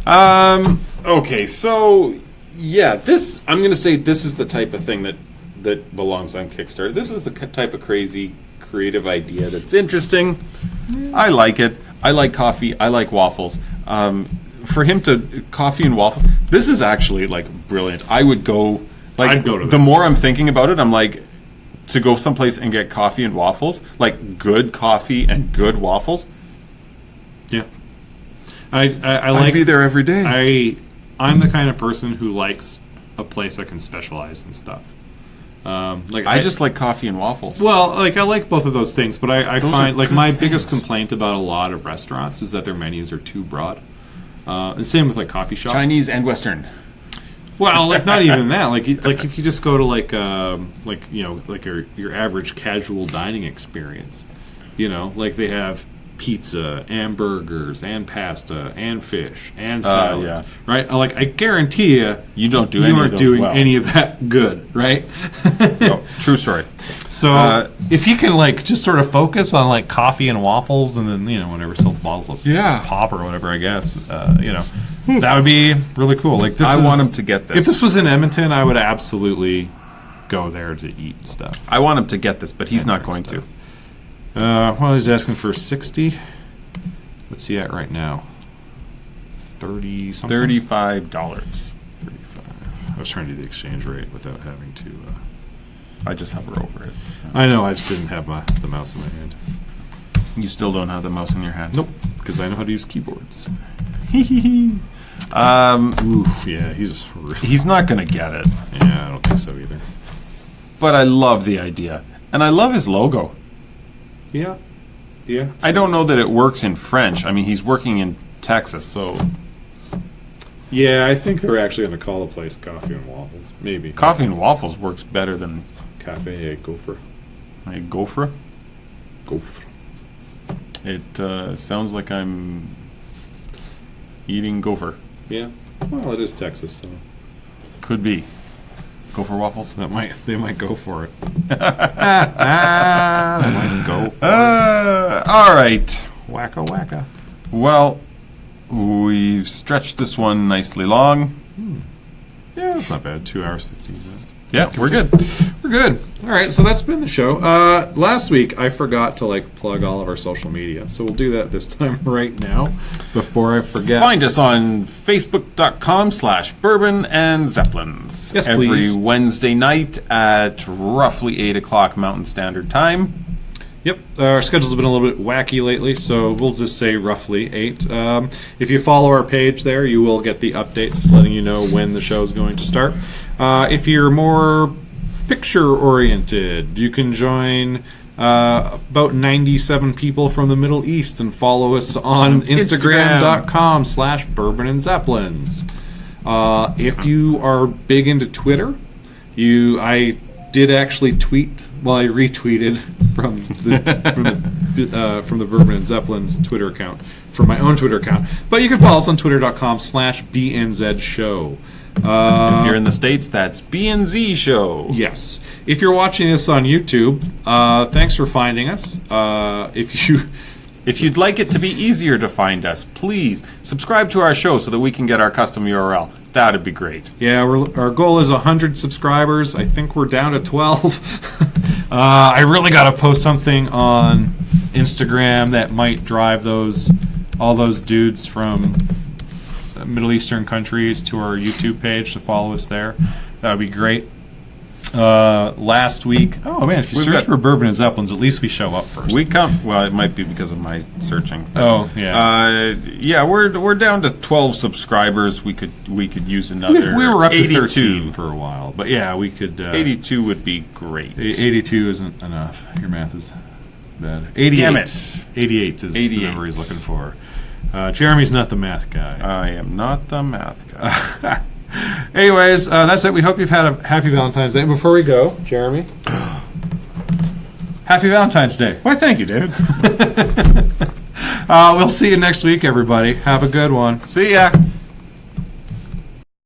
Okay, so yeah, this I'm going to say this is the type of thing that belongs on Kickstarter. This is the type of crazy creative idea that's interesting. I like it. I like coffee. I like waffles. For him to coffee and waffle, this is actually like brilliant. I would go. Like, I'd go to the this. more I'm thinking about it, I'm like, to go someplace and get coffee and waffles, like good coffee and good waffles. Yeah. I I'd like be there every day. I'm the kind of person who likes a place that can specialize in stuff. I just like coffee and waffles. Well, like I like both of those things, but I Those find are like good my things. biggest complaint about a lot of restaurants is that their menus are too broad. And same with like coffee shops. Chinese and Western. Well, like not even that. Like if you just go to like you know, like your average casual dining experience, you know, like they have pizza and burgers and pasta and fish and salads, yeah. right? Like I guarantee You don't do you any aren't of those doing well. any of that good, right? No, true story. So if you can like just sort of focus on like coffee and waffles, and then you know whenever sell bottles of pop or whatever, I guess you know that would be really cool. Like this, I want him to get this. If this was in Edmonton, I would absolutely go there to eat stuff. I want him to get this, but he's not going to. Well, he's asking for 60. What's he at right now? 30 something. $35. 35. I was trying to do the exchange rate without having to. I just hover over it. I know. I just didn't have the mouse in my hand. You still don't have the mouse in your hand. Nope, because I know how to use keyboards. Oof, Yeah, he's not going to get it. Yeah, I don't think so either. But I love the idea. And I love his logo. Yeah. Yeah. I don't know that it works in French. I mean, he's working in Texas, so Yeah, I think they're actually going to call the place Coffee and Waffles. Maybe. coffee and waffles works better than Cafe Gopher. a gopher. Gopher. It sounds like I'm eating gopher. Yeah. Well, it is Texas, so Could be. Gopher waffles? they might go for it. They might go for All right. it. Wacka wacka. Well, we've stretched this one nicely long. Yeah, that's not bad. 2 hours 15 minutes. Yeah, we're good. We're good. All right, so that's been the show. Last week I forgot to like plug all of our social media, so we'll do that this time right now before I forget. Find us on Facebook.com/Bourbon and Zeppelins. Yes, Every please. Wednesday night at roughly 8 o'clock Mountain Standard Time. Yep, our schedules have been a little bit wacky lately, so we'll just say roughly 8. If you follow our page there, you will get the updates letting you know when the show is going to start. If you're more picture-oriented, you can join about 97 people from the Middle East and follow us on Instagram.com/Bourbon and Zeppelins. If you are big into Twitter, I did actually tweet, well, I retweeted from the Bourbon Zeppelins Twitter account, from my own Twitter account. But you can follow us on twitter.com/BNZ Show. If you're in the States, that's BNZ Show. Yes. If you're watching this on YouTube, thanks for finding us. If you'd like it to be easier to find us, please subscribe to our show so that we can get our custom URL. That'd be great. Yeah, our goal is 100 subscribers. I think we're down to 12. I really got to post something on Instagram that might drive all those dudes from Middle Eastern countries to our YouTube page to follow us there. That would be great. Last week, oh man, if you search for Bourbon and Zeppelins, at least we show up first. Well, it might be because of my searching. Oh yeah. Yeah, we're down to 12 subscribers. We could use another. We were up to 82. 13 for a while, but yeah, we could. 82 would be great. 82 isn't enough. Your math is bad. 88. Damn it. 88 is the number he's looking for. Jeremy's not the math guy. I am not the math guy. Anyways, that's it. We hope you've had a happy Valentine's Day. Before we go, Jeremy, happy Valentine's Day. Why, thank you, David. We'll see you next week, everybody. Have a good one. See ya.